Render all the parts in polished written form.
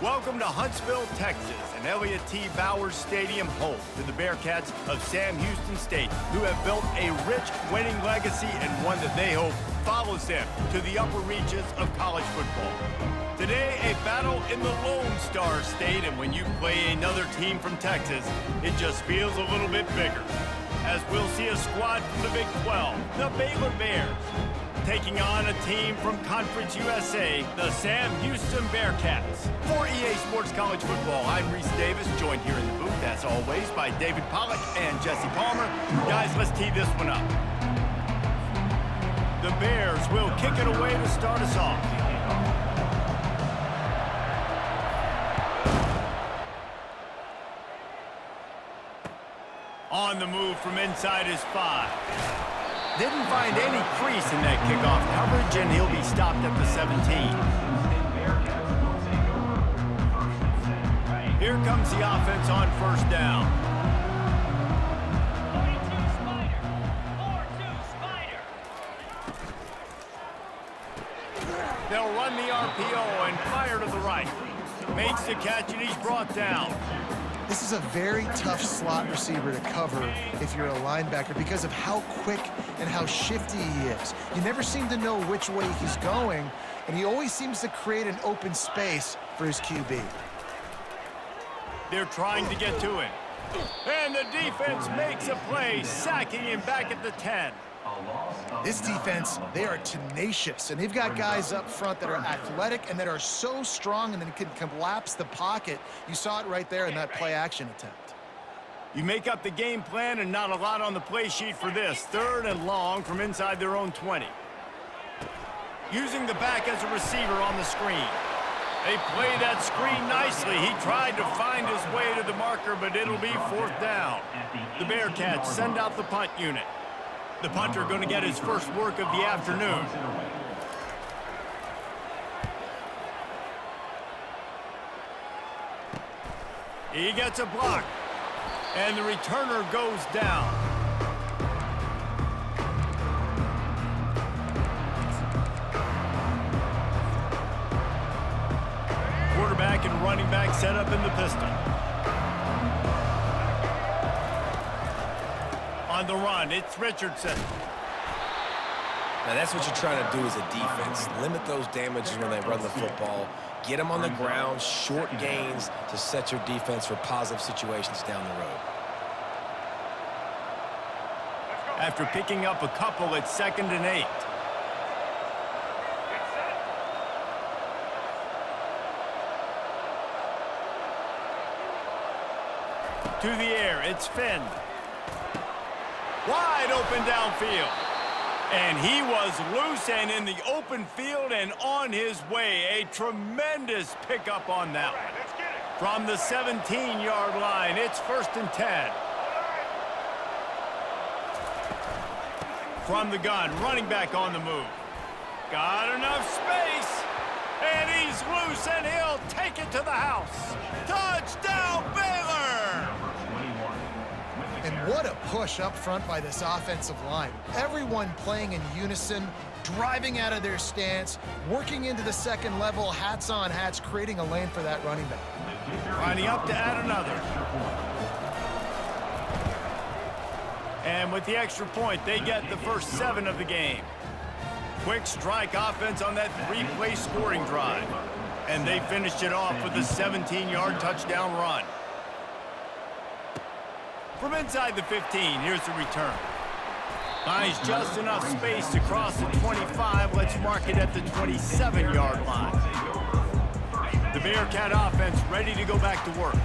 Welcome to Huntsville, Texas, and Elliott T. Bowers Stadium home to the Bearcats of Sam Houston State, who have built a rich winning legacy and one that they hope follows them to the upper reaches of college football. Today, a battle in the Lone Star State, and when you play another team from Texas, it just feels a little bit bigger. As we'll see a squad from the Big 12, the Baylor Bears, taking on a team from Conference USA, the Sam Houston Bearcats. For EA Sports College Football, I'm Reese Davis, joined here in the booth, as always, by David Pollack and Jesse Palmer. Guys, let's tee this one up. The Bears will kick it away to start us off. On the move from inside his 5. Didn't find any crease in that kickoff coverage, and he'll be stopped at the 17. Here comes the offense on first down. 4-2 Spider. They'll run the RPO and fire to the right. Makes the catch, and he's brought down. This is a very tough slot receiver to cover if you're a linebacker because of how quick and how shifty he is. You never seem to know which way he's going, and he always seems to create an open space for his QB. They're trying to get to him. And the defense makes a play, sacking him back at the 10. This defense, they are tenacious, and they've got guys up front that are athletic and that are so strong and then can collapse the pocket. You saw it right there in that play-action attempt. You make up the game plan and not a lot on the play sheet for this. 3rd and long from inside their own 20. Using the back as a receiver on the screen. They play that screen nicely. He tried to find his way to the marker, but it'll be 4th down. The Bearcats send out the punt unit. The punter going to get his first work of the afternoon. He gets a block, and the returner goes down. Quarterback and running back set up in the pistol. On the run, it's Richardson. Now that's what you're trying to do as a defense. Limit those damages when they run the football. Get them on the ground, short gains to set your defense for positive situations down the road. After picking up a couple, it's 2nd and 8. To the air, it's Finn. Wide open downfield. And he was loose and in the open field and on his way. A tremendous pickup on that one. From the 17-yard line, it's 1st and 10. From the gun, running back on the move. Got enough space. And he's loose, and he'll take it to the house. Touchdown, Baylor! And what a push up front by this offensive line. Everyone playing in unison, driving out of their stance, working into the second level, hats on hats, creating a lane for that running back. Lining up to add another. And with the extra point, they get the first 7 of the game. Quick strike offense on that 3-play scoring drive. And they finished it off with a 17-yard touchdown run. From inside the 15, here's the return. Finds just enough space to cross the 25. Let's mark it at the 27-yard line. The Bearcat offense ready to go back to work.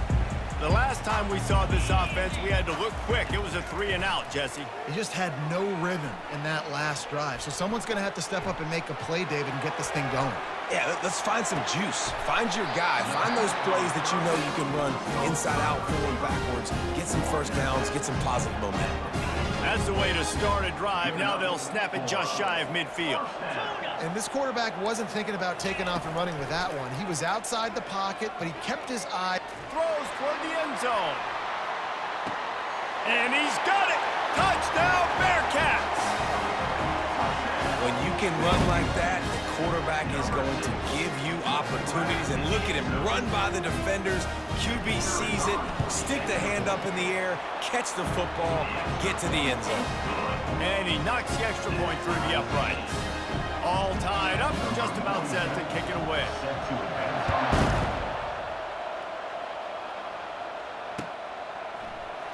The last time we saw this offense, we had to look quick. It was a 3-and-out, Jesse. He just had no rhythm in that last drive. So someone's going to have to step up and make a play, David, and get this thing going. Yeah, let's find some juice. Find your guy. Find those plays that you know you can run inside out, forward, backwards. Get some first downs. Get some positive momentum. That's the way to start a drive. Now they'll snap it just shy of midfield. And this quarterback wasn't thinking about taking off and running with that one. He was outside the pocket, but he kept his eye. Throws toward the end zone. And he's got it. Touchdown, Bearcats. When you can run like that, the quarterback is going to give you opportunities. And look at him run by the defenders. QB sees it, stick the hand up in the air, catch the football, get to the end zone. And he knocks the extra point through the uprights. All tied up, just about set to kick it away.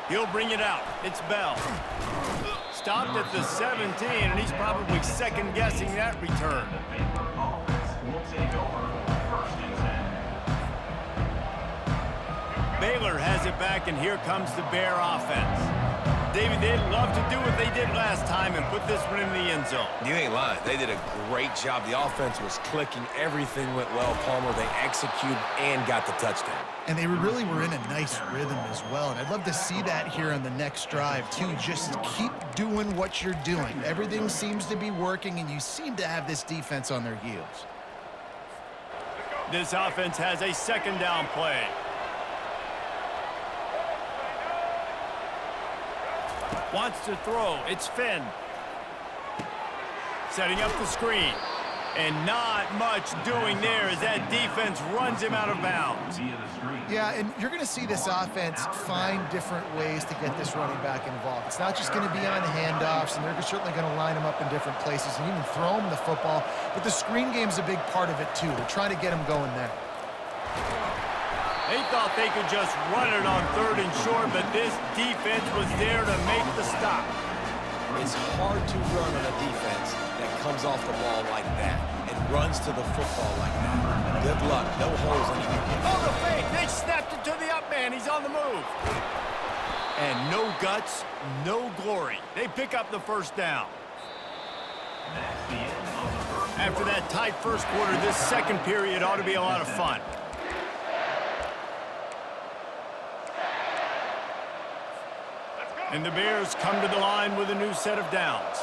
He'll bring it out. It's Bell. Stopped at the 17, and he's probably second-guessing that return. Baylor has it back, and here comes the Bear offense. David, they'd love to do what they did last time and put this one in the end zone. You ain't lying. They did a great job. The offense was clicking. Everything went well, Palmer. They executed and got the touchdown. And they really were in a nice rhythm as well. And I'd love to see that here on the next drive, too. Just keep doing what you're doing. Everything seems to be working, and you seem to have this defense on their heels. This offense has a second down play. Wants to throw. It's Finn. Setting up the screen. And not much doing there as that defense runs him out of bounds. Yeah, and you're going to see this offense find different ways to get this running back involved. It's not just going to be on handoffs, and they're certainly going to line him up in different places and even throw him the football. But the screen game's a big part of it, too. They're trying to get him going there. They thought they could just run it on 3rd and short, but this defense was there to make the stop. It's hard to run on a defense that comes off the ball like that and runs to the football like that. Good luck. No holes anymore. Oh, the fake. They snapped it to the up man. He's on the move. And no guts, no glory. They pick up the first down. After that tight first quarter, this second period ought to be a lot of fun. And the Bears come to the line with a new set of downs.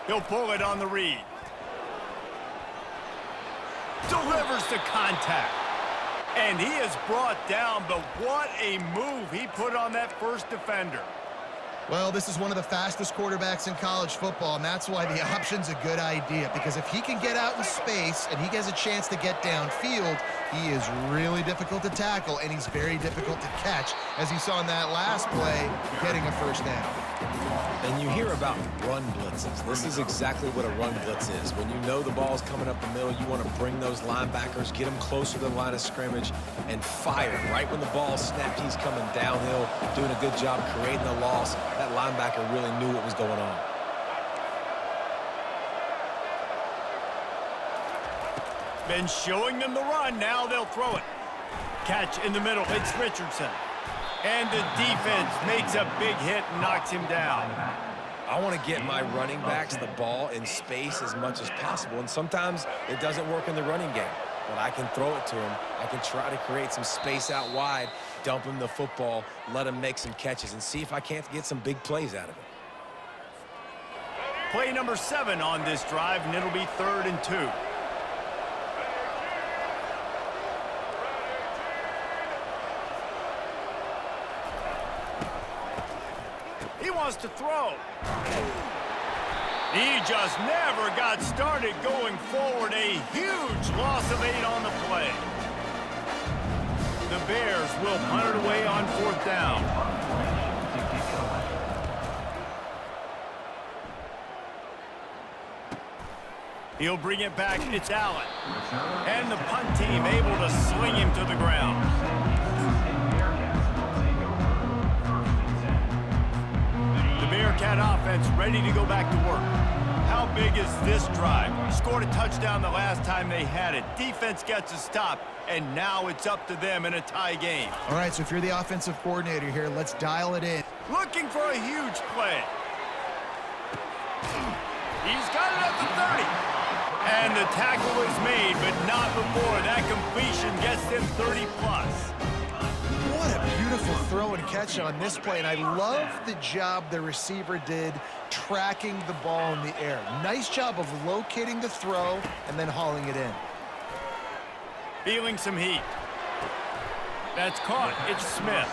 He'll pull it on the read. Delivers the contact. And he is brought down, but what a move he put on that first defender. Well, this is one of the fastest quarterbacks in college football, and that's why the option's a good idea, because if he can get out in space and he gets a chance to get downfield, he is really difficult to tackle, and he's very difficult to catch, as you saw in that last play, getting a first down. And you hear about run blitzes. This is exactly what a run blitz is. When you know the ball's coming up the middle, you want to bring those linebackers, get them closer to the line of scrimmage, and fire. Right when the ball snapped, he's coming downhill, doing a good job creating the loss. That linebacker really knew what was going on. Been showing them the run. Now they'll throw it. Catch in the middle. It's Richardson. And the defense makes a big hit and knocks him down. I want to get my running backs the ball in space as much as possible, and sometimes it doesn't work in the running game. But I can throw it to him. I can try to create some space out wide, dump him the football, let him make some catches, and see if I can't get some big plays out of it. Play number 7 on this drive, and it'll be 3rd and 2. He wants to throw. He just never got started going forward. A huge loss of 8 on the play. The Bears will punt it away on 4th down. He'll bring it back. It's Allen. And the punt team able to sling him to the ground. Bearcat offense ready to go back to work. How big is this drive? Scored a touchdown the last time they had it. Defense gets a stop, and now it's up to them in a tie game. All right, so if you're the offensive coordinator here, let's dial it in. Looking for a huge play. He's got it at the 30. And the tackle is made, but not before. That completion gets them 30+. What a beautiful throw and catch on this play, and I love the job the receiver did tracking the ball in the air. Nice job of locating the throw and then hauling it in. Feeling some heat. That's caught. It's Smith.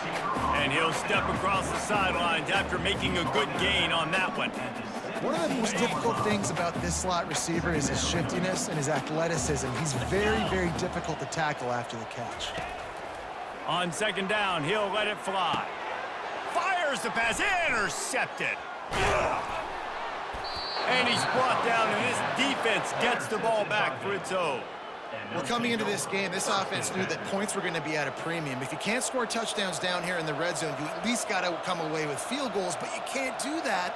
And he'll step across the sidelines after making a good gain on that one. One of the most difficult things about this slot receiver is his shiftiness and his athleticism. He's very, very difficult to tackle after the catch. On second down, he'll let it fly. Fires the pass, intercepted. And he's brought down, and this defense gets the ball back for its own. Well, coming into this game, this offense knew that points were going to be at a premium. If you can't score touchdowns down here in the red zone, you at least got to come away with field goals, but you can't do that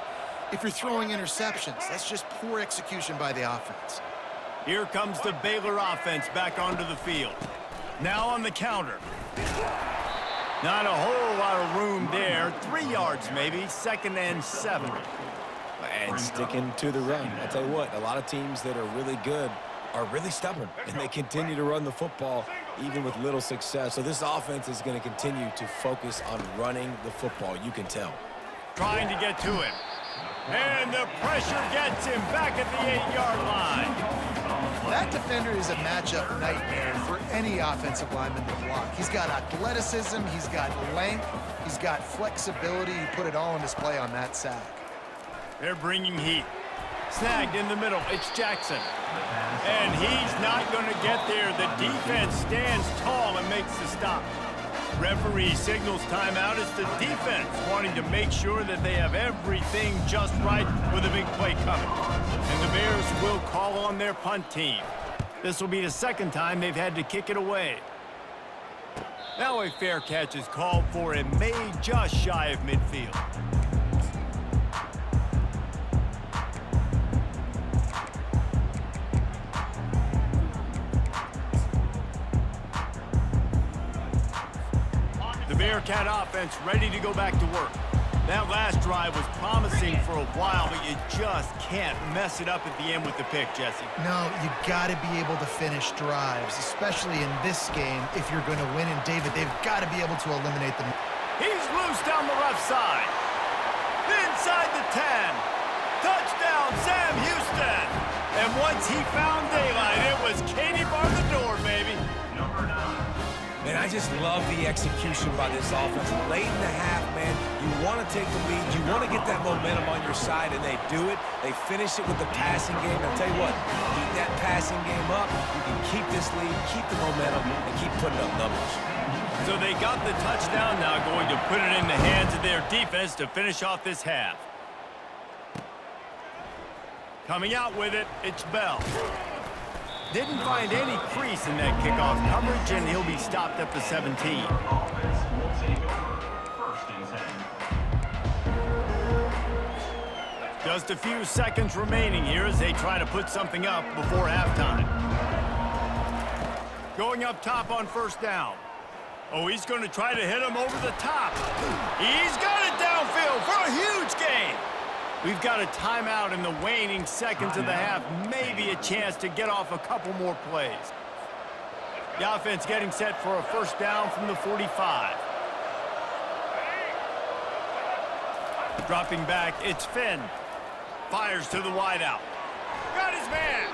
if you're throwing interceptions. That's just poor execution by the offense. Here comes the Baylor offense back onto the field. Now on the counter. Not a whole lot of room there. 3 yards maybe, 2nd and 7. And sticking to the run. I'll tell you what, a lot of teams that are really good are really stubborn, and they continue to run the football even with little success. So this offense is going to continue to focus on running the football. You can tell. Trying to get to him. And the pressure gets him back at the 8-yard line. That defender is a matchup nightmare for any offensive lineman to block. He's got athleticism, he's got length, he's got flexibility. He put it all on display on that sack. They're bringing heat. Snagged in the middle. It's Jackson. And he's not going to get there. The defense stands tall and makes the stop. Referee signals timeout. It's the defense wanting to make sure that they have everything just right with a big play coming. And the Bears will call on their punt team. This will be the second time they've had to kick it away. Now a fair catch is called for and made just shy of midfield. Bearcat offense ready to go back to work. That last drive was promising for a while, but you just can't mess it up at the end with the pick, Jesse. No, you got to be able to finish drives, especially in this game. If you're going to win, and David, they've got to be able to eliminate them. He's loose down the left side. Inside the 10. Touchdown, Sam Houston. And once he found daylight, it was Katie bar the door, baby. And I just love the execution by this offense. Late in the half, man, you want to take the lead. You want to get that momentum on your side, and they do it. They finish it with the passing game. I'll tell you what, keep that passing game up. You can keep this lead, keep the momentum, and keep putting up numbers. So they got the touchdown, now going to put it in the hands of their defense to finish off this half. Coming out with it, it's Bell. Didn't find any crease in that kickoff coverage, and he'll be stopped at the 17. Just a few seconds remaining here as they try to put something up before halftime. Going up top on first down. Oh, he's going to try to hit him over the top. He's got it downfield for a huge gain. We've got a timeout in the waning seconds of the half. Maybe a chance to get off a couple more plays. The offense getting set for a first down from the 45. Dropping back, it's Finn. Fires to the wideout. Got his man.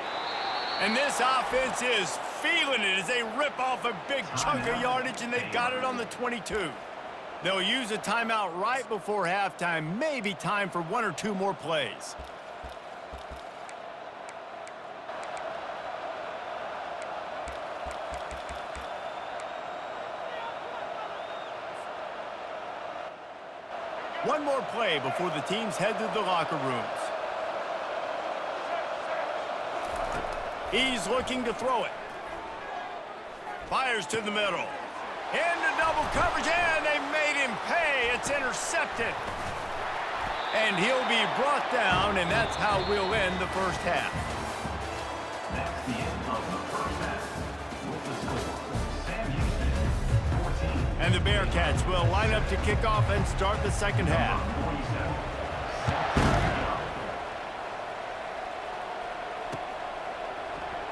And this offense is feeling it as they rip off a big chunk of yardage, and they've got it on the 22. They'll use a timeout right before halftime. Maybe time for 1 or 2 more plays. One more play before the teams head to the locker rooms. He's looking to throw it. Fires to the middle. Into double coverage, and they made him pay. It's intercepted. And he'll be brought down, and that's how we'll end the first half. That's the end of the first half. With the score, Sam Houston, 14. And the Bearcats will line up to kick off and start the second half.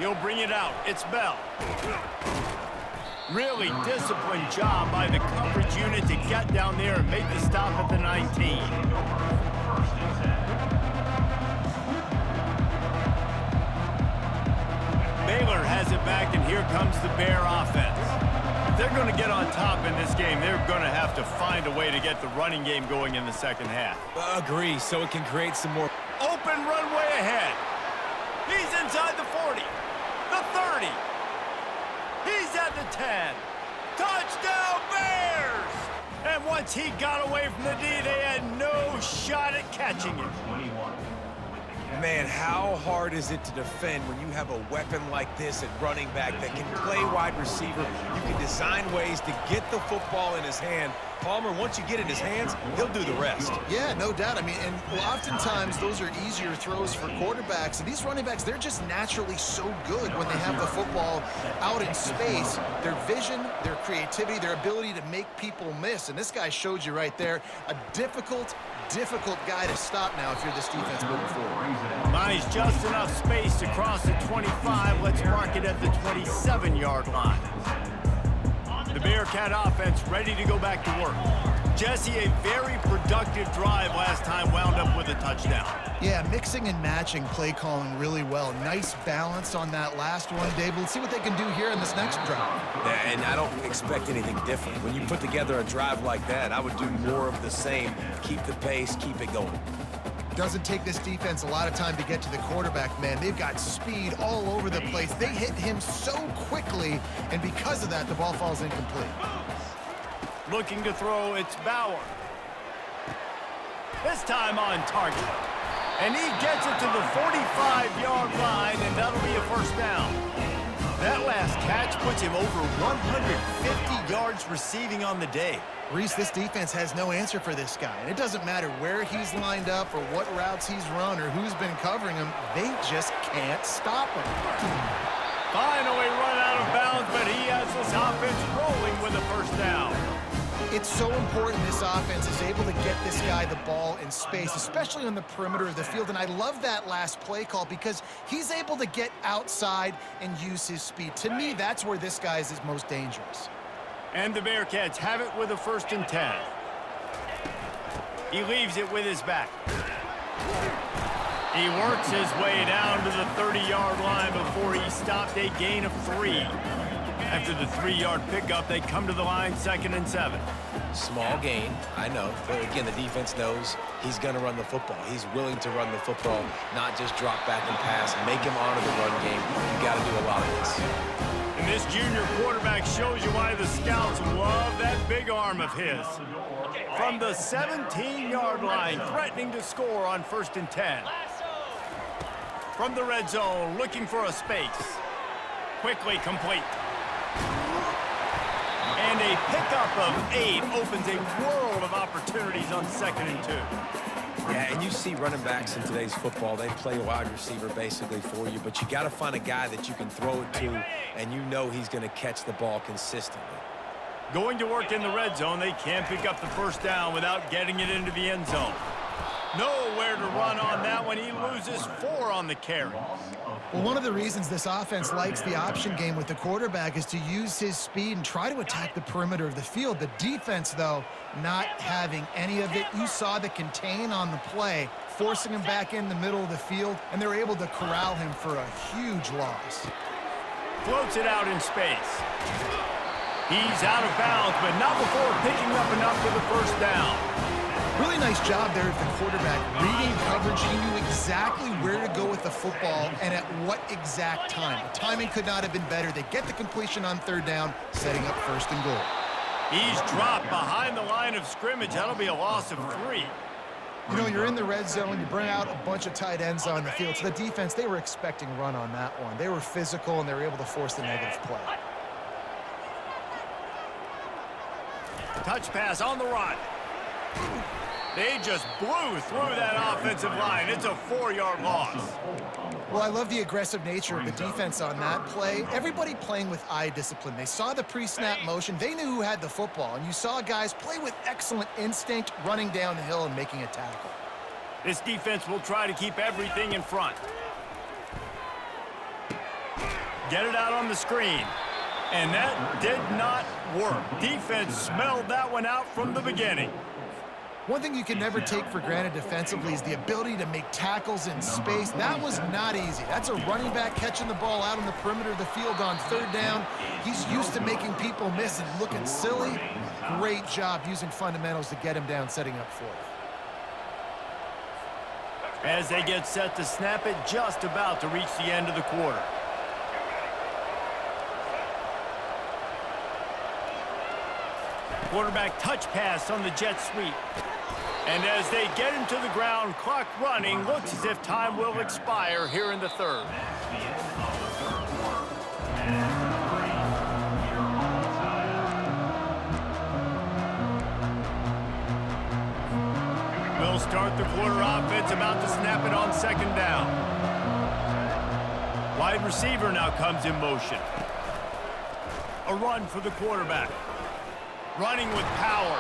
He'll bring it out. It's Bell. Really disciplined job by the coverage unit to get down there and make the stop at the 19. Baylor has it back, and here comes the Bear offense. If they're going to get on top in this game, they're going to have to find a way to get the running game going in the second half. Agree, so it can create some more open open runway ahead. He's inside the 40, the 30. He's at the 10. Touchdown, Bears! And once he got away from the D, they had no shot at catching him. Man, how hard is it to defend when you have a weapon like this at running back that can play wide receiver? You can design ways to get the football in his hand. Palmer, once you get it in his hands, he'll do the rest. Yeah, no doubt. I mean, and oftentimes those are easier throws for quarterbacks. And these running backs, they're just naturally so good when they have the football out in space. Their vision, their creativity, their ability to make people miss. And this guy showed you right there, a difficult guy to stop now if you're this defense moving forward. Buys just enough space to cross the 25. Let's mark it at the 27-yard line. The Bearcat offense ready to go back to work. Jesse, a very productive drive last time, wound up with a touchdown. Yeah, mixing and matching play calling really well. Nice balance on that last one, Dave. Let's see what they can do here in this next drive. Yeah, and I don't expect anything different. When you put together a drive like that, I would do more of the same. Keep the pace, keep it going. Doesn't take this defense a lot of time to get to the quarterback, man. They've got speed all over the place. They hit him so quickly, and because of that, the ball falls incomplete. Looking to throw, it's Bauer. This time on target. And he gets it to the 45-yard line, and that'll be a first down. That last catch puts him over 150 yards receiving on the day. Reese, this defense has no answer for this guy. And it doesn't matter where he's lined up or what routes he's run or who's been covering him. They just can't stop him. Finally run out of bounds, but he has this offense rolling with a first down. It's so important this offense is able to get this guy the ball in space, especially on the perimeter of the field. And I love that last play call because he's able to get outside and use his speed. To me, that's where this guy is his most dangerous. And the Bearcats have it with a 1st and 10. He leaves it with his back. He works his way down to the 30-yard line before he stopped, a gain of 3. After the 3-yard pickup, they come to the line 2nd and 7. Small gain, I know. But again, the defense knows he's going to run the football. He's willing to run the football, not just drop back and pass, make him honor the run game. You got to do a lot of this. And this junior quarterback shows you why the scouts love that big arm of his. From the 17-yard line, threatening to score on 1st and 10. From the red zone, looking for a space. Quickly complete. And a pickup of 8 opens a world of opportunities on 2nd and 2. Yeah, and you see running backs in today's football, they play wide receiver basically for you, but you got to find a guy that you can throw it to, and you know he's going to catch the ball consistently. Going to work in the red zone, they can't pick up the first down without getting it into the end zone. Nowhere to run on that one. He loses 4 on the carry. Well, one of the reasons this offense likes the option game with the quarterback is to use his speed and try to attack the perimeter of the field. The defense, though, not having any of it. You saw the contain on the play, forcing him back in the middle of the field, and they're able to corral him for a huge loss. Floats it out in space. He's out of bounds, but not before picking up enough for the first down. Really nice job there at the quarterback. Reading coverage, he knew exactly where to go with the football and at what exact time. The timing could not have been better. They get the completion on 3rd down, setting up 1st and goal. He's dropped behind the line of scrimmage. That'll be a loss of 3. You know, you're in the red zone, you bring out a bunch of tight ends on the field. So the defense, they were expecting run on that one. They were physical, and they were able to force the negative play. Touch pass on the run. They just blew through that offensive line. It's a 4-yard loss. Well, I love the aggressive nature of the defense on that play. Everybody playing with eye discipline. They saw the pre-snap motion. They knew who had the football. And you saw guys play with excellent instinct, running down the hill and making a tackle. This defense will try to keep everything in front. Get it out on the screen. And that did not work. Defense smelled that one out from the beginning. One thing you can never take for granted defensively is the ability to make tackles in space. That was not easy. That's a running back catching the ball out on the perimeter of the field on 3rd down. He's used to making people miss and looking silly. Great job using fundamentals to get him down, setting up 4th. as they get set to snap it, just about to reach the end of the quarter. Quarterback touch pass on the jet sweep. And as they get him to the ground, clock running, looks as if time will expire here in the third. That's the end of the third quarter. And number 3, you're on time. We'll start the quarter offense, about to snap it on second down. Wide receiver now comes in motion. A run for the quarterback. Running with power.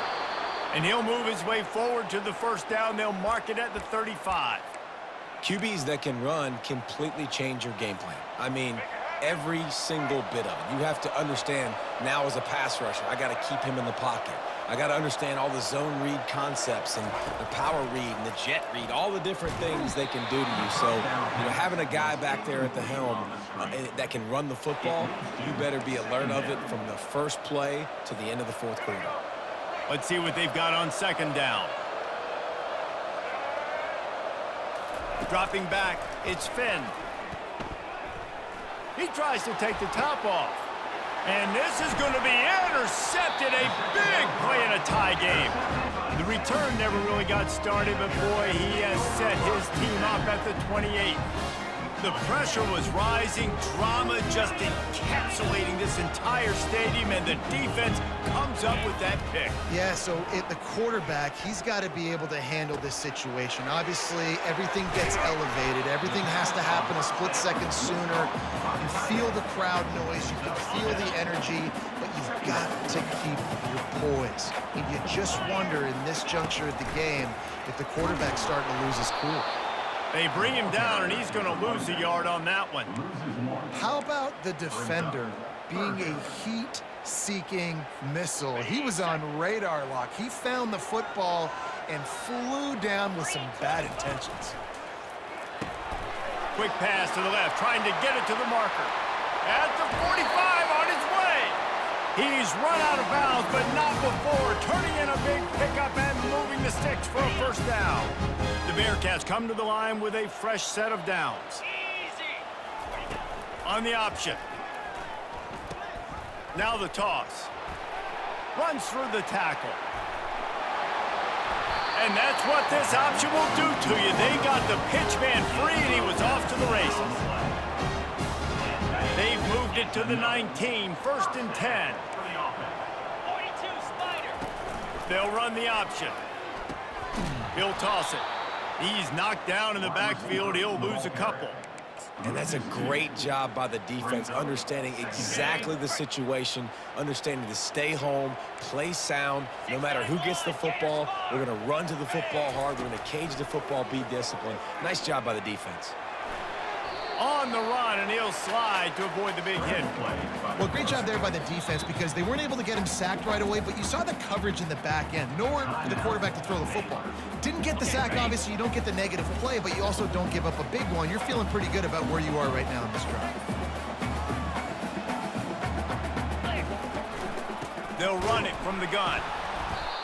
And he'll move his way forward to the first down. They'll mark it at the 35. QBs that can run completely change your game plan. I mean, every single bit of it. You have to understand now as a pass rusher, I got to keep him in the pocket. I got to understand all the zone read concepts and the power read and the jet read, all the different things they can do to you. So, having a guy back there at the helm that can run the football, you better be alert of it from the first play to the end of the fourth quarter. Let's see what they've got on second down. Dropping back, it's Finn. He tries to take the top off. And this is going to be intercepted. A big play in a tie game. The return never really got started, but boy, he has set his team up at the 28. The pressure was rising, drama just encapsulating this entire stadium, and the defense comes up with that pick. Yeah, so the quarterback, he's got to be able to handle this situation. Obviously, everything gets elevated. Everything has to happen a split second sooner. You feel the crowd noise. You can feel the energy, but you've got to keep your poise. And you just wonder in this juncture of the game if the quarterback's starting to lose his cool. They bring him down, and he's going to lose a yard on that one. How about the defender being a heat-seeking missile? He was on radar lock. He found the football and flew down with some bad intentions. Quick pass to the left, trying to get it to the marker. At the 45, on his way. He's run out of bounds, but not before. Turning in a big pickup and moving the sticks for a first down. The Bearcats come to the line with a fresh set of downs. On the option. Now the toss. Runs through the tackle. And that's what this option will do to you. They got the pitch man free, and he was off to the races. They've moved it to the 19, first and 10. They'll run the option. He'll toss it. He's knocked down in the backfield. He'll lose a couple. And that's a great job by the defense, understanding exactly the situation, understanding to stay home, play sound. No matter who gets the football, we're going to run to the football hard. We're going to cage the football, be disciplined. Nice job by the defense. On the run, and he'll slide to avoid the big hit. Well, great job there by the defense because they weren't able to get him sacked right away, but you saw the coverage in the back end. Nowhere for the quarterback to throw the football. Didn't get the sack, obviously. You don't get the negative play, but you also don't give up a big one. You're feeling pretty good about where you are right now in this drive. They'll run it from the gun.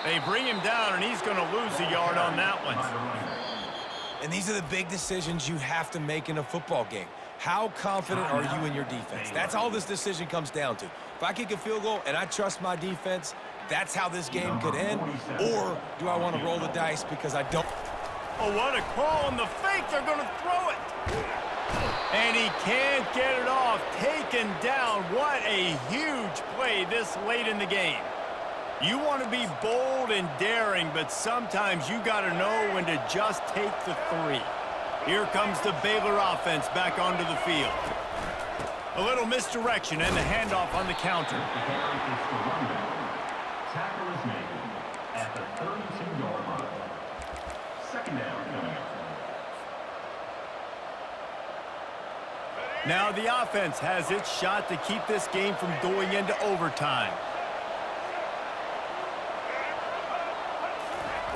They bring him down, and he's going to lose a yard on that one. And these are the big decisions you have to make in a football game. How confident are you in your defense? That's all this decision comes down to. If I kick a field goal and I trust my defense, that's how this game could end. Or do I want to roll the dice because I don't? Oh, what a call on the fake. They're going to throw it. And he can't get it off. Taken down. What a huge play this late in the game. You want to be bold and daring, but sometimes you got to know when to just take the three. Here comes the Baylor offense back onto the field. A little misdirection and the handoff on the counter. Tackle is made at the 32-yard line. Second down. Now the offense has its shot to keep this game from going into overtime.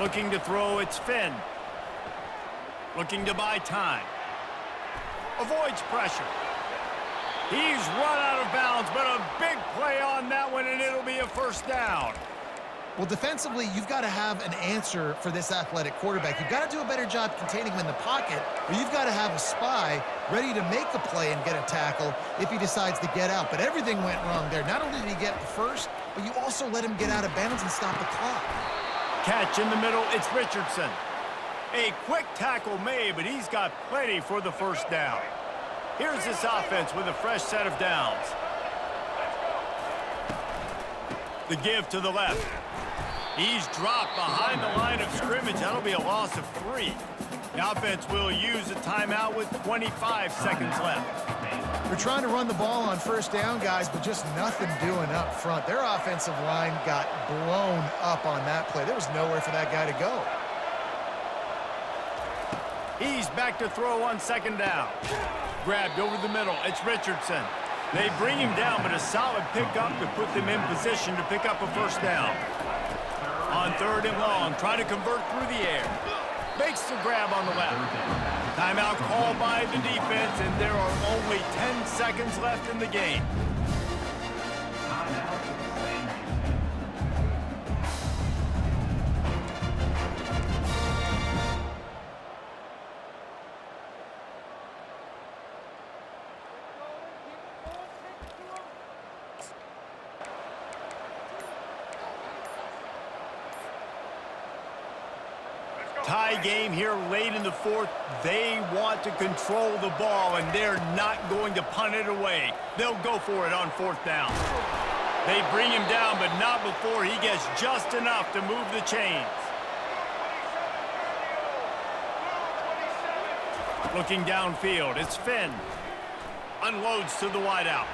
Looking to throw, it's Finn. Looking to buy time. Avoids pressure. He's run out of bounds, but a big play on that one, and it'll be a first down. Well, defensively, you've got to have an answer for this athletic quarterback. You've got to do a better job containing him in the pocket, or you've got to have a spy ready to make a play and get a tackle if he decides to get out. But everything went wrong there. Not only did he get the first, but you also let him get out of bounds and stop the clock. Catch in the middle, it's Richardson. A quick tackle made, but he's got plenty for the first down. Here's this offense with a fresh set of downs. The give to the left. He's dropped behind the line of scrimmage. That'll be a loss of 3. The offense will use a timeout with 25 seconds left. They're trying to run the ball on first down, guys, but just nothing doing up front. Their offensive line got blown up on that play. There was nowhere for that guy to go. He's back to throw on second down. Grabbed over the middle. It's Richardson. They bring him down, but a solid pickup to put them in position to pick up a first down. On third and long, trying to convert through the air. Makes the grab on the left. Timeout called by the defense, and there are only 10 seconds left in the game. Tie game here late in the fourth. They want to control the ball, and they're not going to punt it away. They'll go for it on fourth down. They bring him down, but not before he gets just enough to move the chains. Looking downfield, it's Finn. Unloads to the wideout.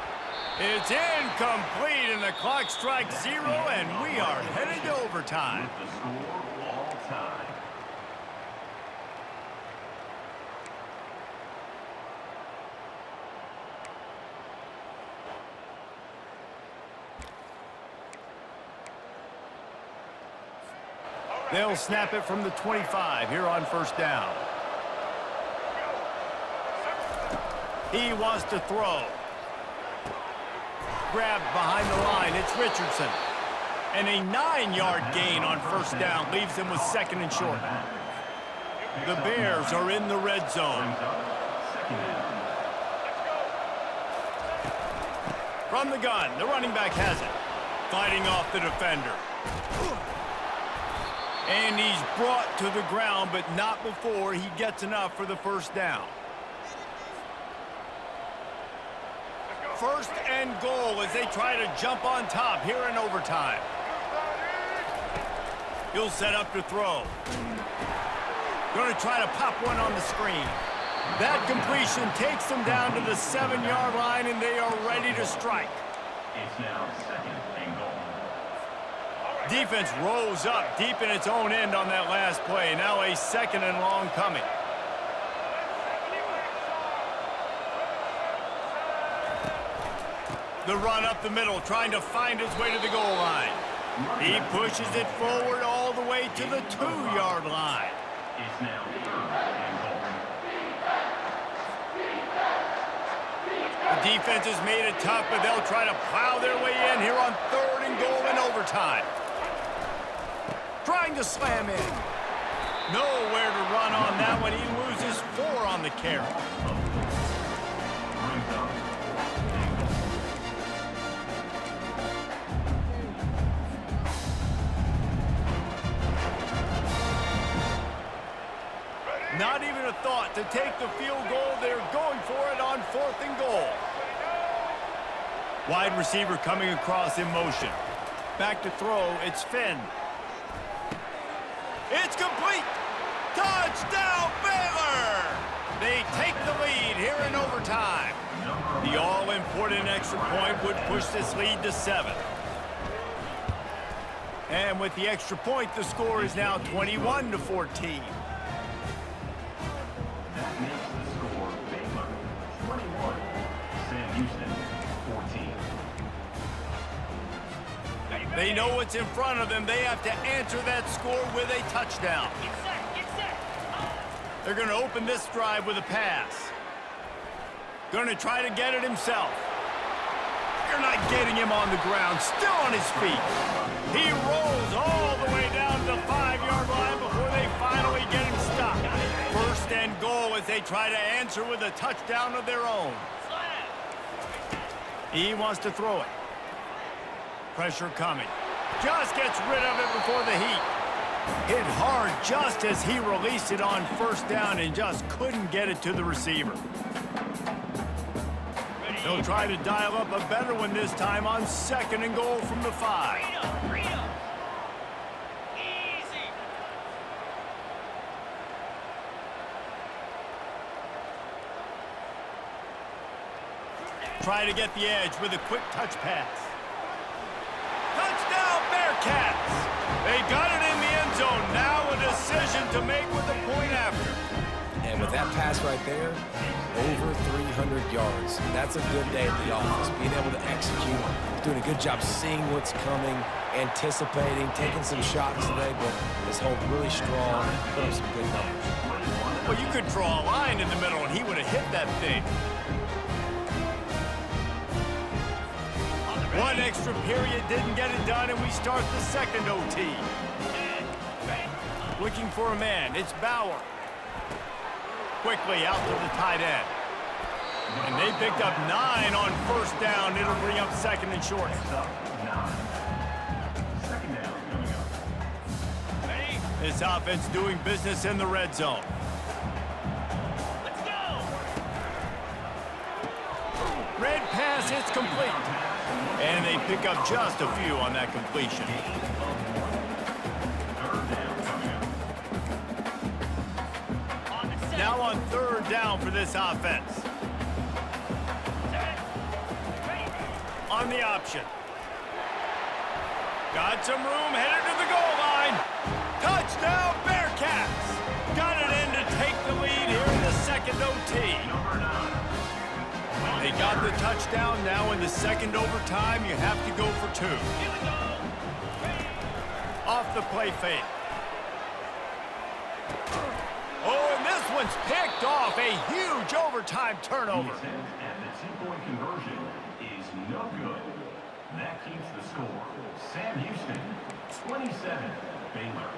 It's incomplete, and the clock strikes 0, and we are headed to overtime. The score all time. They'll snap it from the 25 here on first down. He wants to throw. Grabbed behind the line, it's Richardson. And a 9-yard gain on first down leaves them with second and short. The Bears are in the red zone. From the gun, the running back has it. Fighting off the defender. And he's brought to the ground, but not before he gets enough for the first down. First and goal as they try to jump on top here in overtime. He'll set up to throw. Going to try to pop one on the screen. That completion takes them down to the 7-yard line, and they are ready to strike. It's now second and goal. Defense rose up deep in its own end on that last play. Now a second and long coming. The run up the middle, trying to find his way to the goal line. He pushes it forward all the way to the 2-yard line. It's now third and goal. The defense has made it tough, but they'll try to plow their way in here on third and goal in overtime. Trying to slam in. Nowhere to run on that one. He loses 4 on the carry. Not even a thought to take the field goal. They're going for it on 4th and goal. Wide receiver coming across in motion. Back to throw, it's Finn. It's complete! Touchdown, Baylor! They take the lead here in overtime. The all-important extra point would push this lead to 7. And with the extra point, the score is now 21-14. That makes the score Baylor 21, Sam Houston 14. They know what's in front of them. They have to answer that score with a touchdown. They're going to open this drive with a pass. Going to try to get it himself. You're not getting him on the ground, still on his feet. He rolls all the way down to the 5-yard line before they finally get him stopped. First and goal as they try to answer with a touchdown of their own. He wants to throw it. Pressure coming. Just gets rid of it before the heat. Hit hard just as he released it on first down and just couldn't get it to the receiver. He'll try to dial up a better one this time on second and goal from the 5. Try to get the edge with a quick touch pass. Touchdown, Bearcats! They got it in the end zone. Now a decision to make with a point after. And with that pass right there, over 300 yards. That's a good day at the office. Being able to execute, doing a good job seeing what's coming, anticipating, taking some shots today, but his hold really strong, put up some good numbers. Well, you could draw a line in the middle, and he would have hit that thing. One extra period didn't get it done, and we start the second OT. Looking for a man. It's Bauer. Quickly out to the tight end. And they picked up 9 on first down. It'll bring up second and short. This offense doing business in the red zone. Let's go! Red pass, it's complete. And they pick up just a few on that completion. Now on third down for this offense. On the option. Got some room, headed to the goal line. Touchdown, Bearcats! Got it in to take the lead here in the second OT. They got the touchdown. Now in the second overtime, you have to go for 2. Off the play fake. Oh, and this one's picked off. A huge overtime turnover. The attempt at the 2-point conversion is no good. That keeps the score. Sam Houston, 27. Baylor,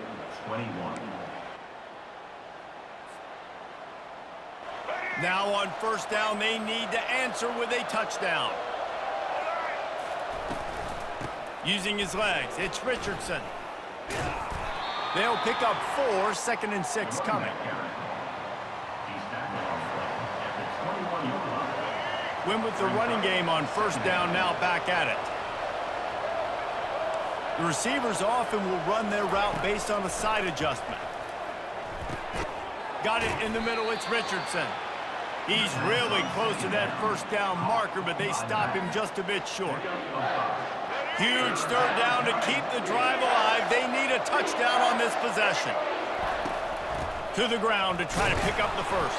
21. Now on first down, they need to answer with a touchdown. Using his legs, it's Richardson. They'll pick up 4, second and 6 coming. Win with the running game on first down, now back at it. The receivers often will run their route based on a side adjustment. Got it in the middle, it's Richardson. He's really close to that first down marker, but they stop him just a bit short. Huge third down to keep the drive alive. They need a touchdown on this possession. To the ground to try to pick up the first.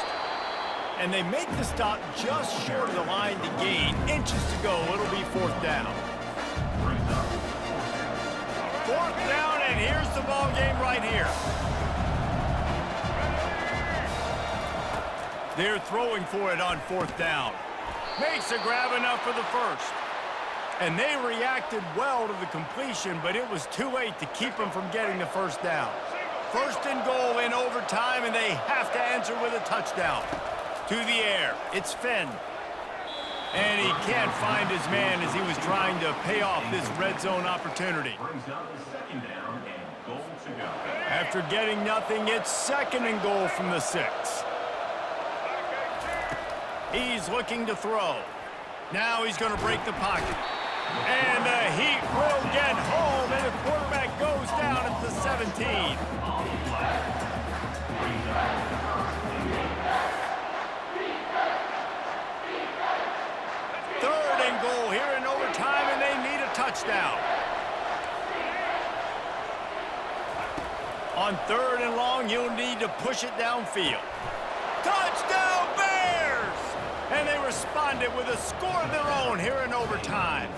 And they make the stop just short of the line to gain. Inches to go. It'll be fourth down. Fourth down, and here's the ball game right here. They're throwing for it on fourth down. Makes a grab enough for the first. And they reacted well to the completion, but it was too late to keep them from getting the first down. First and goal in overtime, and they have to answer with a touchdown. To the air, it's Finn. And he can't find his man as he was trying to pay off this red zone opportunity. Brings up the second down and goal to go. After getting nothing, it's second and goal from the 6. He's looking to throw. Now he's going to break the pocket. And the Heat will get home, and the quarterback goes down at the 17. Third and goal here in overtime, and they need a touchdown. On third and long, you'll need to push it downfield. Touchdown, Bears! And they responded with a score of their own here in overtime.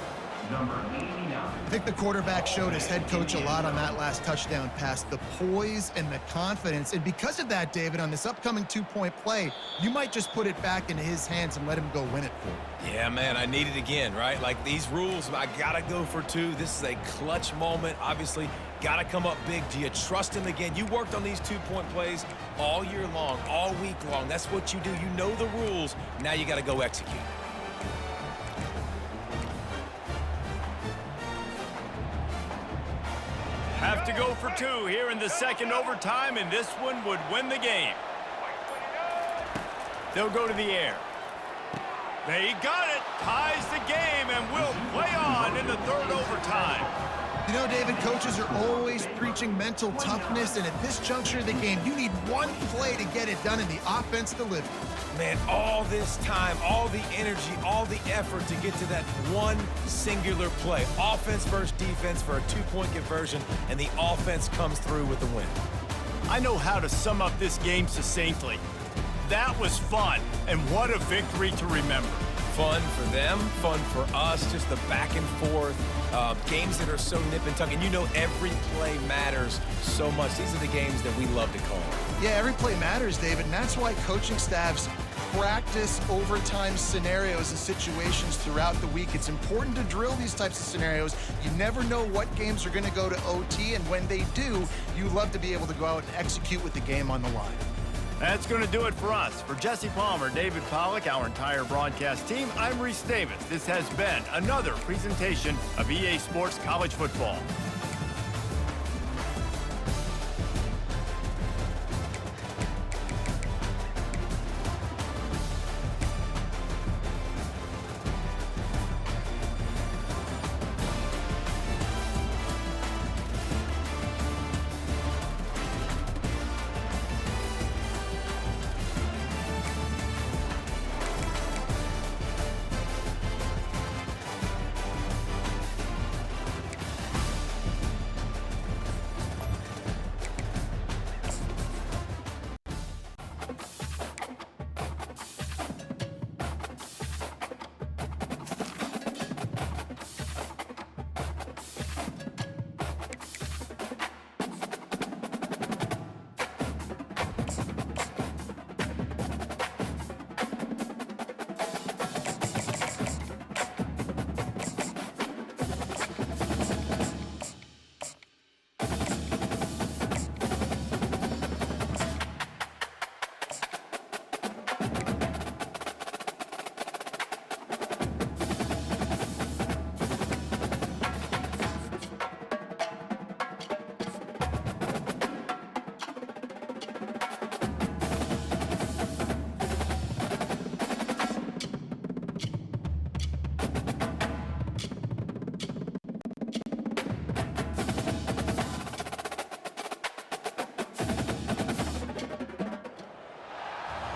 number 89. I think the quarterback showed his head coach a lot on that last touchdown pass, the poise and the confidence. And because of that, David, on this upcoming two-point play, you might just put it back into his hands and let him go win it for you. Yeah, man, I need it again, right? Like these rules, I got to go for two. This is a clutch moment. Obviously, got to come up big. Do you trust him again? You worked on these two-point plays all year long, all week long. That's what you do. You know the rules. Now you got to go execute. Have to go for two here in the second overtime, and this one would win the game. They'll go to the air. They got it. Ties the game and will play on in the third overtime. You know, David, coaches are always preaching mental toughness, and at this juncture of the game, you need one play to get it done, and the offense delivered. Man, all this time, all the energy, all the effort to get to that one singular play. Offense versus defense for a two-point conversion, and the offense comes through with the win. I know how to sum up this game succinctly. That was fun, and what a victory to remember. Fun for them, fun for us, just the back and forth. Games that are so nip and tuck, and you know every play matters so much. These are the games that we love to call. Yeah, every play matters, David, and that's why coaching staffs practice overtime scenarios and situations throughout the week. It's important to drill these types of scenarios. You never know what games are going to go to OT, and when they do, you love to be able to go out and execute with the game on the line. That's going to do it for us. For Jesse Palmer, David Pollack, our entire broadcast team, I'm Reese Davis. This has been another presentation of EA Sports College Football.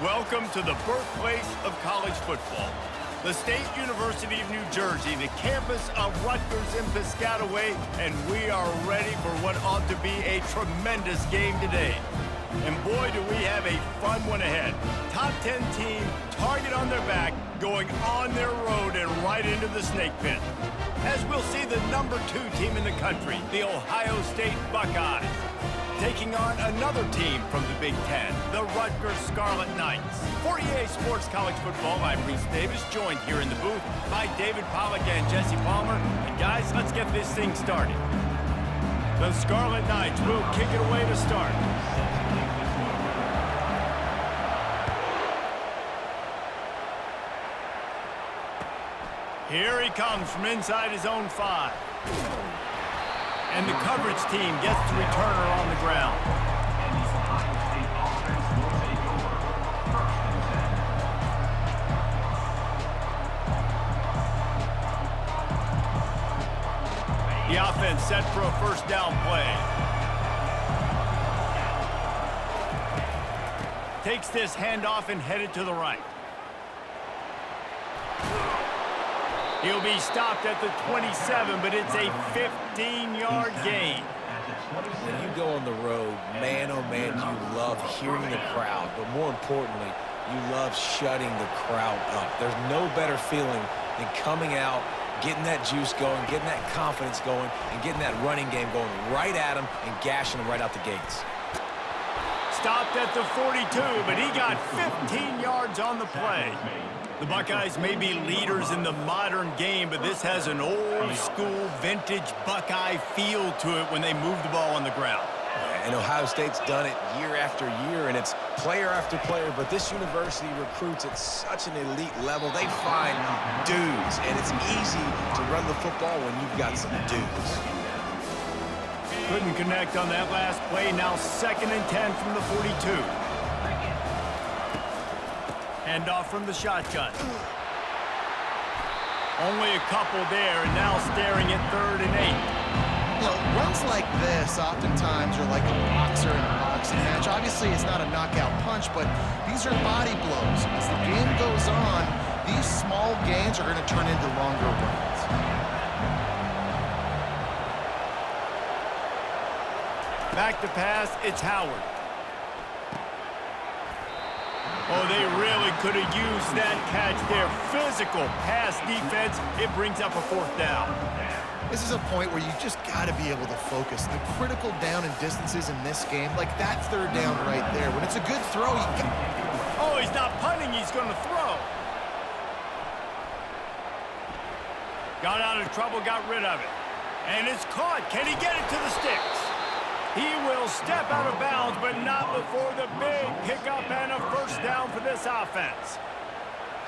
Welcome to the birthplace of college football. The State University of New Jersey, the campus of Rutgers in Piscataway, and we are ready for what ought to be a tremendous game today. And boy, do we have a fun one ahead. Top 10 team, target on their back, going on their road and right into the snake pit. As we'll see the number 2 team in the country, the Ohio State Buckeyes, taking on another team from the Big Ten, the Rutgers Scarlet Knights. For EA Sports College Football, I'm Reese Davis, joined here in the booth by David Pollack and Jesse Palmer. And guys, let's get this thing started. The Scarlet Knights will kick it away to start. Here he comes from inside his own 5. And the coverage team gets the returner on the ground. And the Ohio State offense will take over. 1st and 10. The offense set for a first down play. Takes this handoff and headed to the right. He'll be stopped at the 27, but it's a 15-yard gain. When you go on the road, man, oh man, you love hearing the crowd, but more importantly, you love shutting the crowd up. There's no better feeling than coming out, getting that juice going, getting that confidence going, and getting that running game going right at him and gashing him right out the gates. Stopped at the 42, but he got 15 yards on the play. The Buckeyes may be leaders in the modern game, but this has an old-school, vintage Buckeye feel to it when they move the ball on the ground. And Ohio State's done it year after year, and it's player after player, but this university recruits at such an elite level. They find dudes, and it's easy to run the football when you've got some dudes. Couldn't connect on that last play. Now 2nd and 10 from the 42. Handoff from the shotgun. Only a couple there, and now staring at 3rd and 8. You know, runs like this oftentimes are like a boxer in a boxing match. Obviously, it's not a knockout punch, but these are body blows. As the game goes on, these small gains are going to turn into longer runs. Back to pass, it's Howard. Oh, they really could have used that catch there. Physical pass defense. It brings up a 4th down. This is a point where you just got to be able to focus. The critical down and distances in this game, like that 3rd down right there. When it's a good throw, you got... Oh, he's not punting. He's going to throw. Got out of trouble, got rid of it. And it's caught. Can he get it to the sticks? He will step out of bounds, but not before the big pickup and a 1st down for this offense.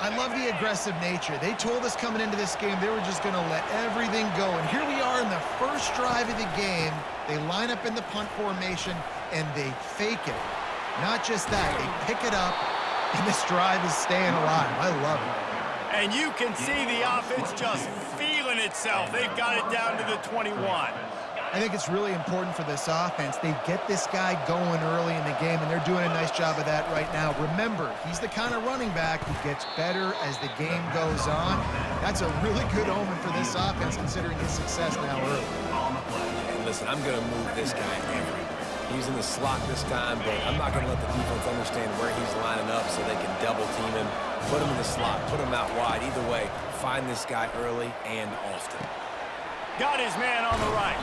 I love the aggressive nature. They told us coming into this game they were just going to let everything go. And here we are in the first drive of the game. They line up in the punt formation, and they fake it. Not just that, they pick it up, and this drive is staying alive. I love it. And you can see the offense just feeling itself. They've got it down to the 21. I think it's really important for this offense. They get this guy going early in the game, and they're doing a nice job of that right now. Remember, he's the kind of running back who gets better as the game goes on. That's a really good omen for this offense, considering his success now early. And listen, I'm going to move this guy everywhere. He's in the slot this time, but I'm not going to let the defense understand where he's lining up so they can double team him, put him in the slot, put him out wide. Either way, find this guy early and often. Got his man on the right.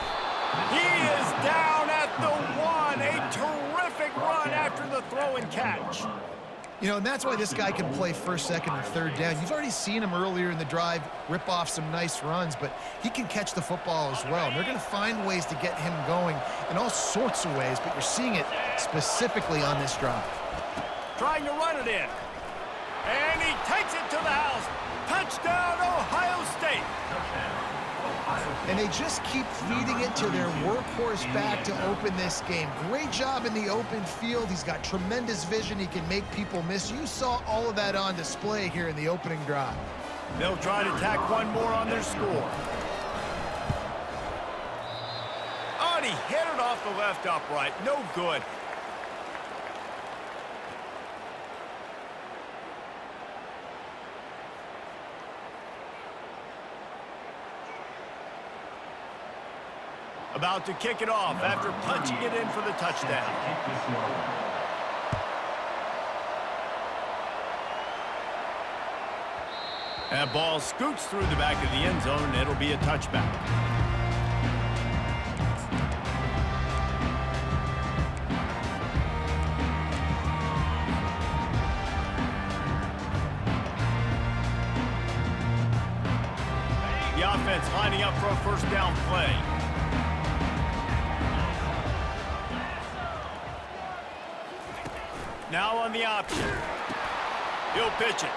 He is down at the 1. A terrific run after the throw and catch. You know, and that's why this guy can play 1st, 2nd, and 3rd down. You've already seen him earlier in the drive rip off some nice runs, but he can catch the football as well. And they're going to find ways to get him going in all sorts of ways, but you're seeing it specifically on this drive. Trying to run it in. And he takes it to the house. Touchdown, Ohio State. And they just keep feeding it to their workhorse back to open this game. Great job in the open field. He's got tremendous vision. He can make people miss. You saw all of that on display here in the opening drive. They'll try to tack one more on their score. Oh, and he hit it off the left upright. No good. About to kick it off after punching it in for the touchdown. That ball scoots through the back of the end zone, and it'll be a touchback. The offense lining up for a 1st down play. Now on the option. He'll pitch it.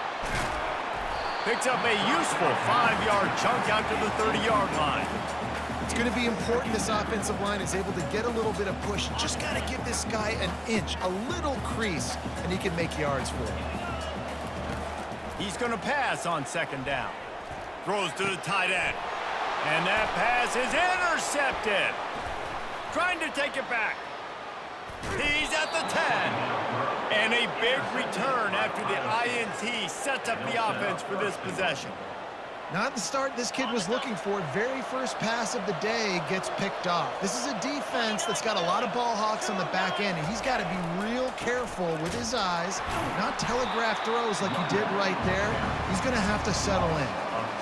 Picks up a useful 5-yard chunk out to the 30-yard line. It's going to be important this offensive line is able to get a little bit of push. Just got to give this guy an inch, a little crease, and he can make yards for it. He's going to pass on 2nd down. Throws to the tight end. And that pass is intercepted. Trying to take it back. He's at the 10. And a big return after the INT sets up the offense for this possession. Not the start this kid was looking for. Very first pass of the day gets picked off. This is a defense that's got a lot of ball hawks on the back end, and he's got to be real careful with his eyes, not telegraph throws like he did right there. He's going to have to settle in.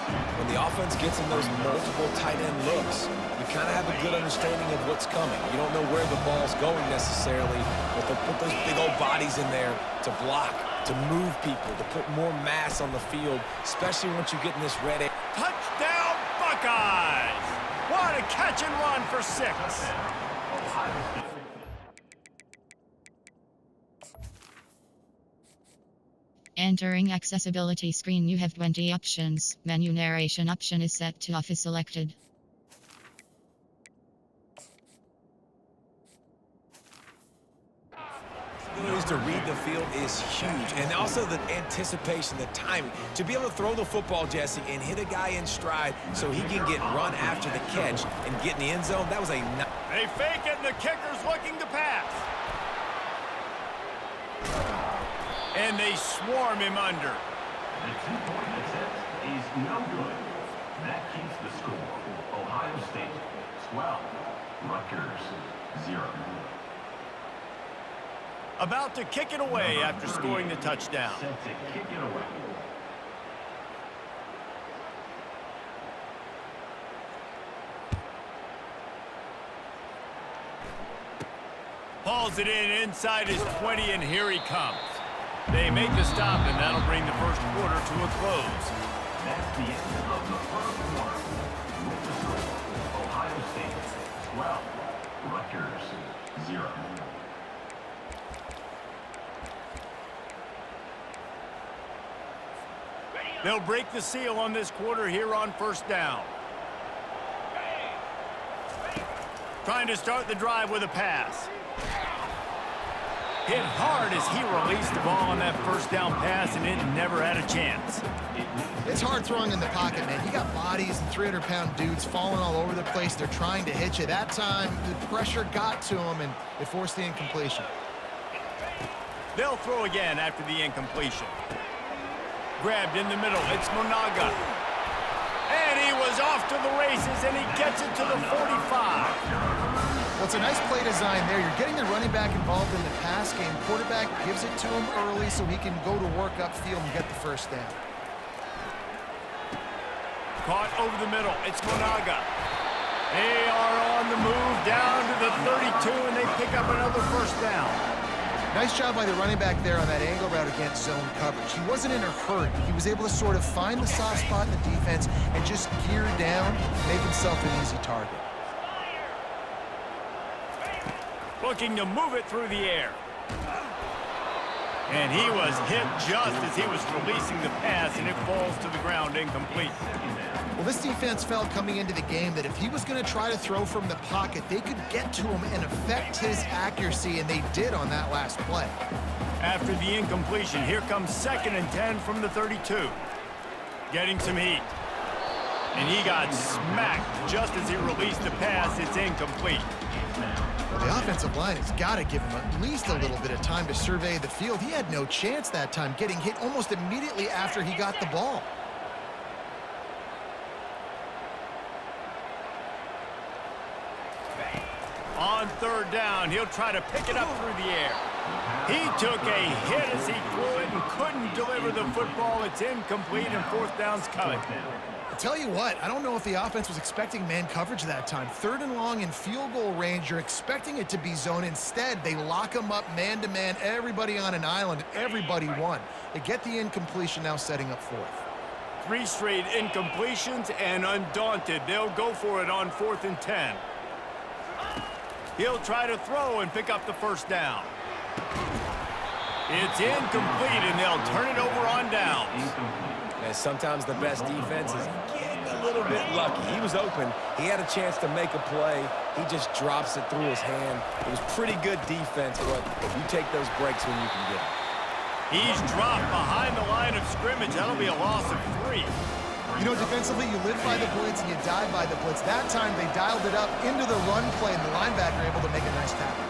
When the offense gets in those multiple tight end looks, you kind of have a good understanding of what's coming. You don't know where the ball's going necessarily, but they'll put those big old bodies in there to block, to move people, to put more mass on the field, especially once you get in this red area. Touchdown, Buckeyes! What a catch and run for 6. Entering accessibility screen, you have 20 options. Menu narration option is set to off is selected. Abilities to read the field is huge, and also the anticipation, the timing. To be able to throw the football, Jesse, and hit a guy in stride so he can get run after the catch and get in the end zone, that was a... They fake it, and the kicker's looking to pass. And they swarm him under. The 2-point attempt is no good. That keeps the score. Ohio State 12, Rutgers 0. About to kick it away after scoring the touchdown. Set to kick it away. Hauls it in inside his 20, and here he comes. They make the stop, and that'll bring the first quarter to a close. That's the end of the first quarter. With the score, Ohio State 12, Rutgers 0. They'll break the seal on this quarter here on first down. Trying to start the drive with a pass. Hit hard as he released the ball on that first down pass, and it never had a chance. It's hard throwing in the pocket, man. You got bodies and 300-pound dudes falling all over the place. They're trying to hit you. That time, the pressure got to him, and it forced the incompletion. They'll throw again after the incompletion. Grabbed in the middle. It's Monaga. And he was off to the races, and he gets it to the 45. Well, it's a nice play design there. You're getting the running back involved in the pass game. Quarterback gives it to him early so he can go to work upfield and get the first down. Caught over the middle. It's Monaga. They are on the move down to the 32, and they pick up another first down. Nice job by the running back there on that angle route against zone coverage. He wasn't in a hurry. He was able to sort of find the soft spot in the defense and just gear down, make himself an easy target. Looking to move it through the air. And he was hit just as he was releasing the pass, and it falls to the ground incomplete. Well, this defense felt coming into the game that if he was going to try to throw from the pocket, they could get to him and affect his accuracy, and they did on that last play. After the incompletion, here comes 2nd and 10 from the 32. Getting some heat. And he got smacked just as he released the pass. It's incomplete. Well, the offensive line has got to give him at least a little bit of time to survey the field. He had no chance that time, getting hit almost immediately after he got the ball. On 3rd down, he'll try to pick it up through the air. He took a hit as he threw it and couldn't deliver the football. It's incomplete, and 4th down's coming. I tell you what, I don't know if the offense was expecting man coverage that time. 3rd and long in field goal range, you're expecting it to be zone. Instead, they lock him up man-to-man, everybody on an island, and everybody won. They get the incompletion, now setting up 4th. 3 straight incompletions, and undaunted, they'll go for it on 4th and 10. He'll try to throw and pick up the first down. It's incomplete, and they'll turn it over on downs. And sometimes the best defense is getting a little bit lucky. He was open. He had a chance to make a play. He just drops it through his hand. It was pretty good defense, but you take those breaks when you can get them. He's dropped behind the line of scrimmage. That'll be a loss of 3. You know, defensively, you live by the blitz and you die by the blitz. That time, they dialed it up into the run play, and the linebacker able to make a nice tackle.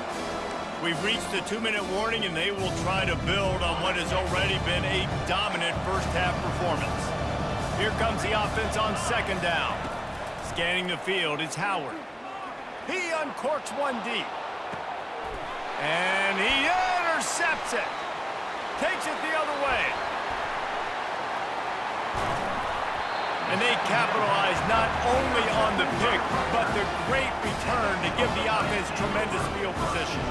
We've reached the 2-minute warning, and they will try to build on what has already been a dominant first-half performance. Here comes the offense on 2nd down. Scanning the field, it's Howard. He uncorks one deep. And he intercepts it. Takes it the other way. And they capitalize not only on the pick, but the great return to give the offense tremendous field position.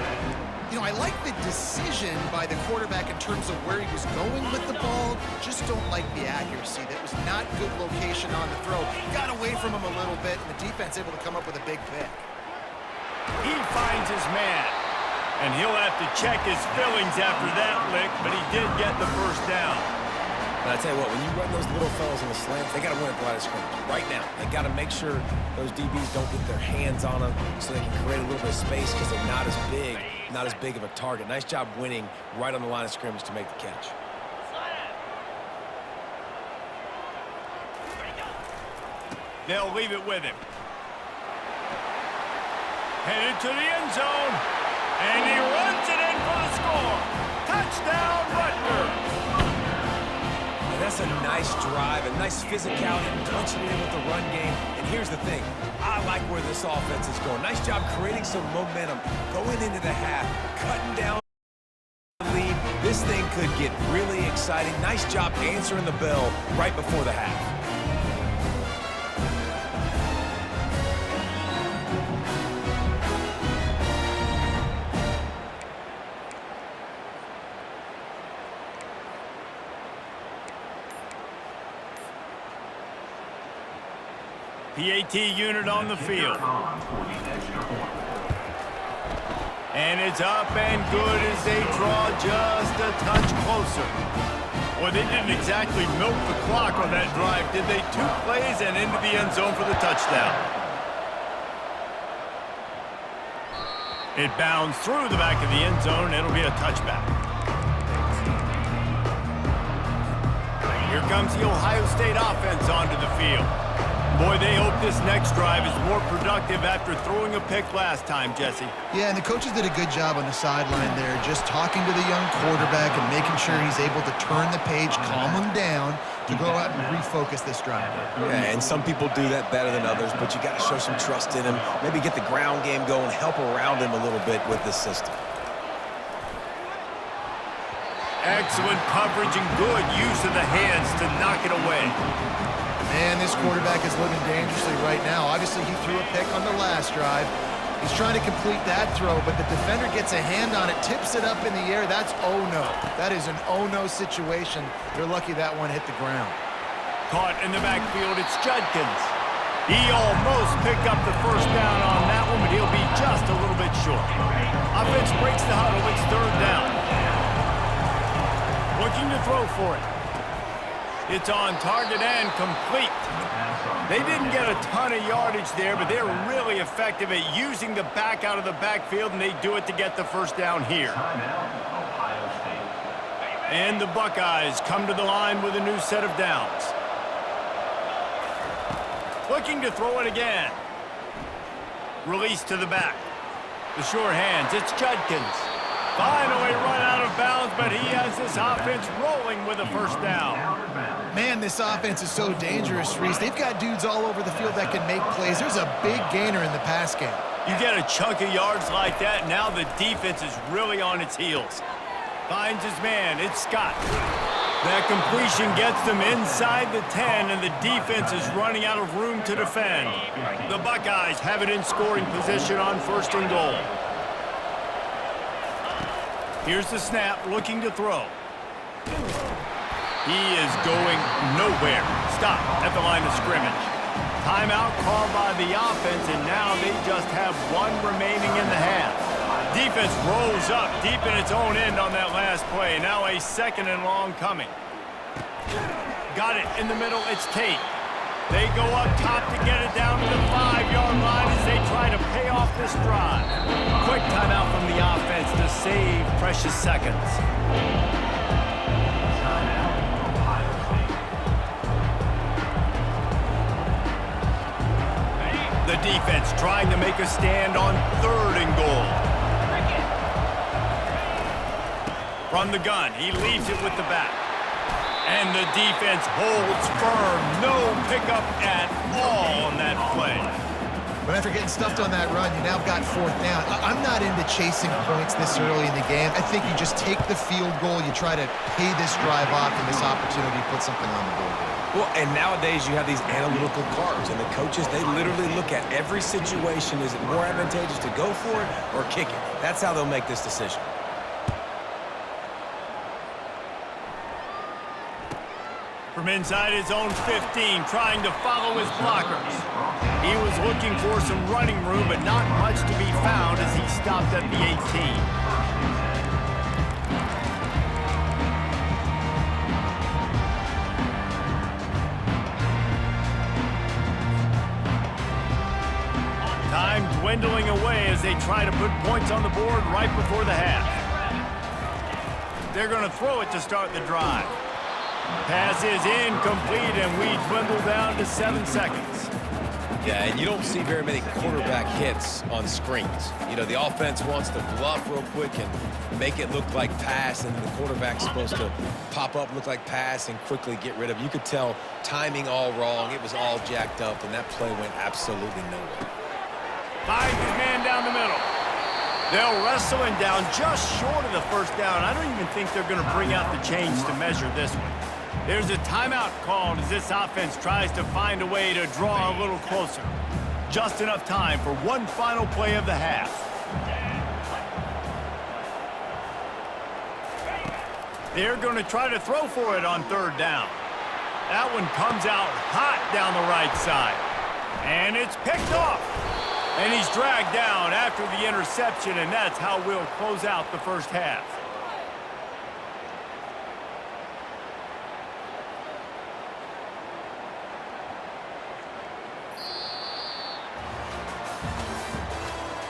You know, I like the decision by the quarterback in terms of where he was going with the ball. Just don't like the accuracy. That was not good location on the throw. Got away from him a little bit, and the defense able to come up with a big pick. He finds his man, and he'll have to check his fillings after that lick, but he did get the first down. But I tell you what, when you run those little fellas in the slants, they got to win at the line of scrimmage right now. They got to make sure those DBs don't get their hands on them so they can create a little bit of space because they're not as big of a target. Nice job winning right on the line of scrimmage to make the catch. They'll leave it with him. Headed to the end zone, and he runs it in for the score. Touchdown, Rutgers. That's a nice drive, a nice physicality, punching it in with the run game. And here's the thing, I like where this offense is going. Nice job creating some momentum, going into the half, cutting down the lead. This thing could get really exciting. Nice job answering the bell right before the half. PAT unit on the field. And it's up and good as they draw just a touch closer. Well, they didn't exactly milk the clock on that drive, did they? 2 plays and into the end zone for the touchdown. It bounds through the back of the end zone. It'll be a touchback. Here comes the Ohio State offense onto the field. Boy, they hope this next drive is more productive after throwing a pick last time, Jesse. Yeah, and the coaches did a good job on the sideline there, just talking to the young quarterback and making sure he's able to turn the page, calm him down to go out and refocus this drive. Yeah, and some people do that better than others, but you got to show some trust in him, maybe get the ground game going, help around him a little bit with this system. Excellent coverage and good use of the hands to knock it away. Man, this quarterback is living dangerously right now. Obviously, he threw a pick on the last drive. He's trying to complete that throw, but the defender gets a hand on it, tips it up in the air. That's oh-no. That is an oh-no situation. They're lucky that one hit the ground. Caught in the backfield, it's Judkins. He almost picked up the first down on that one, but he'll be just a little bit short. Offense breaks the huddle. It's 3rd down. Looking to throw for it. It's on target and complete. They didn't get a ton of yardage there, but they're really effective at using the back out of the backfield, and they do it to get the first down here. And the Buckeyes come to the line with a new set of downs. Looking to throw it again. Release to the back. The sure hands, it's Judkins. Finally run out of bounds, but he has this offense rolling with a first down. Man, this offense is so dangerous, Reese. They've got dudes all over the field that can make plays. There's a big gainer in the pass game. You get a chunk of yards like that, now the defense is really on its heels. Finds his man, it's Scott. That completion gets them inside the 10, and the defense is running out of room to defend. The Buckeyes have it in scoring position on 1st and goal. Here's the snap, looking to throw. He is going nowhere. Stop at the line of scrimmage. Timeout called by the offense, and now they just have 1 remaining in the half. Defense rolls up deep in its own end on that last play. Now a 2nd and long coming. Got it in the middle, it's Tate. They go up top to get it down to the 5-yard line as they try to pay off this drive. Quick timeout from the offense to save precious seconds. The defense trying to make a stand on 3rd and goal. From the gun, he leaves it with the back. And the defense holds firm. No pickup at all on that play. But after getting stuffed on that run, you now got 4th down. I'm not into chasing points this early in the game. I think you just take the field goal. You try to pay this drive off, and this opportunity put something on the board here. Well, and nowadays you have these analytical cards, and the coaches, they literally look at every situation. Is it more advantageous to go for it or kick it? That's how they'll make this decision. From inside his own 15, trying to follow his blockers. He was looking for some running room, but not much to be found as he stopped at the 18. Time dwindling away as they try to put points on the board right before the half. They're going to throw it to start the drive. Pass is incomplete, and we dwindle down to 7 seconds. Yeah, and you don't see very many quarterback hits on screens. You know, the offense wants to bluff real quick and make it look like pass, and the quarterback's supposed to pop up, look like pass, and quickly get rid of it. You could tell timing all wrong. It was all jacked up, and that play went absolutely nowhere. Finds his man down the middle. They'll wrestle him down just short of the first down. I don't even think they're going to bring out the chains to measure this one. There's a timeout called as this offense tries to find a way to draw a little closer. Just enough time for one final play of the half. They're going to try to throw for it on third down. That one comes out hot down the right side. And it's picked off. And he's dragged down after the interception, and that's how we'll close out the first half.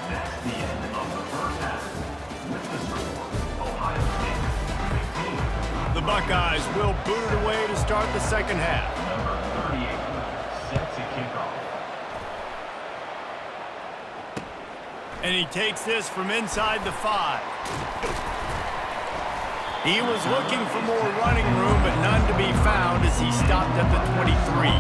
That's the end of the first half. With the score, Ohio State 15. The Buckeyes will boot it away to start the second half. Number 38 set to kick off. And he takes this from inside the 5. He was looking for more running room, but none to be found as he stopped at the 23.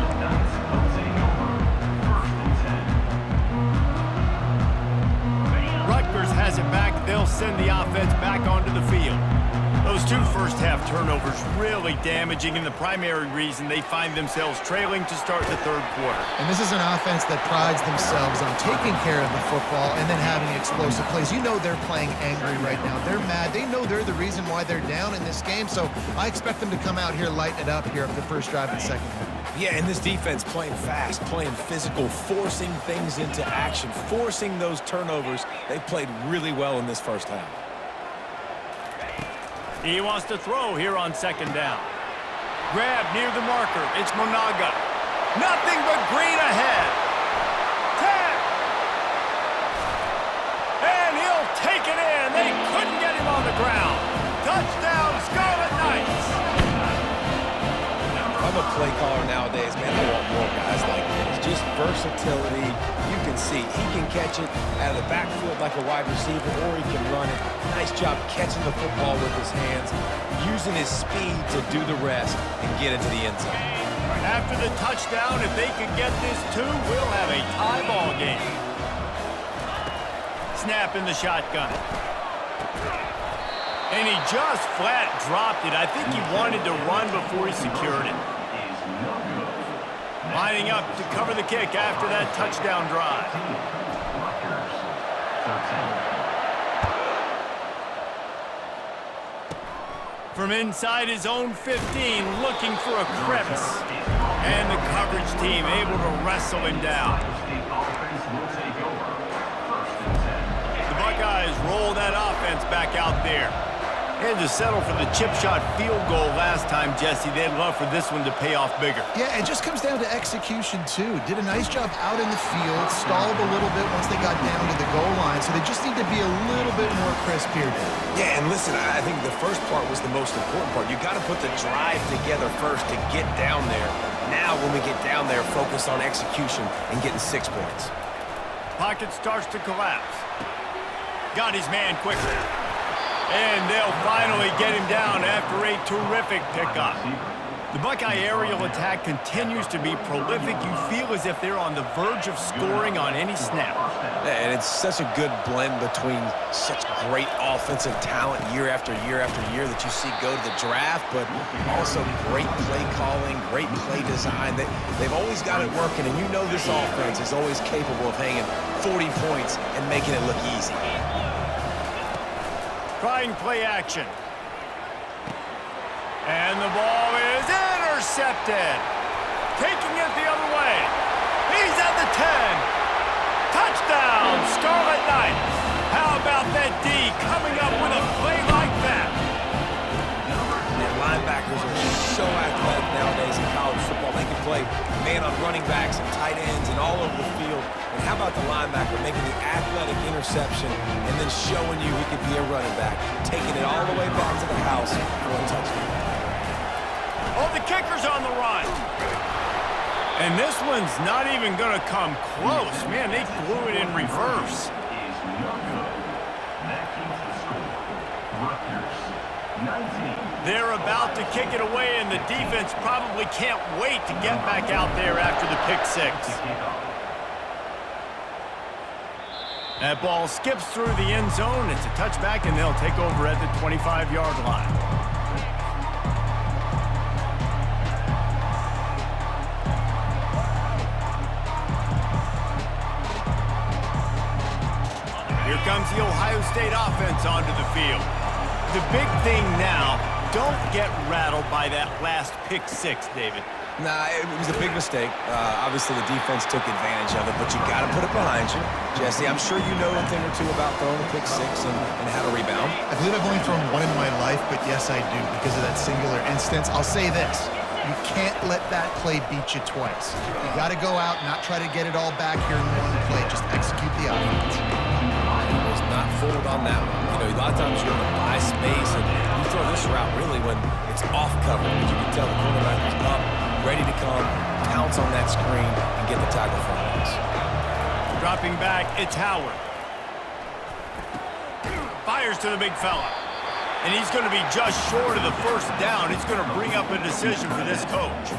Rutgers has it back. They'll send the offense back onto the field. Those 2 first-half turnovers really damaging, and the primary reason they find themselves trailing to start the third quarter. And this is an offense that prides themselves on taking care of the football and then having explosive plays. You know they're playing angry right now. They're mad. They know they're the reason why they're down in this game, so I expect them to come out here, lighten it up here at the first drive of the second half. Yeah, and this defense playing fast, playing physical, forcing things into action, forcing those turnovers. They've played really well in this first half. He wants to throw here on second down. Grab near the marker. It's Monaga. Nothing but green ahead. 10. And he'll take it in. They couldn't get him on the ground. Touchdown, Scarlet Knights. I'm a play caller nowadays, man. I want more guys like this. Just versatility. You can see he can catch it out of the backfield like a wide receiver, or he can run it. Nice job catching the football with his hands, using his speed to do the rest and get into the end zone. After the touchdown, if they can get this 2, we'll have a tie ball game. Snap in the shotgun. And he just flat dropped it. I think he wanted to run before he secured it. Lining up to cover the kick after that touchdown drive. From inside his own 15, looking for a crevice. And the coverage team able to wrestle him down. The Buckeyes roll that offense back out there. Had to settle for the chip shot field goal last time, Jesse. They'd love for this one to pay off bigger. Yeah, it just comes down to execution, too. Did a nice job out in the field, stalled a little bit once they got down to the goal line, so they just need to be a little bit more crisp here. Yeah, and listen, I think the first part was the most important part. You got to put the drive together first to get down there. Now, when we get down there, focus on execution and getting 6 points. Pocket starts to collapse. Got his man quickly. And they'll finally get him down after a terrific pickup. The Buckeye aerial attack continues to be prolific. You feel as if they're on the verge of scoring on any snap. And it's such a good blend between such great offensive talent year after year after year that you see go to the draft, but also great play calling, great play design. They've always got it working, and you know this offense is always capable of hanging 40 points and making it look easy. Trying play action. And the ball is intercepted. Taking it the other way. He's at the 10. Touchdown, Scarlet Knights. How about that D coming up with a play like that? And linebackers are so athletic nowadays in college football. They can play man on running backs and tight ends and all over the field. And how about the linebacker making the athletic interception and then showing you he could be a running back, taking it all the way back to the house for a touchdown. Oh, the kicker's on the run. And this one's not even going to come close. Man, they blew it in reverse. Is no good. That keeps the score. Rutgers, 19. They're about to kick it away, and the defense probably can't wait to get back out there after the pick six. That ball skips through the end zone. It's a touchback, and they'll take over at the 25-yard line. Here comes the Ohio State offense onto the field. The big thing now, don't get rattled by that last pick six, David. Nah, it was a big mistake. Obviously, the defense took advantage of it, but you got to put it behind you. Jesse, I'm sure you know a thing or two about throwing a pick six and how to rebound. I believe I've only thrown one in my life, but yes, I do because of that singular instance. I'll say this. You can't let that play beat you twice. You got to go out, not try to get it all back here in one play. Just execute the offense. Was not fooled on that one. You know, a lot of times you're going to buy space, and you throw this route really when it's off cover. But you can tell the quarterback is up, ready to come, pounce on that screen, and get the tackle for us. Dropping back, it's Howard. Fires to the big fella. And he's going to be just short of the first down. It's going to bring up a decision for this coach.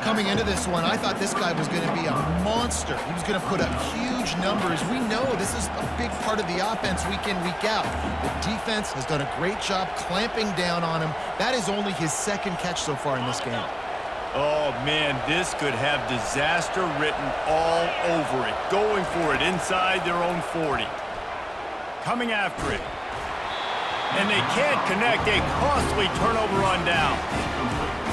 Coming into this one, I thought this guy was going to be a monster. He was going to put up huge numbers. We know this is a big part of the offense week in, week out. The defense has done a great job clamping down on him. That is only his second catch so far in this game. Oh, man, this could have disaster written all over it. Going for it inside their own 40. Coming after it. And they can't connect. A costly turnover on down.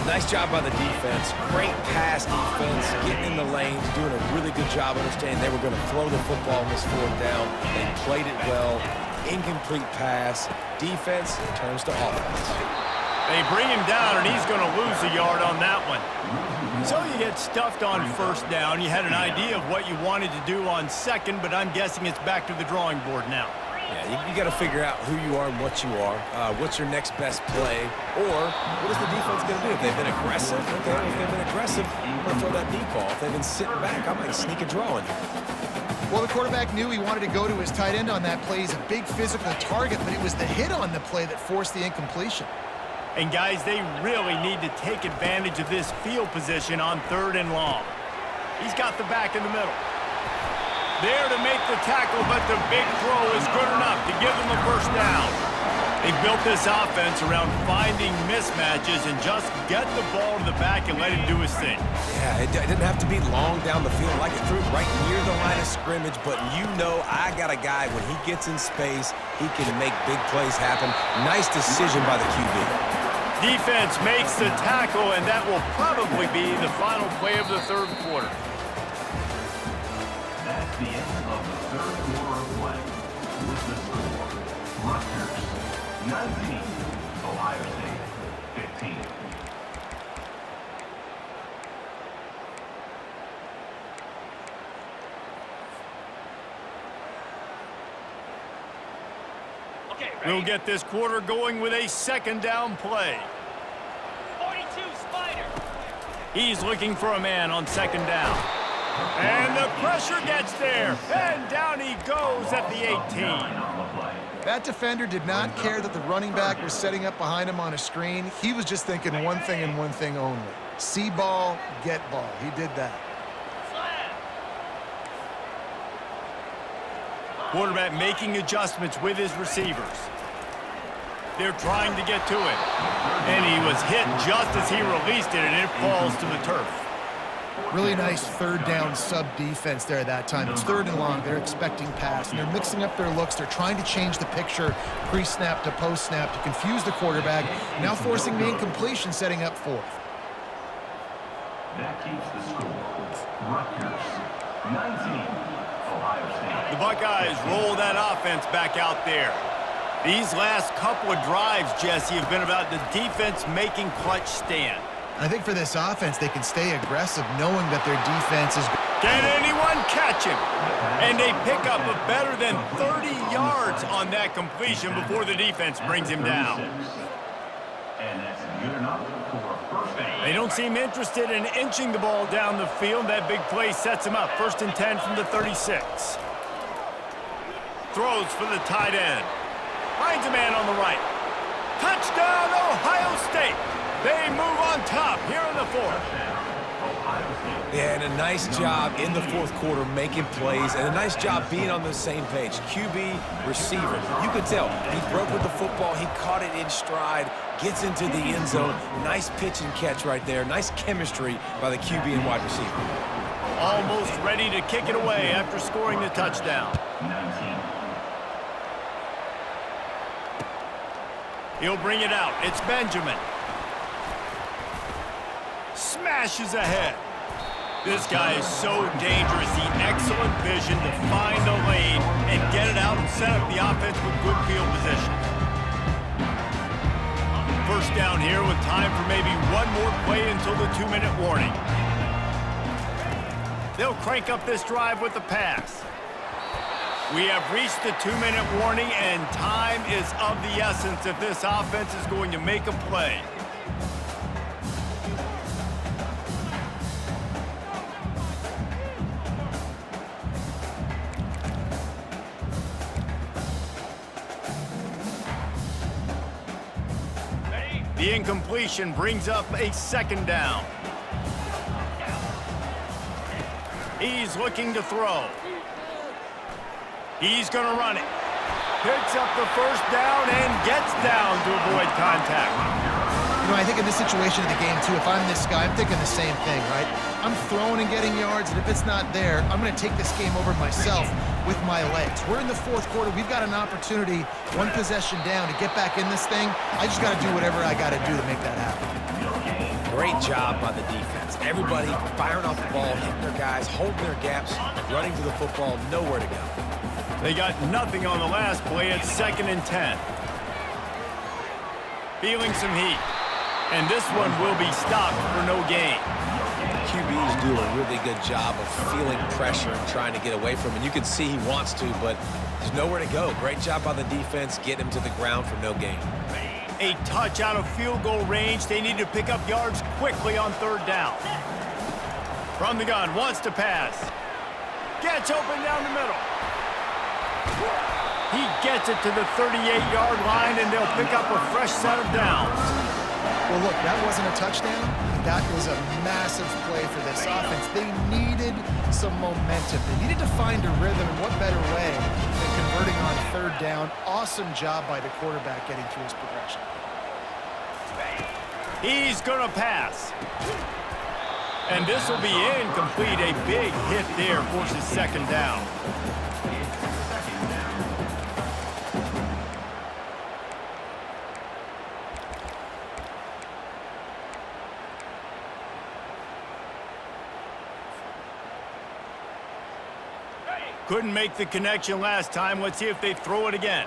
Nice job by the defense. Great pass defense, getting in the lanes, doing a really good job understanding they were going to throw the football on this fourth down. They played it well. Incomplete pass. Defense turns to offense. They bring him down, and he's going to lose a yard on that one. So you get stuffed on first down. You had an idea of what you wanted to do on second, but I'm guessing it's back to the drawing board now. Yeah, you got to figure out who you are and what you are. What's your next best play? Or what is the defense going to do? If they've been aggressive, okay, if they've been aggressive, I'm going to throw that deep ball. If they've been sitting back, I might sneak a draw in. Well, the quarterback knew he wanted to go to his tight end on that play. He's a big physical target, but it was the hit on the play that forced the incompletion. And, guys, they really need to take advantage of this field position on 3rd and long. He's got the back in the middle. There to make the tackle, but the big throw is good enough to give them a first down. They built this offense around finding mismatches and just get the ball to the back and let him do his thing. Yeah, it didn't have to be long down the field. Like it threw right near the line of scrimmage, but you know I got a guy, when he gets in space, he can make big plays happen. Nice decision by the QB. Defense makes the tackle, and that will probably be the final play of the 3rd quarter. That's the end of the 3rd quarter of play. With the score, Rutgers 19, Ohio State 15. We'll get this quarter going with a 2nd down play. 42 Spider. He's looking for a man on 2nd down. And the pressure gets there. And down he goes at the 18. On the play. That defender did not care that the running back was setting up behind him on a screen. He was just thinking one thing and one thing only. See ball, get ball. He did that. Quarterback making adjustments with his receivers. They're trying to get to it. And he was hit just as he released it, and it falls to the turf. Really nice third down sub-defense there at that time. It's 3rd and long. They're expecting pass, and they're mixing up their looks. They're trying to change the picture pre-snap to post-snap to confuse the quarterback, now forcing the incompletion, setting up 4th. That keeps the score. Rutgers, 19, Ohio State. The Buckeyes roll that offense back out there. These last couple of drives, Jesse, have been about the defense making clutch stand. I think for this offense, they can stay aggressive knowing that their defense is... Can anyone catch him? And they pick up a better than 30 yards on that completion before the defense brings him down. And that's good enough for a first down. They don't seem interested in inching the ball down the field. That big play sets him up. 1st and 10 from the 36. Throws for the tight end. Finds a man on the right. Touchdown, Ohio State. They move on top here in the 4th. Yeah, and a nice job in the 4th quarter making plays, and a nice job being on the same page. QB, receiver. You could tell he broke with the football. He caught it in stride, gets into the end zone. Nice pitch and catch right there. Nice chemistry by the QB and wide receiver. Almost ready to kick it away after scoring the touchdown. 19. He'll bring it out. It's Benjamin. Smashes ahead. This guy is so dangerous. The excellent vision to find a lane and get it out and set up the offense with good field position. 1st down here with time for maybe one more play until the 2-minute warning. They'll crank up this drive with the pass. We have reached the 2-minute warning, and time is of the essence if this offense is going to make a play. The incompletion brings up a 2nd down. He's looking to throw. He's going to run it. Picks up the 1st down and gets down to avoid contact. You know, I think in this situation of the game, too, if I'm this guy, I'm thinking the same thing, right? I'm throwing and getting yards, and if it's not there, I'm going to take this game over myself with my legs. We're in the 4th quarter. We've got an opportunity, one possession down, to get back in this thing. I just got to do whatever I got to do to make that happen. Great job by the defense. Everybody firing off the ball, hitting their guys, holding their gaps, running to the football, nowhere to go. They got nothing on the last play. It's 2nd and 10. Feeling some heat. And this one will be stopped for no gain. QBs do a really good job of feeling pressure and trying to get away from it. You can see he wants to, but there's nowhere to go. Great job by the defense, getting him to the ground for no gain. A touch out of field goal range. They need to pick up yards quickly on 3rd down. From the gun, wants to pass. Gets open down the middle. He gets it to the 38-yard line, and they'll pick up a fresh set of downs. Well, look, that wasn't a touchdown. That was a massive play for this offense. They needed some momentum. They needed to find a rhythm, and what better way than converting on 3rd down. Awesome job by the quarterback getting through his progression. He's going to pass. And this will be incomplete. A big hit there forces 2nd down. Couldn't make the connection last time. Let's see if they throw it again.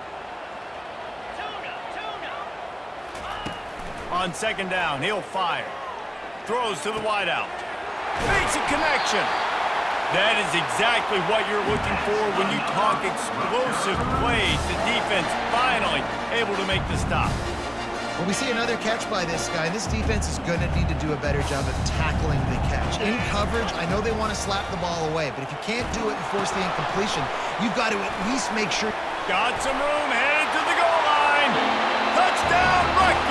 On 2nd down, he'll fire. Throws to the wideout. Makes a connection. That is exactly what you're looking for when you talk explosive plays. The defense finally able to make the stop. Well, we see another catch by this guy. This defense is going to need to do a better job of tackling the catch. In coverage, I know they want to slap the ball away, but if you can't do it and force the incompletion, you've got to at least make sure. Got some room, headed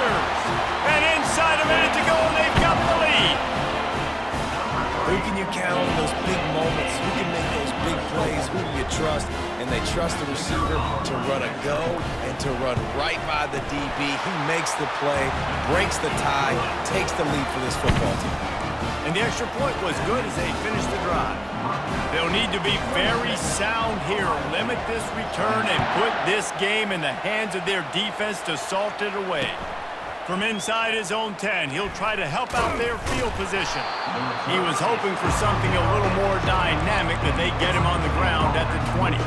answers. And inside a minute to go, and they've got the lead. Who can you count on in those big moments? Who can make those big plays? Who can you trust? And they trust the receiver to run a go and to run right by the DB. He makes the play, breaks the tie, takes the lead for this football team. And the extra point was good as they finished the drive. They'll need to be very sound here, limit this return, and put this game in the hands of their defense to salt it away. From inside his own 10, he'll try to help out their field position. He was hoping for something a little more dynamic that they get him on the ground at the 20.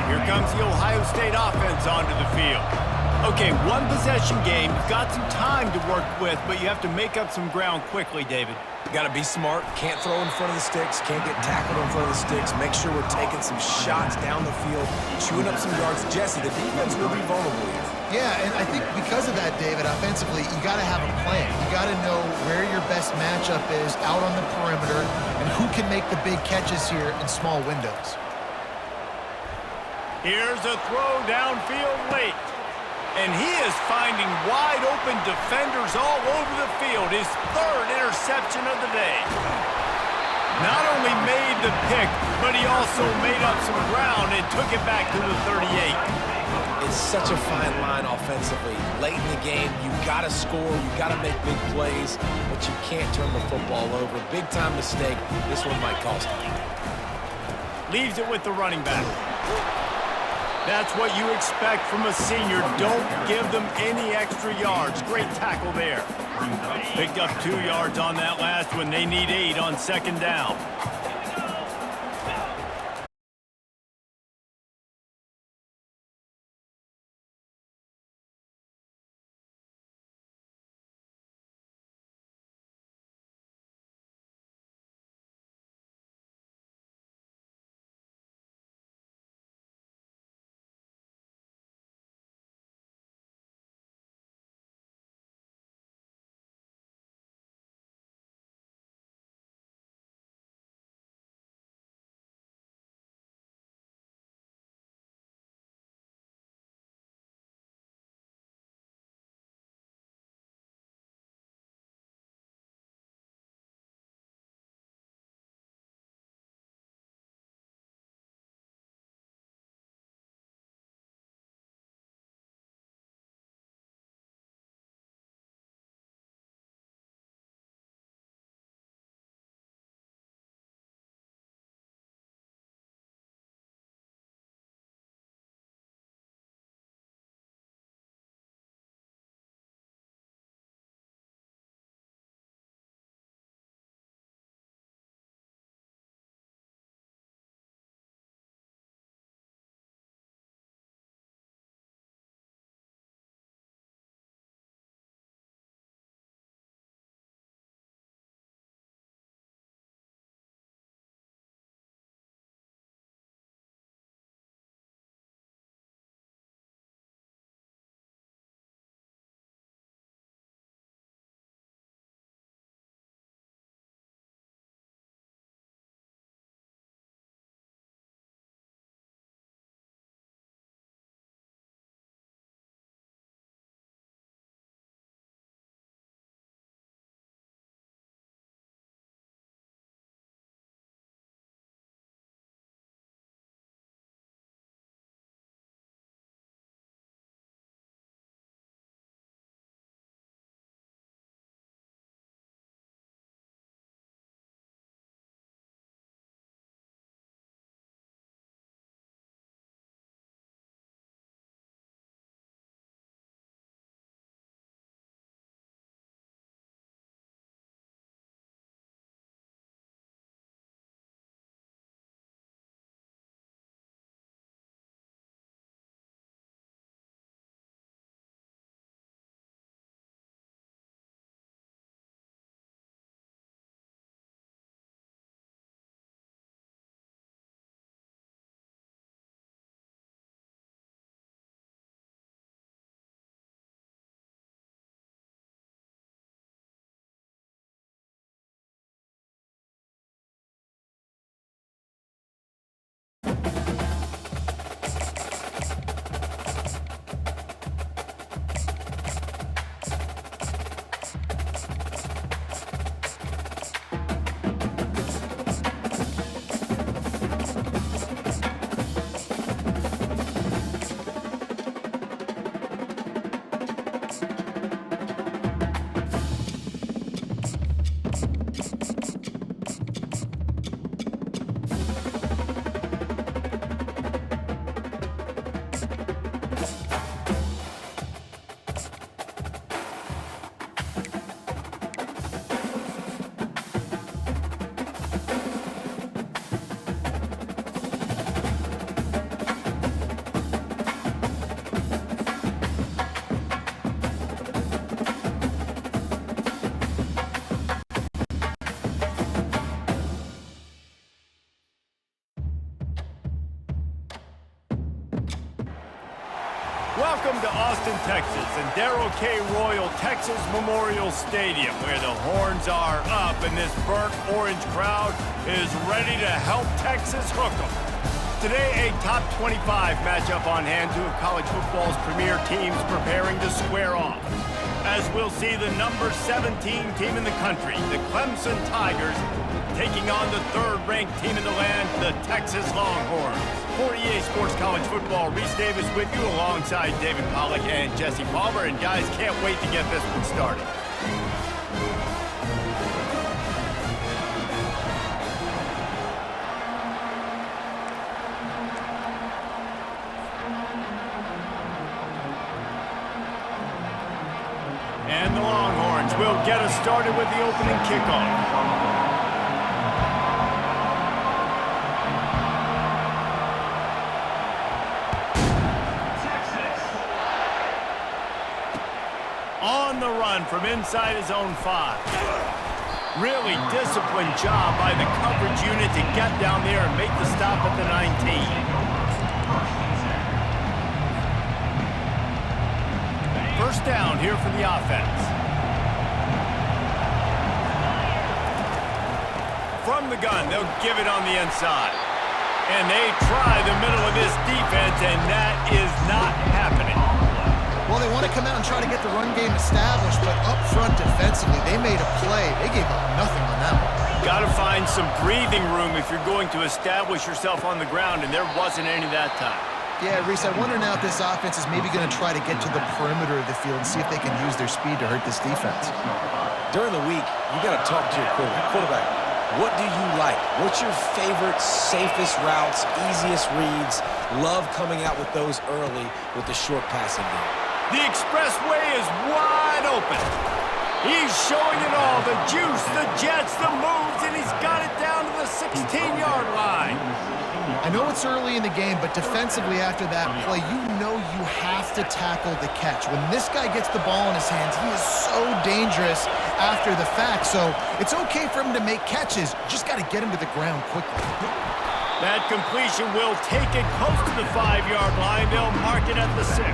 Here comes the Ohio State offense onto the field. Okay, one possession game. You've got some time to work with, but you have to make up some ground quickly, David. Got to be smart. Can't throw in front of the sticks. Can't get tackled in front of the sticks. Make sure we're taking some shots down the field, chewing up some yards. Jesse, the defense will be vulnerable here. Yeah, and I think because of that, David, offensively, you got to have a plan. You got to know where your best matchup is out on the perimeter and who can make the big catches here in small windows. Here's a throw downfield late. And he is finding wide-open defenders all over the field. His third interception of the day. Not only made the pick, but he also made up some ground and took it back to the 38. It's such a fine line offensively. Late in the game, you got to score, you got to make big plays, but you can't turn the football over. Big-time mistake. This one might cost him. Leaves it with the running back. That's what you expect from a senior. Don't give them any extra yards. Great tackle there. Picked up 2 yards on that last one. They need 8 on second down. Welcome to Austin, Texas, and Darrell K. Royal Texas Memorial Stadium, where the horns are up and this burnt orange crowd is ready to help Texas hook 'em. Today, a top 25 matchup on hand, two of college football's premier teams preparing to square off. As we'll see the number 17 team in the country, the Clemson Tigers, taking on the third-ranked team in the land, the Texas Longhorns. For EA Sports College Football, Reese Davis with you alongside David Pollack and Jesse Palmer. And guys, can't wait to get this one started. And the Longhorns will get us started with the opening kickoff. On the run from inside his own 5. Really disciplined job by the coverage unit to get down there and make the stop at the 19. First down here for the offense. From the gun, they'll give it on the inside. And they try the middle of this defense, and that is not happening. Well, they want to come out and try to get the run game established, but up front defensively, they made a play. They gave up nothing on that one. Got to find some breathing room if you're going to establish yourself on the ground, and there wasn't any that time. Yeah, Reese, I wonder now if this offense is maybe going to try to get to the perimeter of the field and see if they can use their speed to hurt this defense. During the week, you got to talk to your quarterback. What do you like? What's your favorite, safest routes, easiest reads? Love coming out with those early with the short passing game. The expressway is wide open. He's showing it all, the juice, the jets, the moves, and he's got it down to the 16-yard line. I know it's early in the game, but defensively after that play, you know you have to tackle the catch. When this guy gets the ball in his hands, he is so dangerous after the fact. So it's okay for him to make catches. Just got to get him to the ground quickly. That completion will take it close to the 5-yard line. They'll mark it at the 6.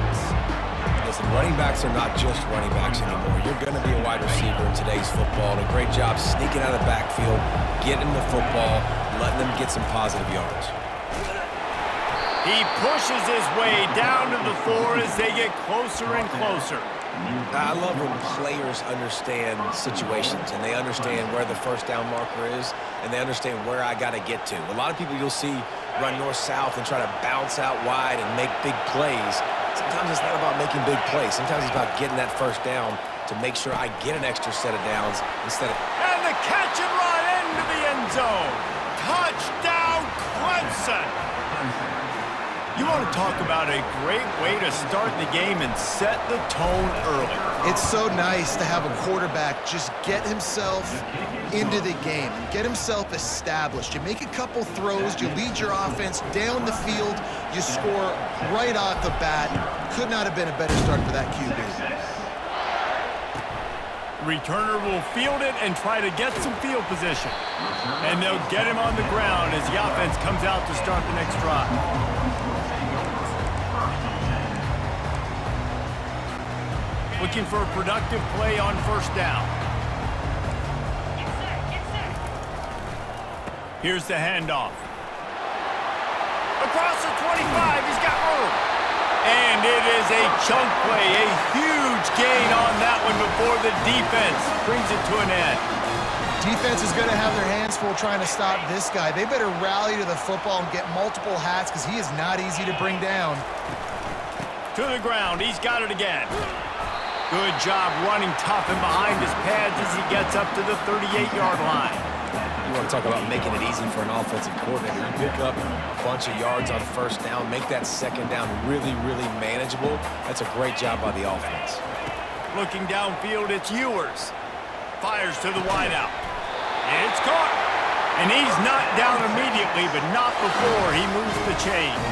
Listen, running backs are not just running backs anymore. You're going to be a wide receiver in today's football. And a great job sneaking out of the backfield, getting the football, letting them get some positive yards. He pushes his way down to the 4 as they get closer and closer. I love when players understand situations and they understand where the first down marker is and they understand where I got to get to. A lot of people you'll see run north-south and try to bounce out wide and make big plays. Sometimes it's not about making big plays. Sometimes it's about getting that first down to make sure I get an extra set of downs instead of... And the catch and run into the end zone. Touchdown, Clemson. You want to talk about a great way to start the game and set the tone early. It's so nice to have a quarterback just get himself into the game, get himself established. You make a couple throws, you lead your offense down the field, you score right off the bat. Could not have been a better start for that QB. Returner will field it and try to get some field position. And they'll get him on the ground as the offense comes out to start the next drive. Looking for a productive play on first down. Here's the handoff. Across the 25, he's got room. And it is a chunk play, a huge gain on that one before the defense brings it to an end. Defense is going to have their hands full trying to stop this guy. They better rally to the football and get multiple hats because he is not easy to bring down. To the ground, he's got it again. Good job running tough and behind his pads as he gets up to the 38-yard line. You want to talk about making it easy for an offensive coordinator. You pick up a bunch of yards on first down, make that second down really, really manageable. That's a great job by the offense. Looking downfield, it's Ewers. Fires to the wideout. It's caught. And he's knocked down immediately, but not before he moves the chains.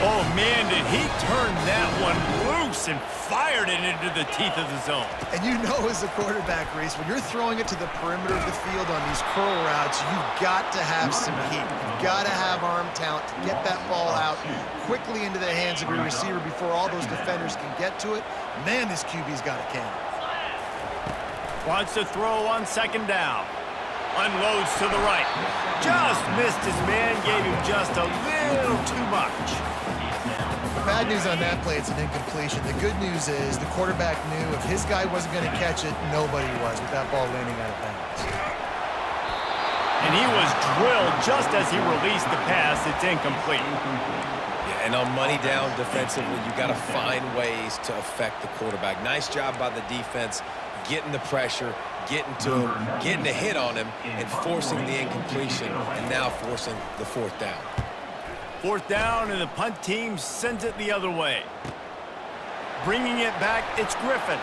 Oh, man, did he turn that one loose. loose and fired it into the teeth of the zone. And you know as a quarterback, Reese, when you're throwing it to the perimeter of the field on these curl routes, you've got to have some heat. You've got to have arm talent to get that ball out quickly into the hands of your receiver before all those defenders can get to it. Man, this QB's got a cannon. Wants to throw on second down. Unloads to the right. Just missed his man, gave him just a little too much. The bad news on that play, it's an incompletion. The good news is the quarterback knew if his guy wasn't going to catch it, nobody was with that ball landing out of bounds. And he was drilled just as he released the pass. It's incomplete. Yeah, and on money down defensively, you got to find ways to affect the quarterback. Nice job by the defense, getting the pressure, getting to him, getting a hit on him, and forcing the incompletion, and now forcing the fourth down. Fourth down, and the punt team sends it the other way. Bringing it back, it's Griffin.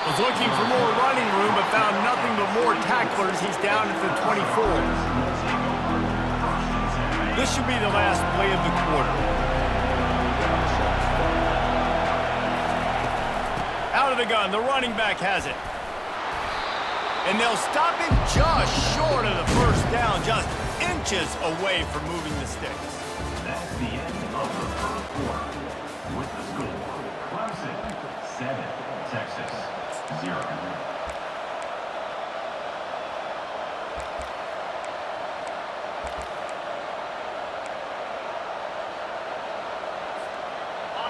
Was looking for more running room, but found nothing but more tacklers. He's down at the 24. This should be the last play of the quarter. Out of the gun, the running back has it. And they'll stop him just short of the first down, just inches away from moving the sticks. That's the end of the first quarter. With the score, Clemson 7, Texas 0.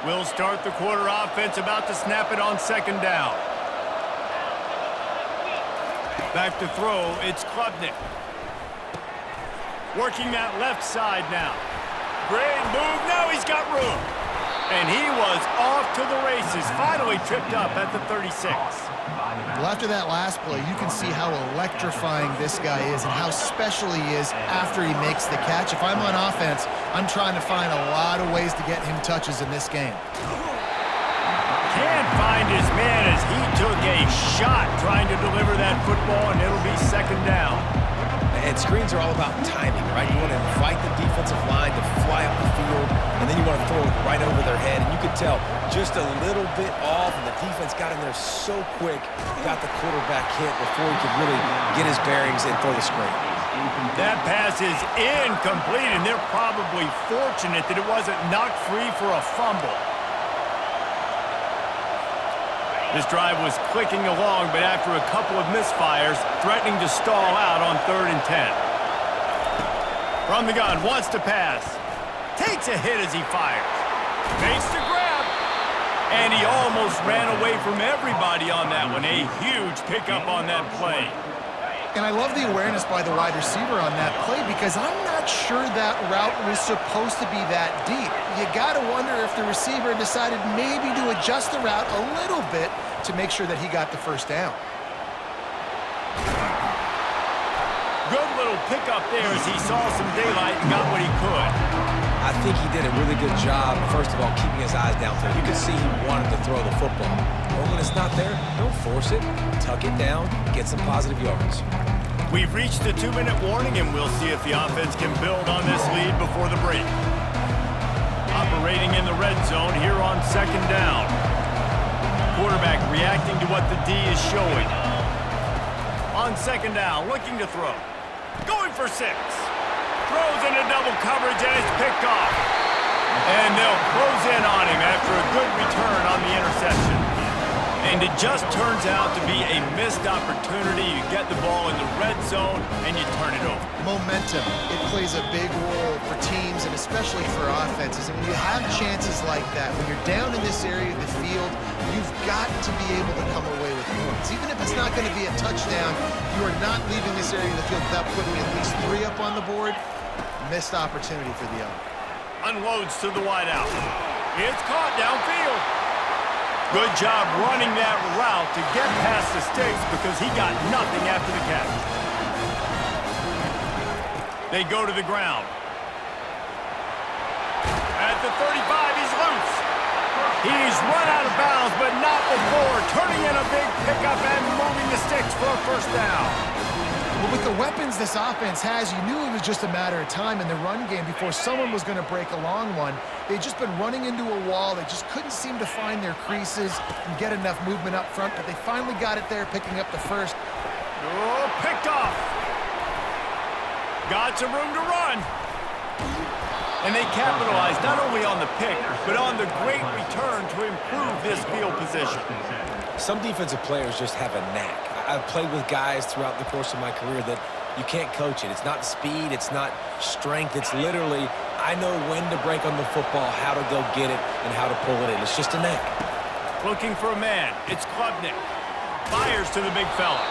We'll start the quarter offense, about to snap it on second down. Back to throw, it's Klubnik. Working that left side now. Great move, now he's got room. And he was off to the races, finally tripped up at the 36. Well, after that last play, you can see how electrifying this guy is and how special he is after he makes the catch. If I'm on offense, I'm trying to find a lot of ways to get him touches in this game. Can't find his man as he took a shot trying to deliver that football, and it'll be second down. And screens are all about timing, right? You want to invite the defensive line to fly up the field, and then you want to throw it right over their head. And you could tell just a little bit off, and the defense got in there so quick, got the quarterback hit before he could really get his bearings and throw the screen. That pass is incomplete, and they're probably fortunate that it wasn't knocked free for a fumble. This drive was clicking along, but after a couple of misfires, threatening to stall out on 3rd and 10. From the gun, wants to pass. Takes a hit as he fires. Makes the grab. And he almost ran away from everybody on that one. A huge pickup on that play. And I love the awareness by the wide receiver on that play because I'm not sure that route was supposed to be that deep. You got to wonder if the receiver decided maybe to adjust the route a little bit to make sure that he got the first down. Good little pickup there as he saw some daylight and got what he could. I think he did a really good job, first of all, keeping his eyes downfield. You could see he wanted to throw the football. But when it's not there, don't force it. Tuck it down, get some positive yards. We've reached the 2-minute warning, and we'll see if the offense can build on this lead before the break. Operating in the red zone here on second down. Quarterback reacting to what the D is showing. On second down, looking to throw. Going for 6. Throws into double coverage, and it's picked off. And they'll close in on him after a good return on the interception. And it just turns out to be a missed opportunity. You get the ball in the red zone, and you turn it over. Momentum. It plays a big role for teams and especially for offenses. And when you have chances like that, when you're down in this area of the field, you've got to be able to come away with points. Even if it's not going to be a touchdown, you are not leaving this area of the field without putting at least 3 up on the board. Missed opportunity for the other. Unloads to the wide out. It's caught downfield. Good job running that route to get past the sticks because he got nothing after the catch. They go to the ground. At the 35, he's loose. He's run out of bounds, but not before turning in a big pickup and moving the sticks for a first down. Well, with the weapons this offense has, you knew it was just a matter of time in the run game before someone was going to break a long one. They'd just been running into a wall. They just couldn't seem to find their creases and get enough movement up front, but they finally got it there, picking up the first. Oh, picked off. Got some room to run. And they capitalized not only on the pick, but on the great return to improve this field position. Some defensive players just have a knack. I've played with guys throughout the course of my career that you can't coach it. It's not speed, it's not strength. It's literally, I know when to break on the football, how to go get it, and how to pull it in. It's just a knack. Looking for a man. It's Klubnik. Fires to the big fella.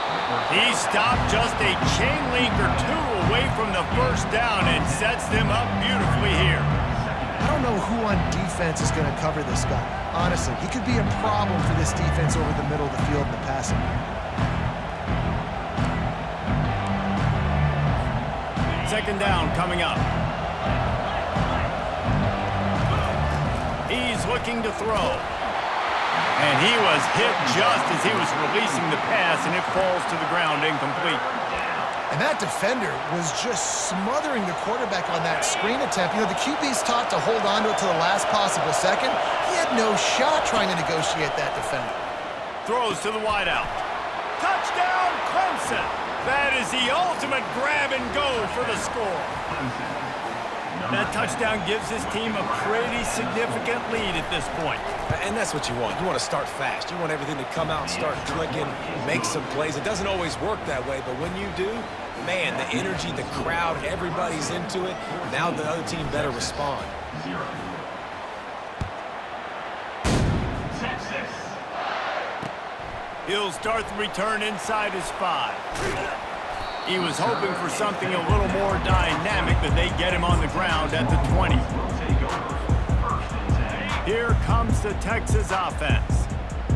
He stopped just a chain link or two away from the first down and sets them up beautifully here. I don't know who on defense is going to cover this guy. Honestly, he could be a problem for this defense over the middle of the field in the passing game. Second down coming up. He's looking to throw. And he was hit just as he was releasing the pass, and it falls to the ground incomplete. And that defender was just smothering the quarterback on that screen attempt. You know, the QB's taught to hold on to it to the last possible second. He had no shot trying to negotiate that defender. Throws to the wideout. Touchdown, Clemson! That is the ultimate grab and go for the score. That touchdown gives his team a pretty significant lead at this point. And that's what you want. You want to start fast. You want everything to come out and start clicking, make some plays. It doesn't always work that way, but when you do, man, the energy, the crowd, everybody's into it. Now the other team better respond. He'll start the return inside his 5. He was hoping for something a little more dynamic, but they get him on the ground at the 20. Here comes the Texas offense.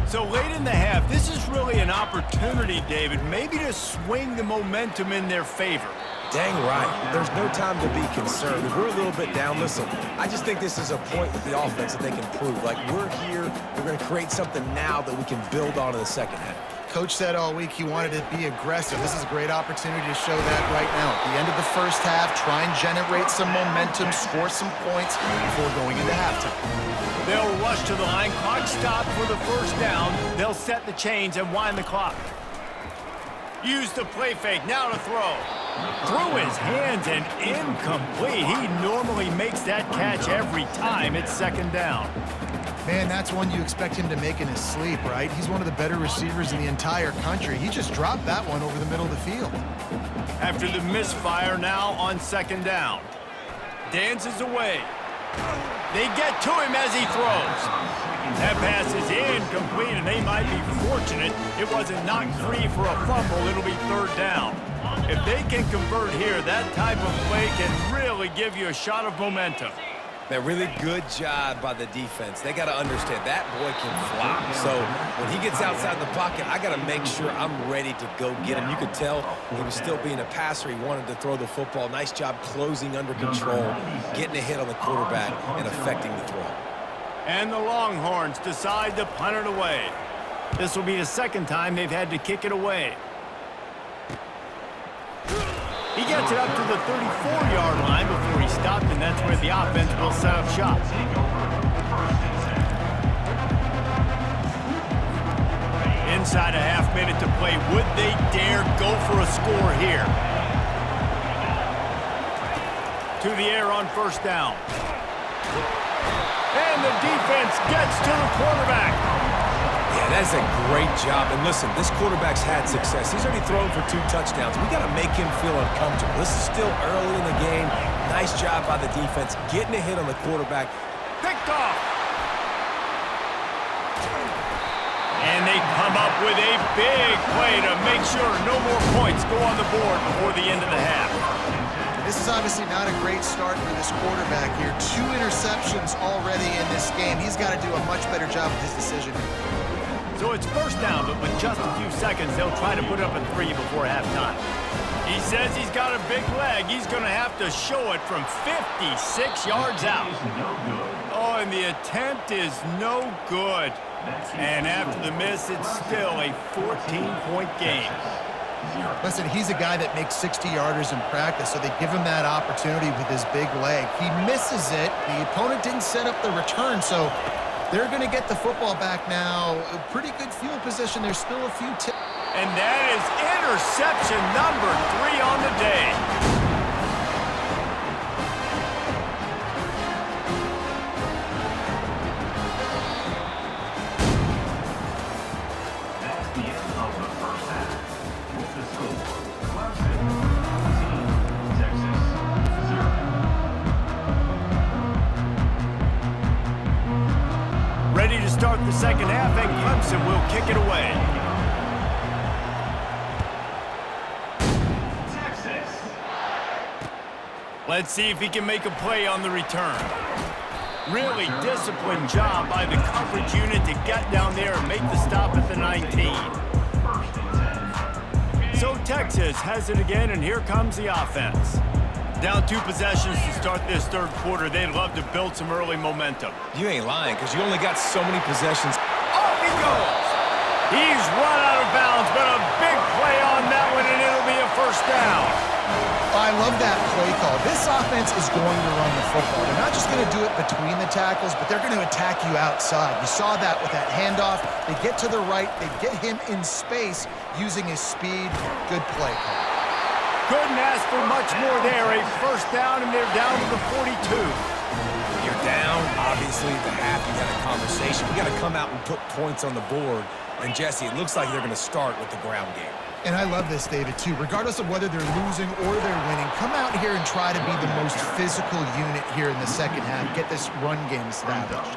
So late in the half, this is really an opportunity, David, maybe to swing the momentum in their favor. Dang right. There's no time to be concerned. If we're a little bit down, listen, I just think this is a point with the offense that they can prove. Like, we're here, we're going to create something now that we can build on in the second half. Coach said all week he wanted to be aggressive. This is a great opportunity to show that right now. At the end of the first half, try and generate some momentum, score some points before going into halftime. They'll rush to the line. Clock stopped for the first down. They'll set the chains and wind the clock. Use the play fake. Now to throw. Through his hands and incomplete. He normally makes that catch every time. It's second down. Man, that's one you expect him to make in his sleep, right? He's one of the better receivers in the entire country. He just dropped that one over the middle of the field. After the misfire, now on second down. Dances away. They get to him as he throws. That pass is incomplete, and they might be fortunate it wasn't knocked free for a fumble. It'll be third down. If they can convert here, that type of play can really give you a shot of momentum. A really good job by the defense. They got to understand that boy can fly. So when he gets outside the pocket, I got to make sure I'm ready to go get him. You could tell he was still being a passer. He wanted to throw the football. Nice job closing under control, getting a hit on the quarterback, and affecting the throw. And the Longhorns decide to punt it away. This will be the second time they've had to kick it away. He gets it up to the 34-yard line before he stopped, and that's where the offense will set up shop. Inside a half minute to play. Would they dare go for a score here? To the air on first down. And the defense gets to the quarterback. Yeah, that's a great job. And listen, this quarterback's had success. He's already thrown for 2 touchdowns. We got to make him feel uncomfortable. This is still early in the game. Nice job by the defense, getting a hit on the quarterback. Picked off. And they come up with a big play to make sure no more points go on the board before the end of the half. This is obviously not a great start for this quarterback here. 2 interceptions already in this game. He's got to do a much better job with his decision. So it's first down, but with just a few seconds, they'll try to put up a 3 before halftime. He says he's got a big leg. He's going to have to show it from 56 yards out. Oh, and the attempt is no good. And after the miss, it's still a 14-point game. Listen, he's a guy that makes 60-yarders in practice, so they give him that opportunity with his big leg. He misses it. The opponent didn't set up the return, so they're going to get the football back now. A pretty good field position. There's still a few tips. And that is interception number 3 on the day. That's the end of the first half. With the score, Clemson 14, Texas 0. Ready to start the second half, and Clemson will kick it away. Let's see if he can make a play on the return. Really disciplined job by the coverage unit to get down there and make the stop at the 19. So Texas has it again, and here comes the offense. Down 2 possessions to start this third quarter. They'd love to build some early momentum. You ain't lying, because you only got so many possessions. Off he goes! He's run out of bounds, but a big play on that one, and it'll be a first down. I love that play call. This offense is going to run the football. They're not just going to do it between the tackles, but they're going to attack you outside. You saw that with that handoff. They get to the right. They get him in space using his speed. Good play call. Couldn't ask for much more there. A first down, and they're down to the 42. When you're down, obviously, at the half, you got a conversation. We got to come out and put points on the board. And, Jesse, it looks like they're going to start with the ground game. And I love this, David, too. Regardless of whether they're losing or they're winning, come out here and try to be the most physical unit here in the second half. Get this run game established.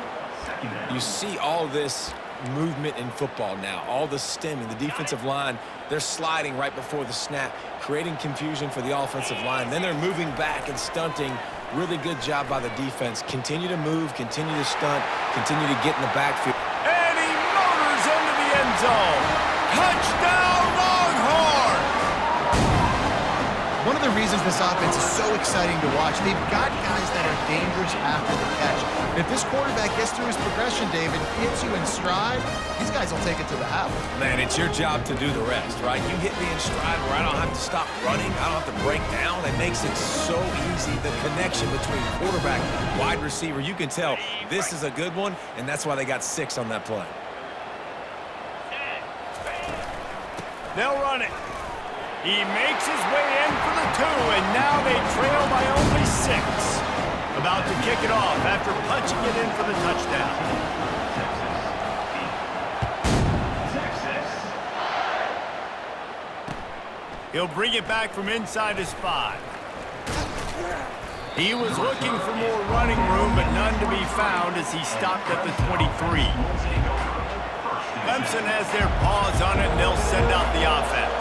You see all this movement in football now, all the stemming, the defensive line, they're sliding right before the snap, creating confusion for the offensive line. Then they're moving back and stunting. Really good job by the defense. Continue to move, continue to stunt, continue to get in the backfield. And he motors into the end zone. Touchdown, Longhorn! One of the reasons this offense is so exciting to watch, they've got guys that are dangerous after the catch. And if this quarterback gets through his progression, David, hits you in stride, these guys will take it to the house. Man, it's your job to do the rest, right? You hit me in stride where I don't have to stop running. I don't have to break down. It makes it so easy. The connection between quarterback, wide receiver, you can tell this is a good one, and that's why they got 6 on that play. They'll run it. He makes his way in for the 2, and now they trail by only 6. About to kick it off after punching it in for the touchdown. He'll bring it back from inside his 5. He was looking for more running room, but none to be found as he stopped at the 23. Clemson has their paws on it, and they'll send out the offense.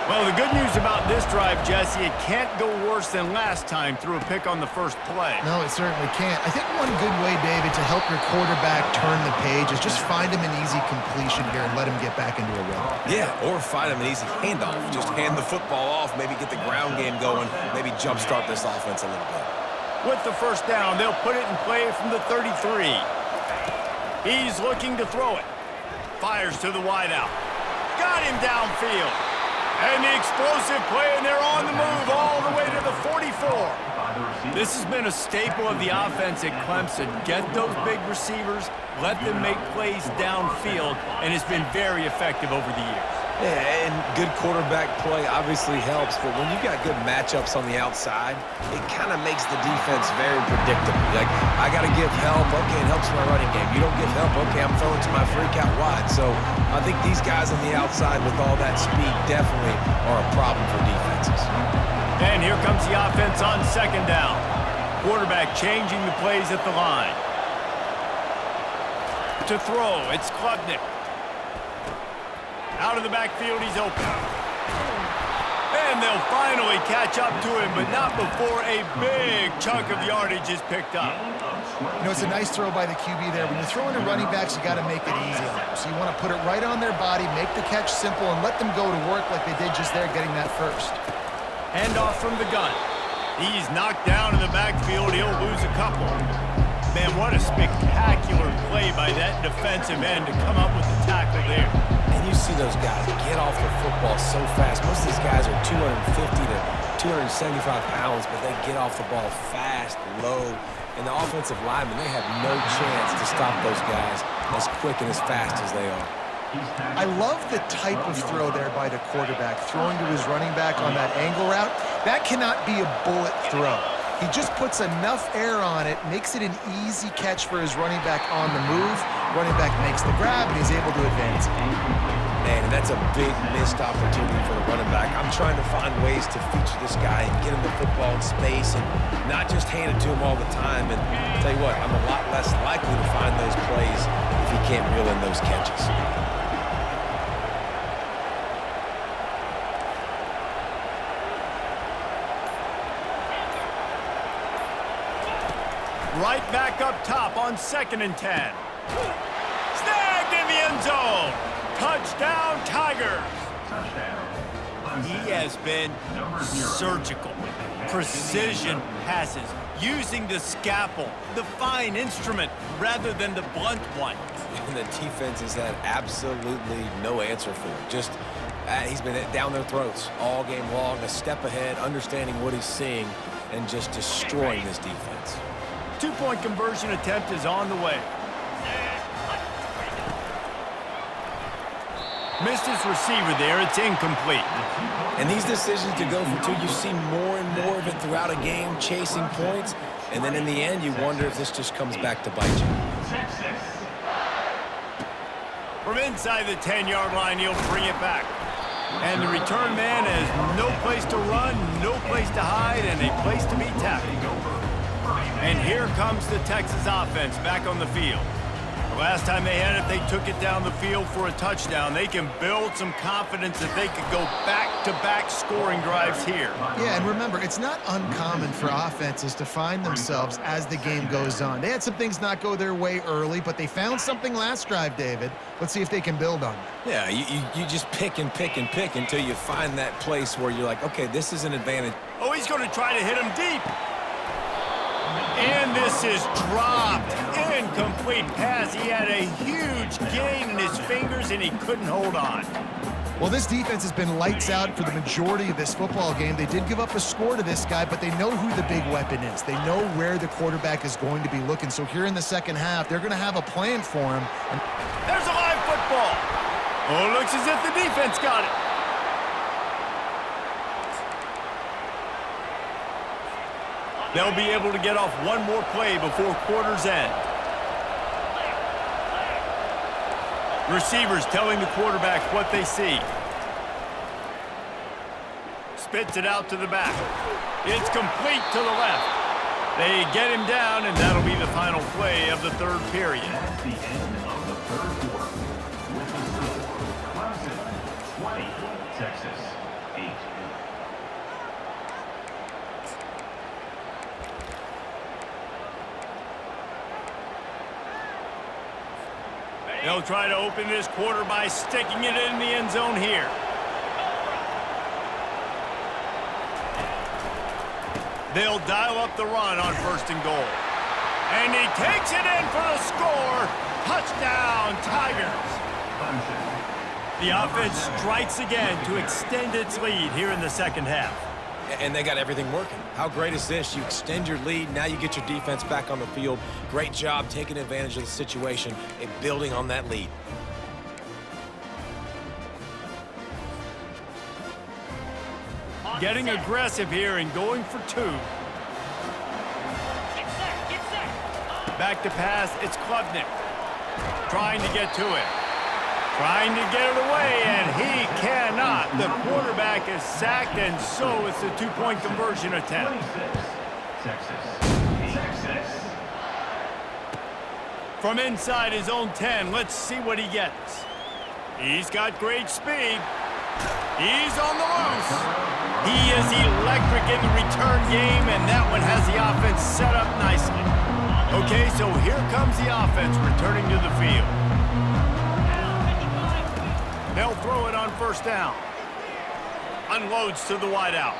Well, the good news about this drive, Jesse, it can't go worse than last time through a pick on the first play. No, it certainly can't. I think one good way, David, to help your quarterback turn the page is just find him an easy completion here and let him get back into a rhythm. Yeah, or find him an easy handoff. Just hand the football off, maybe get the ground game going, maybe jumpstart this offense a little bit. With the first down, they'll put it in play from the 33. He's looking to throw it. Fires to the wideout. Got him downfield. And the explosive play, and they're on the move all the way to the 44. This has been a staple of the offense at Clemson. Get those big receivers, let them make plays downfield, and it's been very effective over the years. Yeah, and good quarterback play obviously helps, but when you got good matchups on the outside, it kind of makes the defense very predictable. Like, I got to give help. Okay, it helps my running game. You don't give help. Okay, I'm throwing to my freak out wide. So I think these guys on the outside with all that speed definitely are a problem for defenses. And here comes the offense on second down. Quarterback changing the plays at the line. To throw, it's Klubnik. Out of the backfield, he's open. And they'll finally catch up to him, but not before a big chunk of yardage is picked up. You know, it's a nice throw by the QB there. When you're throwing to running backs, you got to make it easy on them. So you want to put it right on their body, make the catch simple, and let them go to work like they did just there, getting that first. Handoff from the gun. He's knocked down in the backfield. He'll lose a couple. Man, what a spectacular play by that defensive end to come up with the tackle there. And you see those guys get off the football so fast. Most of these guys are 250 to 275 pounds, but they get off the ball fast, low. And the offensive linemen, they have no chance to stop those guys as quick and as fast as they are. I love the type of throw there by the quarterback, throwing to his running back on that angle route. That cannot be a bullet throw. He just puts enough air on it, makes it an easy catch for his running back on the move. Running back makes the grab, and he's able to advance it. Man, and that's a big missed opportunity for the running back. I'm trying to find ways to feature this guy and get him the football in space and not just hand it to him all the time. And I'll tell you what, I'm a lot less likely to find those plays if he can't reel in those catches. Right back up top on 2nd and 10. Snagged in the end zone. Touchdown, Tigers. He has been surgical. Precision passes, using the scalpel, the fine instrument, rather than the blunt one. And the defense has had absolutely no answer for him. Just, he's been down their throats all game long, a step ahead, understanding what he's seeing, and just destroying this defense. 2-point conversion attempt is on the way. Missed his receiver there. It's incomplete. And these decisions to go for 2, you see more and more of it throughout a game, chasing points. And then in the end, you wonder if this just comes back to bite you. From inside the 10-yard line, he'll bring it back. And the return man has no place to run, no place to hide, and a place to be tackled. And here comes the Texas offense back on the field. The last time they had it, they took it down the field for a touchdown. They can build some confidence that they could go back-to-back scoring drives here. Yeah, and remember, it's not uncommon for offenses to find themselves as the game goes on. They had some things not go their way early, but they found something last drive, David. Let's see if they can build on that. Yeah, you just pick and pick and pick until you find that place where you're like, okay, this is an advantage. Oh, he's going to try to hit him deep. And this is dropped. Incomplete pass. He had a huge gain in his fingers, and he couldn't hold on. Well, this defense has been lights out for the majority of this football game. They did give up a score to this guy, but they know who the big weapon is. They know where the quarterback is going to be looking. So here in the second half, they're going to have a plan for him. And there's a live football. Oh, it looks as if the defense got it. They'll be able to get off one more play before quarter's end. Receivers telling the quarterback what they see. Spits it out to the back. It's complete to the left. They get him down, and that'll be the final play of the third period. That's the end of the third quarter. With the score, Clemson 20, Texas 8. They'll try to open this quarter by sticking it in the end zone here. They'll dial up the run on 1st and goal. And he takes it in for the score. Touchdown, Tigers. The offense strikes again to extend its lead here in the second half. And they got everything working. How great is this? You extend your lead. Now you get your defense back on the field. Great job taking advantage of the situation and building on that lead. Getting aggressive here and going for 2. Back to pass, it's Klubnik. Trying to get to it. Trying to get it away, and he cannot. The quarterback is sacked, and so it's a 2-point conversion attempt. Texas. From inside his own 10, let's see what he gets. He's got great speed. He's on the loose. He is electric in the return game, and that one has the offense set up nicely. Okay, so here comes the offense returning to the field. They'll throw it on 1st down. Unloads to the wideout.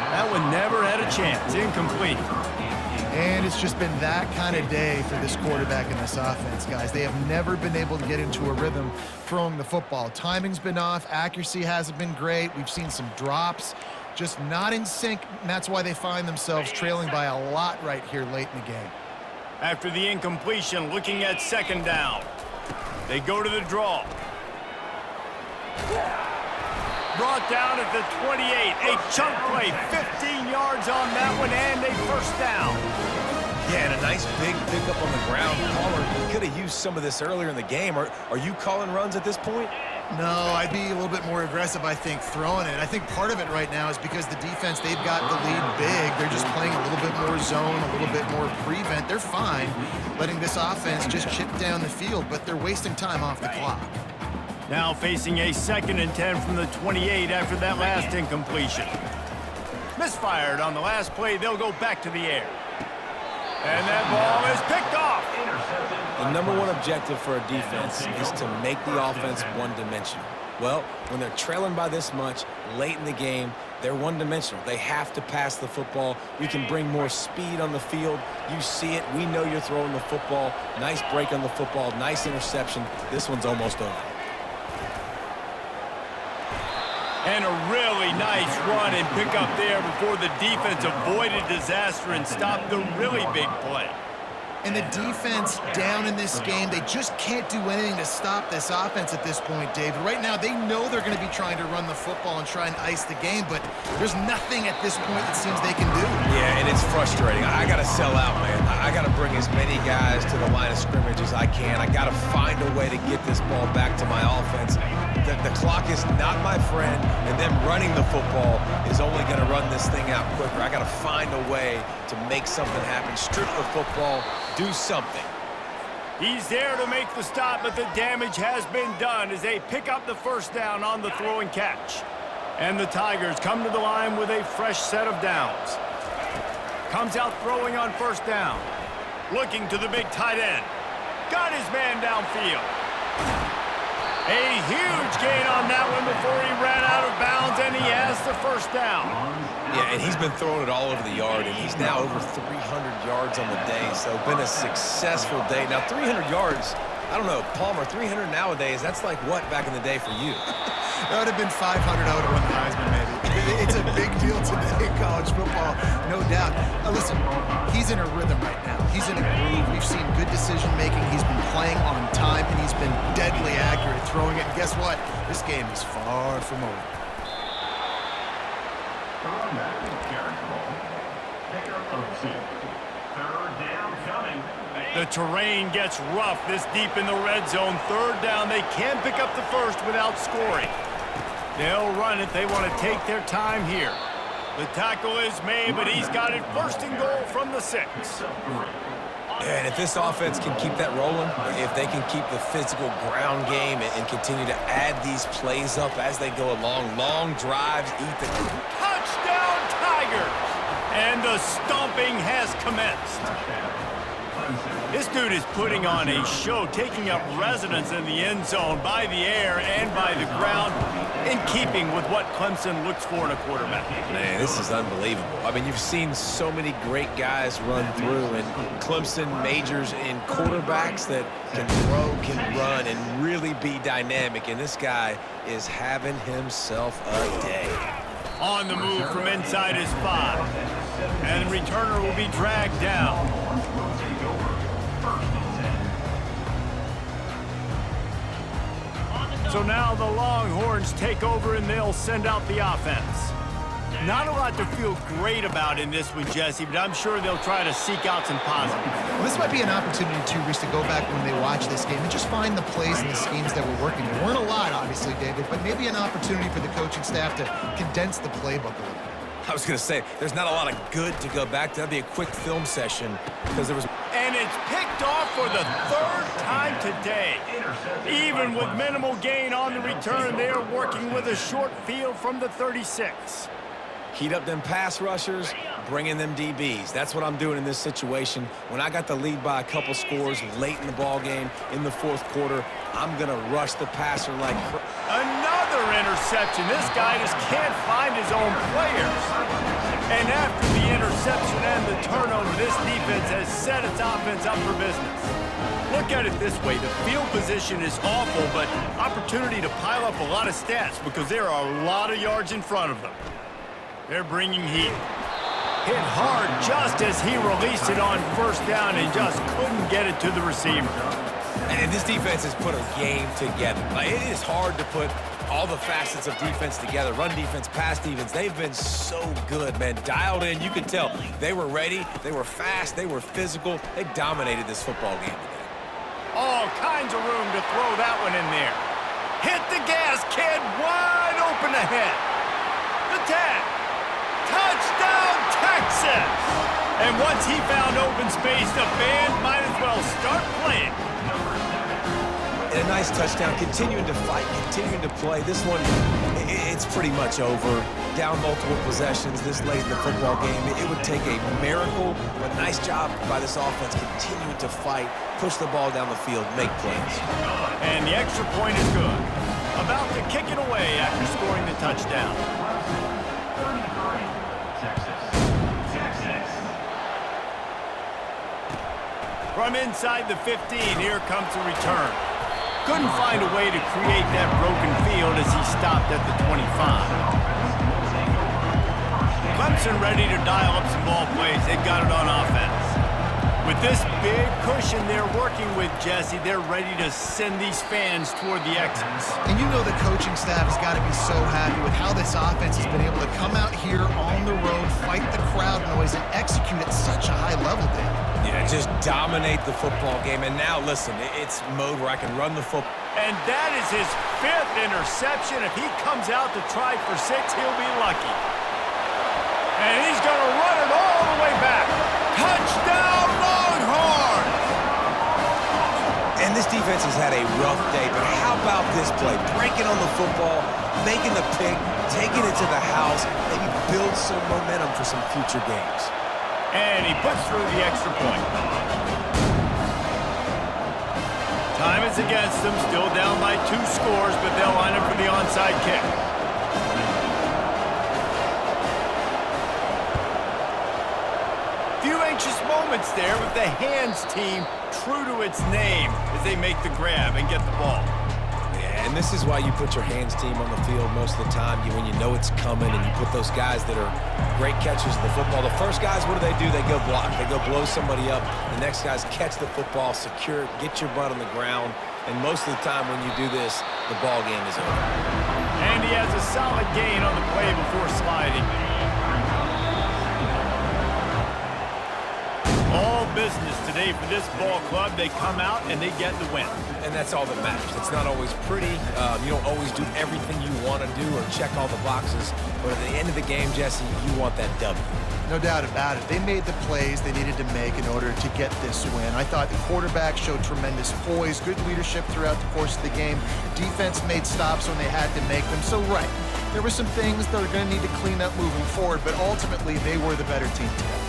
That one never had a chance. Incomplete. And it's just been that kind of day for this quarterback in this offense, guys. They have never been able to get into a rhythm throwing the football. Timing's been off. Accuracy hasn't been great. We've seen some drops, just not in sync, and that's why they find themselves trailing by a lot right here late in the game. After the incompletion, looking at second down. They go to the draw. Brought down at the 28. A chunk play, 15 yards on that one, and a first down. Yeah, and a nice big pickup on the ground. Palmer could have used some of this earlier in the game. Are you calling runs at this point? No, I'd be a little bit more aggressive, I think, throwing it. I think part of it right now is because the defense, they've got the lead big. They're just playing a little bit more zone, a little bit more prevent. They're fine letting this offense just chip down the field, but they're wasting time off the clock. Now facing a 2nd and 10 from the 28 after that last incompletion. Misfired on the last play. They'll go back to the air. And that ball is picked off. The number one objective for a defense is to make the offense one-dimensional. Well, when they're trailing by this much late in the game, they're one-dimensional. They have to pass the football. You can bring more speed on the field. You see it. We know you're throwing the football. Nice break on the football. Nice interception. This one's almost over. And a really nice run and pick up there before the defense avoided disaster and stopped the really big play. And the defense down in this game, they just can't do anything to stop this offense at this point, David. Right now, they know they're going to be trying to run the football and try and ice the game, but there's nothing at this point it seems they can do. Yeah, and it's frustrating. I got to sell out, man. I got to bring as many guys to the line of scrimmage as I can. I got to find a way to get this ball back to my offense. The clock is not my friend, and them running the football is only going to run this thing out quicker. I got to find a way to make something happen. Strip the football, do something. He's there to make the stop, but the damage has been done as they pick up the first down on the throw and catch. And the Tigers come to the line with a fresh set of downs. Comes out throwing on first down. Looking to the big tight end. Got his man downfield. A huge gain on that one before he ran out of bounds, and he has the first down. Yeah, and he's been throwing it all over the yard, and he's now over 300 yards on the day, so been a successful day. Now, 300 yards, I don't know, Palmer, 300 nowadays, that's like what back in the day for you? That would have been 500. I would have won the Heisman, maybe. It's a big deal today in college football, no doubt. Listen, he's in a rhythm right now. He's in a groove. We've seen good decision-making. He's been playing on time, and he's been deadly accurate throwing it. And guess what? This game is far from over. The terrain gets rough this deep in the red zone. Third down, they can pick up the first without scoring. They'll run it. They want to take their time here. The tackle is made, but he's got it first and goal from the 6. And if this offense can keep that rolling, if they can keep the physical ground game and continue to add these plays up as they go along, long drives, eat the... Touchdown, Tigers! And the stomping has commenced. This dude is putting on a show, taking up residence in the end zone by the air and by the ground, in keeping with what Clemson looks for in a quarterback. Man, this is unbelievable. I mean, you've seen so many great guys run through, and Clemson majors in quarterbacks that can throw, can run, and really be dynamic, and this guy is having himself a day. On the move from inside his 5. And the returner will be dragged down. So now the Longhorns take over and they'll send out the offense. Not a lot to feel great about in this one, Jesse, but I'm sure they'll try to seek out some positives. Well, this might be an opportunity, too, Reese, to go back when they watch this game and just find the plays and the schemes that were working. There weren't a lot, obviously, David, but maybe an opportunity for the coaching staff to condense the playbook a little bit. I was going to say, there's not a lot of good to go back to. That'd be a quick film session because there was... And it's picked off for the 3rd time today. Even with minimal gain on the return, they are working with a short field from the 36. Heat up them pass rushers, bring in them DBs. That's what I'm doing in this situation. When I got the lead by a couple scores late in the ball game, in the 4th quarter, I'm going to rush the passer like... Another interception. This guy just can't find his own players. And after the interception and the turnover, this defense has set its offense up for business. Look at it this way. The field position is awful, but opportunity to pile up a lot of stats because there are a lot of yards in front of them. They're bringing heat. Hit hard just as he released it on first down and just couldn't get it to the receiver. And this defense has put a game together. Like, it is hard to put all the facets of defense together. Run defense, pass defense. They've been so good, man. Dialed in. You can tell they were ready. They were fast. They were physical. They dominated this football game today. All kinds of room to throw that one in there. Hit the gas, kid. Wide open ahead. The tag. Touchdown, Texas! And once he found open space, the band might as well start playing. And a nice touchdown, continuing to fight, continuing to play. This one, it's pretty much over. Down multiple possessions this late in the football game. It would take a miracle, but nice job by this offense continuing to fight, push the ball down the field, make plays. And the extra point is good. About to kick it away after scoring the touchdown. Texas. From inside the 15, here comes the return. Couldn't find a way to create that broken field as he stopped at the 25. Clemson ready to dial up some ball plays. They've got it on offense. With this big cushion they're working with, Jesse, they're ready to send these fans toward the exits. And you know the coaching staff has got to be so happy with how this offense has been able to come out here on the road, fight the crowd noise, and execute at such a high level, David. Yeah, just dominate the football game. And now, listen, it's mode where I can run the football. And that is his 5th interception. If he comes out to try for 6, he'll be lucky. And he's going to run it all the way back. Touchdown, Longhorns! And this defense has had a rough day, but how about this play? Breaking on the football, making the pick, taking it to the house, maybe build some momentum for some future games. And he puts through the extra point. Time is against them, still down by 2 scores, but they'll line up for the onside kick. Few anxious moments there with the hands team true to its name as they make the grab and get the ball. Yeah, and this is why you put your hands team on the field most of the time. When you know it's coming and you put those guys that are great catchers of the football. The first guys, what do? They go block. They go blow somebody up. The next guys catch the football, secure it, get your butt on the ground. And most of the time when you do this, the ball game is over. And he has a solid gain on the play before sliding. All business today for this ball club. They come out and they get the win. And that's all that matters. It's not always pretty. You don't always do everything you want to do or check all the boxes. But at the end of the game, Jesse, you want that W. No doubt about it. They made the plays they needed to make in order to get this win. I thought the quarterback showed tremendous poise, good leadership throughout the course of the game. Defense made stops when they had to make them. So, right, there were some things that are going to need to clean up moving forward, but ultimately they were the better team today.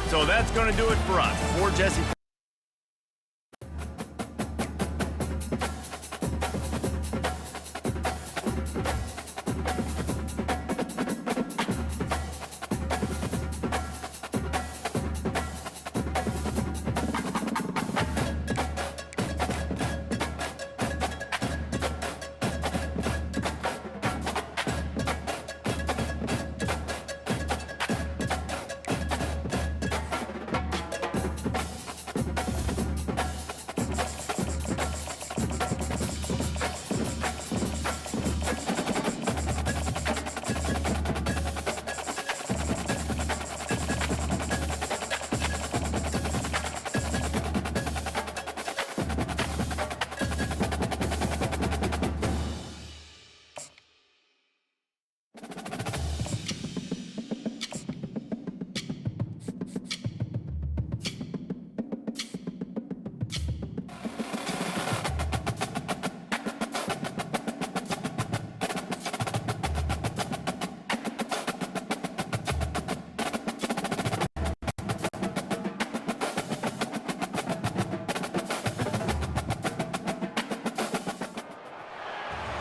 So that's going to do it for us. For Jesse.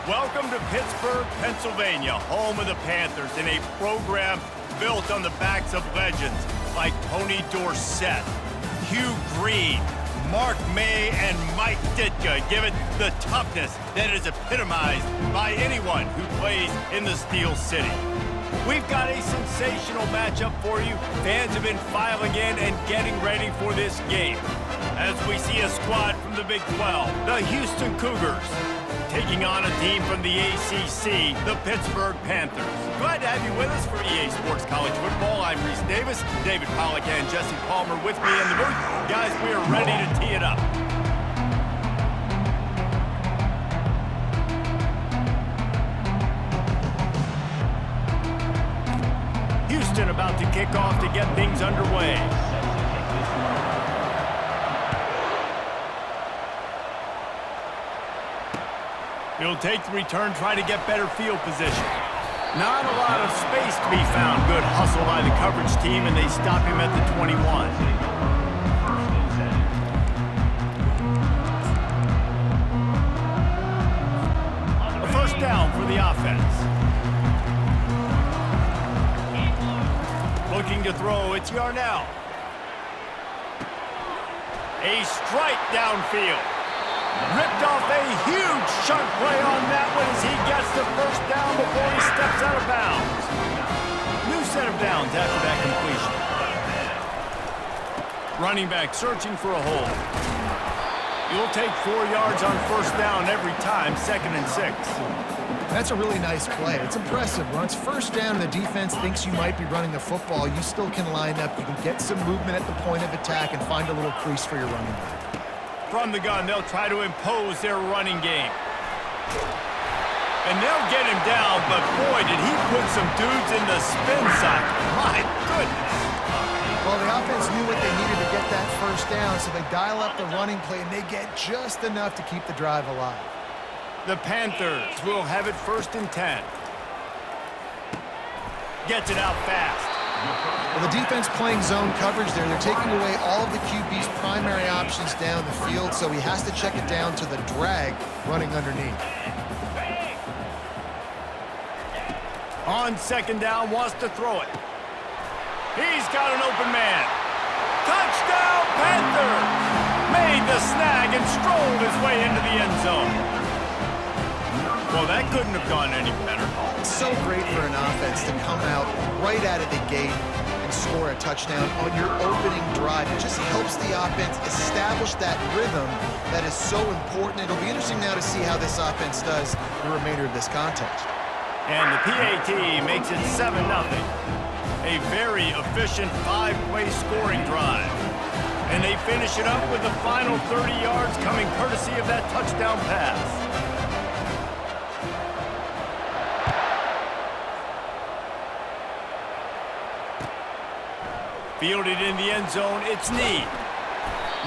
Welcome to Pittsburgh, Pennsylvania, home of the Panthers, in a program built on the backs of legends like Tony Dorsett, Hugh Green, Mark May, and Mike Ditka give it the toughness that is epitomized by anyone who plays in the Steel City. We've got a sensational matchup for you. Fans have been filing in and getting ready for this game. As we see a squad from the Big 12, the Houston Cougars, taking on a team from the ACC, the Pittsburgh Panthers. Glad to have you with us for EA Sports College Football. I'm Reese Davis, David Pollack and Jesse Palmer with me in the booth. Guys, we are ready to tee it up. Houston about to kick off to get things underway. He'll take the return, try to get better field position. Not a lot of space to be found. Good hustle by the coverage team, and they stop him at the 21. A first down for the offense. Looking to throw, it's Yarnell. A strike downfield. Ripped off a huge chunk play on that one as he gets the first down before he steps out of bounds. New set of downs after that completion. Running back searching for a hole. You'll take 4 yards on first down every time, 2nd and 6. That's a really nice play. It's impressive. When it's first down and the defense thinks you might be running the football, you still can line up. You can get some movement at the point of attack and find a little crease for your running back. From the gun, they'll try to impose their running game. And they'll get him down, but boy, did he put some dudes in the spin socket. My goodness. Well, the offense knew what they needed to get that first down, so they dial up the running play, and they get just enough to keep the drive alive. The Panthers will have it 1st and 10. Gets it out fast. Well, the defense playing zone coverage there. They're taking away all of the QB's primary options down the field, so he has to check it down to the drag running underneath. On 2nd down, wants to throw it. He's got an open man. Touchdown, Panthers! Made the snag and strolled his way into the end zone. Well, that couldn't have gone any better. It's so great for an offense to come out right out of the gate and score a touchdown on your opening drive. It just helps the offense establish that rhythm that is so important. It'll be interesting now to see how this offense does the remainder of this contest. And the PAT makes it 7-0. A very efficient 5-play scoring drive. And they finish it up with the final 30 yards coming courtesy of that touchdown pass. Fielded in the end zone, it's Ncaa.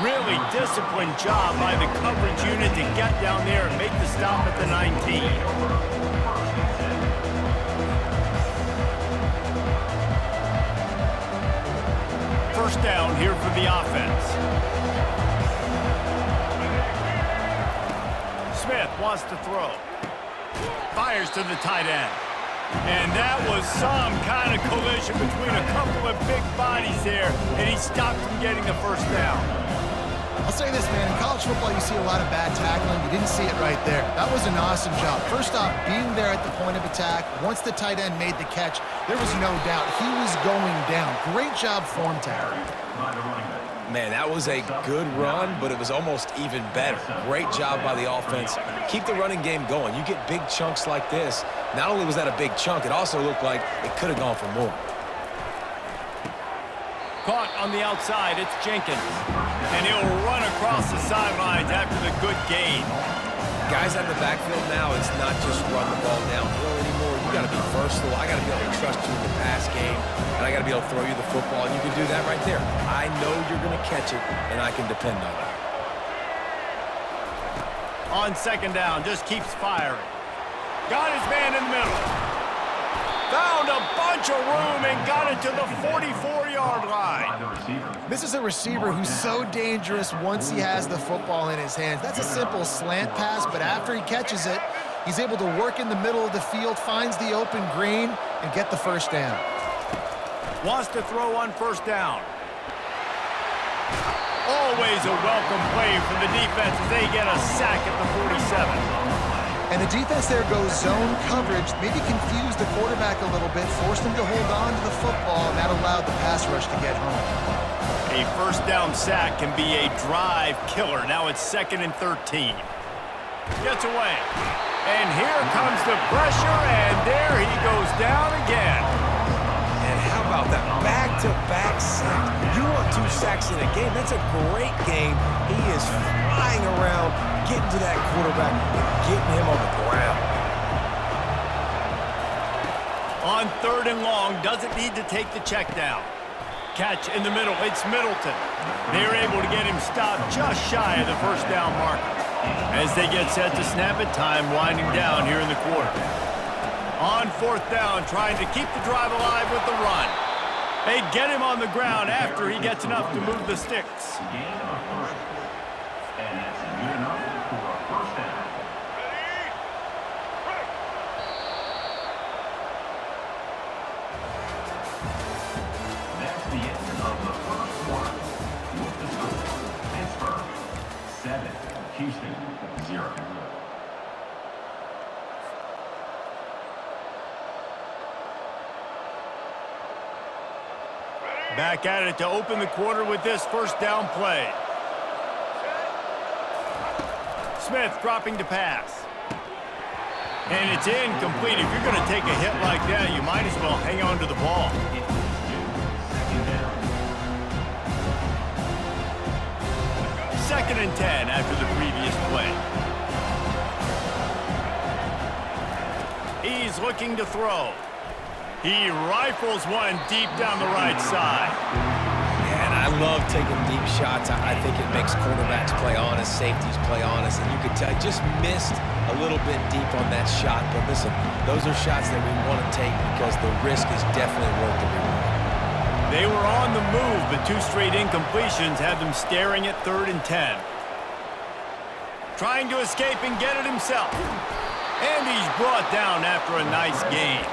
Really disciplined job by the coverage unit to get down there and make the stop at the 19. First down here for the offense. Smith wants to throw. Fires to the tight end. And that was some kind of collision between a couple of big bodies there, and he stopped from getting the first down. I'll say this, man. In college football, you see a lot of bad tackling. You didn't see it right there. That was an awesome job. First off, being there at the point of attack. Once the tight end made the catch, there was no doubt he was going down. Great job form tackling. Man, that was a good run, but it was almost even better. Great job by the offense. Keep the running game going. You get big chunks like this. Not only was that a big chunk, it also looked like it could have gone for more. Caught on the outside, it's Jenkins. And he'll run across the sidelines after the good gain. Guys out of the backfield now, it's not just run the ball downhill anymore. You got to be versatile. I got to be able to trust you in the pass game, and I got to be able to throw you the football, and you can do that right there. I know you're going to catch it, and I can depend on it. On 2nd down, just keeps firing. Got his man in the middle. Found a bunch of room and got it to the 44-yard line. This is a receiver who's so dangerous once he has the football in his hands. That's a simple slant pass, but after he catches it, he's able to work in the middle of the field, finds the open green, and get the first down. Wants to throw on first down. Always a welcome play from the defense as they get a sack at the 47. And the defense there goes zone coverage, maybe confused the quarterback a little bit, forced him to hold on to the football, and that allowed the pass rush to get home. A first down sack can be a drive killer. Now it's 2nd and 13. Gets away. And here comes the pressure, and there he goes down again. And how about that back-to-back sack? You want 2 sacks in a game? That's a great game. He is flying around, getting to that quarterback and getting him on the ground. On 3rd and long, doesn't need to take the check down. Catch in the middle, it's Middleton. They're able to get him stopped just shy of the first down marker. As they get set to snap it, time winding down here in the quarter. On 4th down, trying to keep the drive alive with the run. They get him on the ground after he gets enough to move the sticks. Gain of 3. And that's good enough for a first down. That's the end of the first quarter. With the score, Pittsburgh 7, Houston 0. Back at it to open the quarter with this first down play. Smith dropping to pass. And it's incomplete. If you're going to take a hit like that, you might as well hang on to the ball. Second and 10 after the previous play. He's looking to throw. He rifles one deep down the right side. Yeah, and I love taking deep shots. I think it makes quarterbacks play honest, safeties play honest, and you can tell he just missed a little bit deep on that shot. But listen, those are shots that we want to take because the risk is definitely worth the reward. They were on the move, but 2 straight incompletions had them staring at 3rd and 10. Trying to escape and get it himself. And he's brought down after a nice gain.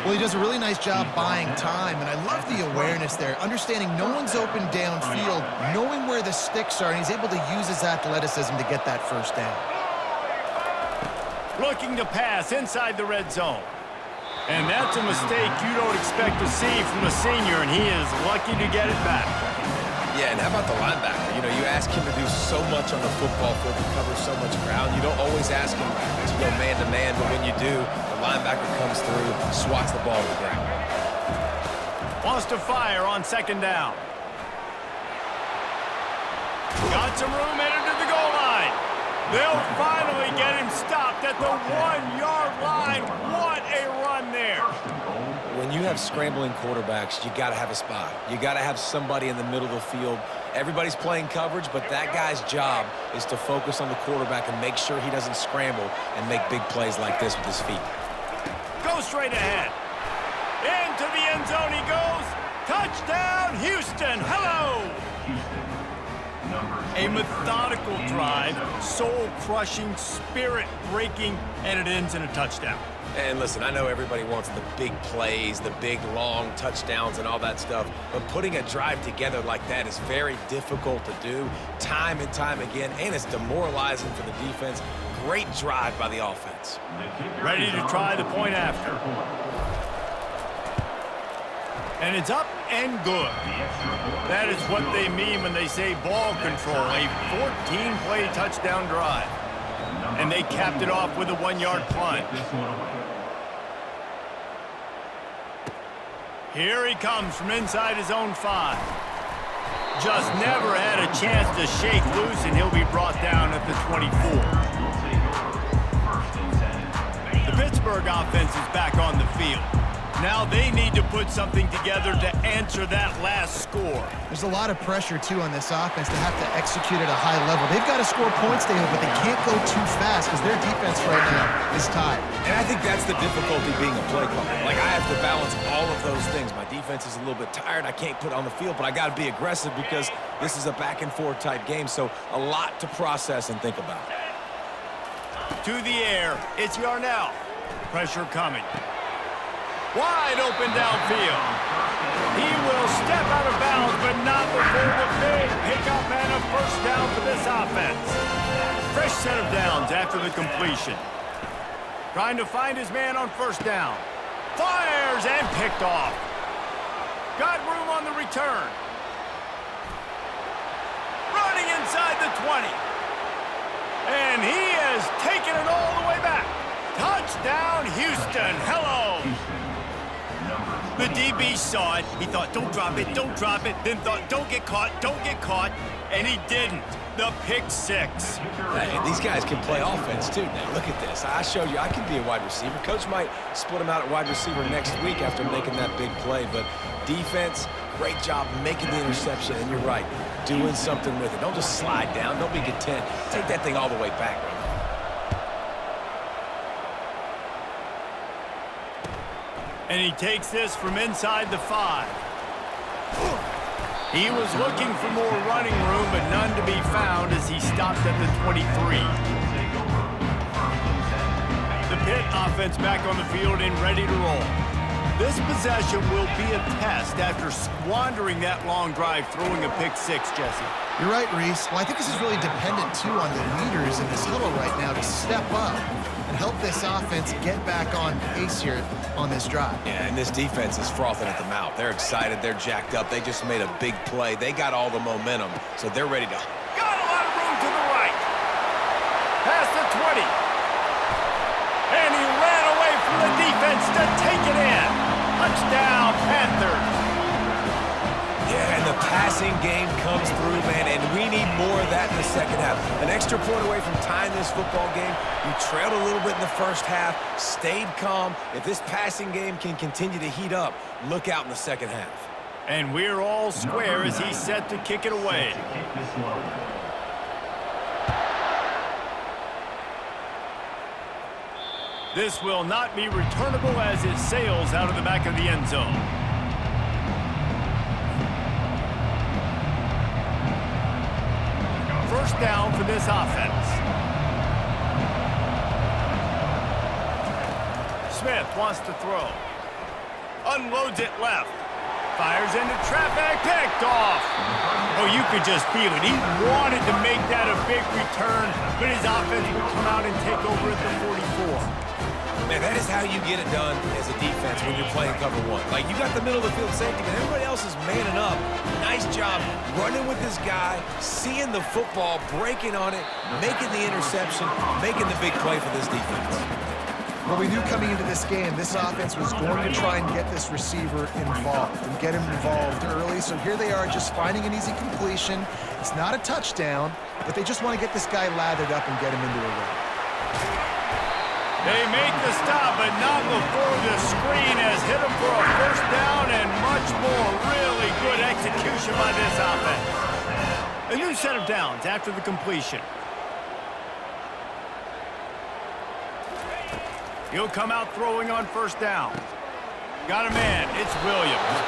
Well, he does a really nice job buying time, and I love the awareness there, understanding no one's open downfield, knowing where the sticks are, and he's able to use his athleticism to get that first down. Looking to pass inside the red zone. And that's a mistake you don't expect to see from a senior, and he is lucky to get it back. Yeah, and how about the linebacker? You know, you ask him to do so much on the football field, to cover so much ground. You don't always ask him to go man-to-man, but when you do, the linebacker comes through, swats the ball to the ground. Wants to fire on 2nd down. Got some room headed to the goal line. They'll finally get him stopped at the 1-yard line. What a run there. When you have scrambling quarterbacks, you got to have a spot. You got to have somebody in the middle of the field. Everybody's playing coverage, but that guy's job is to focus on the quarterback and make sure he doesn't scramble and make big plays like this with his feet. Go straight ahead. Into the end zone he goes. Touchdown, Houston. Hello. A methodical drive, soul-crushing, spirit-breaking, and it ends in a touchdown. And listen, I know everybody wants the big plays, the big, long touchdowns and all that stuff, but putting a drive together like that is very difficult to do time and time again, and it's demoralizing for the defense. Great drive by the offense. Ready to try the point after. And it's up and good. That is what they mean when they say ball control, a 14-play touchdown drive. And they capped it off with a 1-yard plunge. Here he comes from inside his own 5. Just never had a chance to shake loose, and he'll be brought down at the 24. The Pittsburgh offense is back on the field. Now they need to put something together to answer that last score. There's a lot of pressure, too, on this offense to have to execute at a high level. They've got to score points, David, but they can't go too fast because their defense right now is tied. And I think that's the difficulty being a play caller. Like, I have to balance all of those things. My defense is a little bit tired. I can't put it on the field, but I got to be aggressive because this is a back-and-forth type game, so a lot to process and think about. To the air, it's Yarnell. Pressure coming. Wide open downfield. but not before the big pickup and a first down for this offense. Fresh set of downs after the completion. Trying to find his man on first down. Fires and picked off. Got room on the return. Running inside the 20. And he has taken it all the way back. Touchdown, Houston. Hello. The DB saw it. He thought, don't drop it, don't drop it. Then thought, don't get caught, don't get caught. And he didn't. The pick six. Hey, these guys can play offense, too. Now, look at this. I showed you I can be a wide receiver. Coach might split him out at wide receiver next week after making that big play. But defense, great job making the interception. And you're right, doing something with it. Don't just slide down. Don't be content. Take that thing all the way back. And he takes this from inside the 5. He was looking for more running room, but none to be found as he stopped at the 23. The Pitt offense back on the field and ready to roll. This possession will be a test after squandering that long drive, throwing a pick six, Jesse. You're right, Reese. Well, I think this is really dependent, too, on the leaders in this huddle right now to step up and help this offense get back on pace here on this drive. Yeah, and this defense is frothing at the mouth. They're excited. They're jacked up. They just made a big play. They got all the momentum, so they're ready to... Got a lot of room to the right. Past the 20. And he ran away from the defense to take it in. Touchdown, Panthers. Yeah, and the passing game comes through, man, and we need more of that in the second half. An extra point away from tying this football game. You trailed a little bit in the first half, stayed calm. If this passing game can continue to heat up, look out in the second half. And we're all square as he's set to kick it away. This will not be returnable as it sails out of the back of the end zone. First down for this offense. Smith wants to throw. Unloads it left. Fires into traffic. Picked off. Oh, you could just feel it. He wanted to make that a big return, but his offense would come out and take over at the 44. Man, that is how you get it done as a defense when you're playing cover one. Like, you got the middle of the field safety, but everybody else is manning up. Nice job running with this guy, seeing the football, breaking on it, making the interception, making the big play for this defense. Well, we knew coming into this game, this offense was going to try and get this receiver involved and get him involved early. So here they are just finding an easy completion. It's not a touchdown, but they just want to get this guy lathered up and get him into a run. They make the stop, but not before the screen has hit him for a first down and much more. Really good execution by this offense. A new set of downs after the completion. He'll come out throwing on first down. Got a man. It's Williams.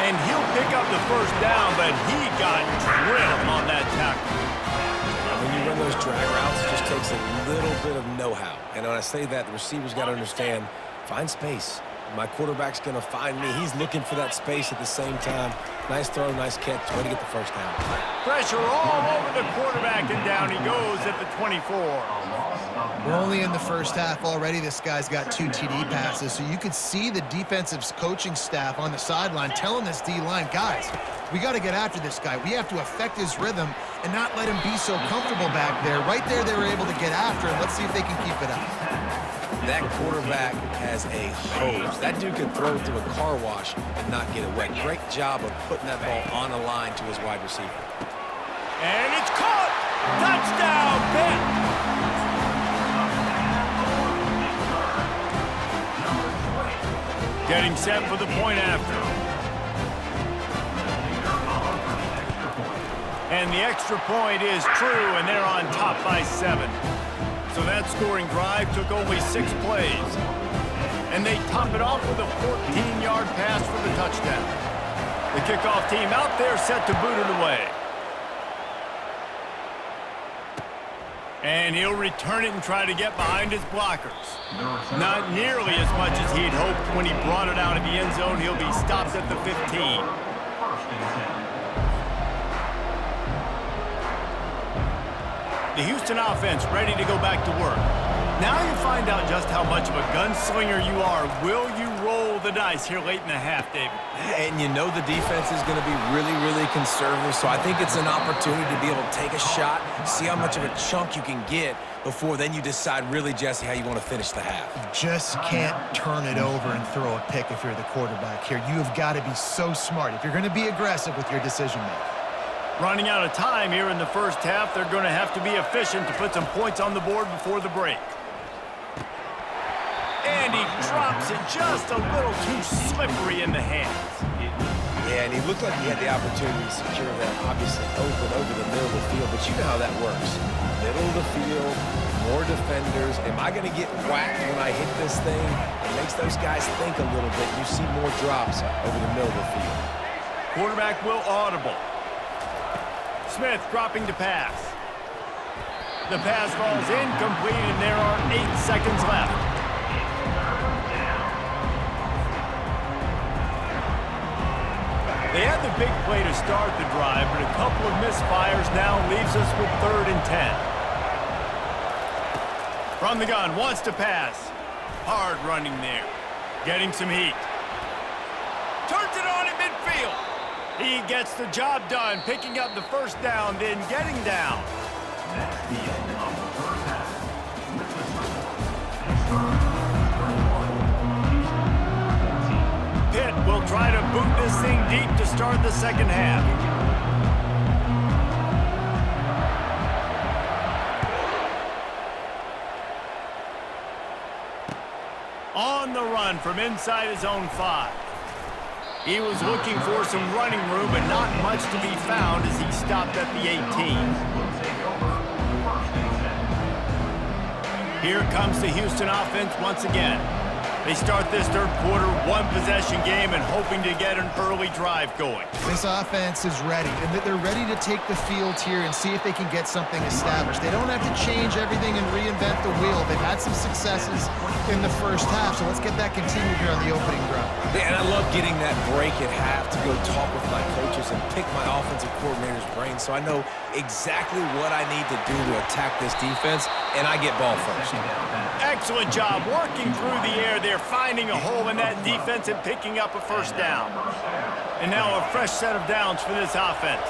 And he'll pick up the first down, but he got drilled on that tackle. When you run those drag routes, it just takes a little bit of know-how. And when I say that, the receiver's got to understand, find space. My quarterback's going to find me. He's looking for that space at the same time. Nice throw, nice catch. Way to get the first down. Pressure all over the quarterback, and down he goes at the 24. We're only in the first half already. This guy's got 2 TD passes, so you could see the defensive coaching staff on the sideline telling this D-line, guys, we got to get after this guy. We have to affect his rhythm and not let him be so comfortable back there. Right there, they were able to get after him. Let's see if they can keep it up. That quarterback has a hose. That dude could throw through a car wash and not get it wet. Great job of putting that ball on a line to his wide receiver. And it's caught! Touchdown, Pitt! Getting set for the point after. And the extra point is true, and they're on top by 7. So that scoring drive took only 6 plays. And they top it off with a 14-yard pass for the touchdown. The kickoff team out there set to boot it away. And he'll return it and try to get behind his blockers. Not nearly as much as he'd hoped when he brought it out of the end zone. He'll be stopped at the 15. The Houston offense ready to go back to work. Now you find out just how much of a gunslinger you are. Will you roll the dice here late in the half, David? And you know the defense is going to be really, really conservative, so I think it's an opportunity to be able to take a shot, see how much of a chunk you can get before then you decide really, Jesse, how you want to finish the half. You just can't turn it over and throw a pick if you're the quarterback here. You have got to be so smart if you're going to be aggressive with your decision-making. Running out of time here in the first half, they're going to have to be efficient to put some points on the board before the break. And he drops it just a little too slippery in the hands. Yeah, and he looked like he had the opportunity to secure that, obviously, open over the middle of the field, but you know how that works. Middle of the field, more defenders. Am I going to get whacked when I hit this thing? It makes those guys think a little bit. You see more drops over the middle of the field. Quarterback will audible. Smith dropping to pass. The pass falls incomplete, and there are 8 seconds left. They had the big play to start the drive, but a couple of misfires now leaves us with 3rd and 10. From the gun, wants to pass. Hard running there. Getting some heat. Turns it on in midfield. He gets the job done, picking up the first down, then getting down. That's the end of the first half. With the Pitt will try to boot this thing deep to start the second half. On the run from inside his own 5. He was looking for some running room, but not much to be found as he stopped at the 18. Here comes the Houston offense once again. They start this third quarter, 1-possession game, and hoping to get an early drive going. This offense is ready, and they're ready to take the field here and see if they can get something established. They don't have to change everything and reinvent the wheel. They've had some successes in the first half, so let's get that continued here on the opening drive. Yeah, and I love getting that break at half to go talk with my coaches and pick my offensive coordinator's brain so I know exactly what I need to do to attack this defense, and I get ball first. Excellent job working through the air there, finding a hole in that defense and picking up a first down. And now a fresh set of downs for this offense.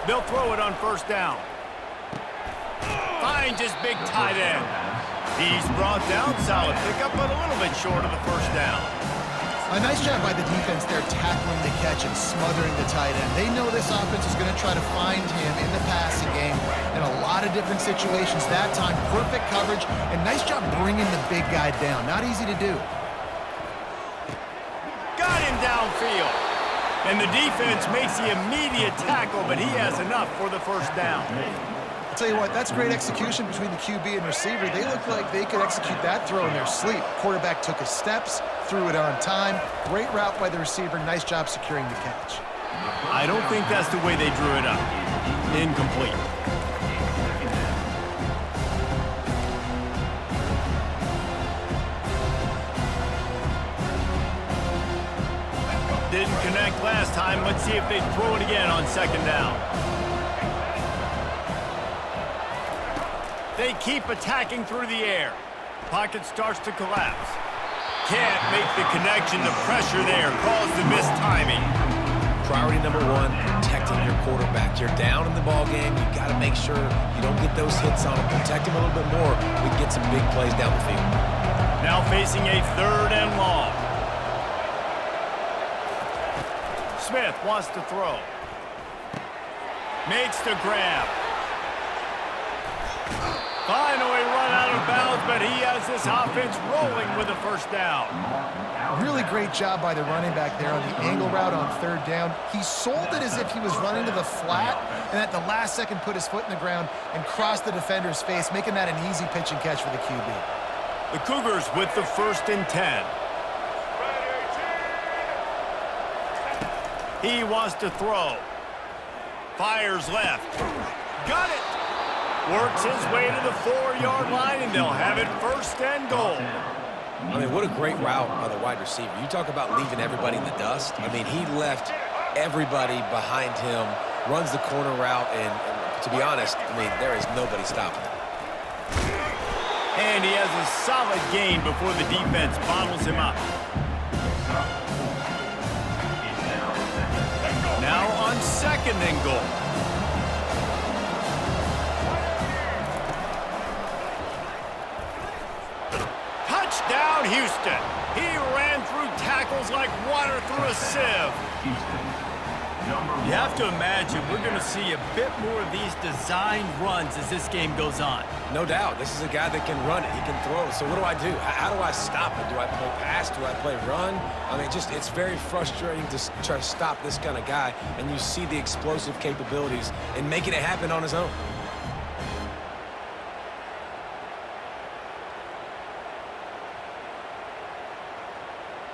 They'll throw it on first down. Finds his big tight end. He's brought down, solid pickup, but a little bit short of the first down. A nice job by the defense there, tackling the catch and smothering the tight end. They know this offense is going to try to find him in the passing game in a lot of different situations. That time, perfect coverage, and nice job bringing the big guy down. Not easy to do. Got him downfield. And the defense makes the immediate tackle, but he has enough for the first down. I'll tell you what, that's great execution between the QB and receiver. They look like they could execute that throw in their sleep. Quarterback took his steps, threw it on time. Great route by the receiver. Nice job securing the catch. I don't think that's the way they drew it up. Incomplete. Didn't connect last time. Let's see if they throw it again on second down. They keep attacking through the air. Pocket starts to collapse. Can't make the connection. The pressure there caused the missed timing. Priority number 1, protecting your quarterback. You're down in the ball game. You've got to make sure you don't get those hits on him. Protect him a little bit more. We can get some big plays down the field. Now facing a 3rd and long. Smith wants to throw. Makes the grab. Finally run out of bounds, but he has this offense rolling with a first down. Really great job by the running back there on the angle route on 3rd down. He sold it as if he was running to the flat, and at the last second put his foot in the ground and crossed the defender's face, making that an easy pitch and catch for the QB. The Cougars with the 1st and 10. He wants to throw. Fires left. Got it. Works his way to the 4-yard line, and they'll have it 1st and goal. I mean, what a great route by the wide receiver. You talk about leaving everybody in the dust. I mean, he left everybody behind him runs the corner route, and to be honest, I mean, there is nobody stopping him. And he has a solid gain before the defense bottles him up. Now on 2nd and goal. Touchdown, Houston. He ran through tackles like water through a sieve. You have to imagine we're going to see a bit more of these designed runs as this game goes on. No doubt. This is a guy that can run it. He can throw it. So what do I do? How do I stop it? Do I play pass? Do I play run? I mean, it's very frustrating to try to stop this kind of guy, and you see the explosive capabilities in making it happen on his own.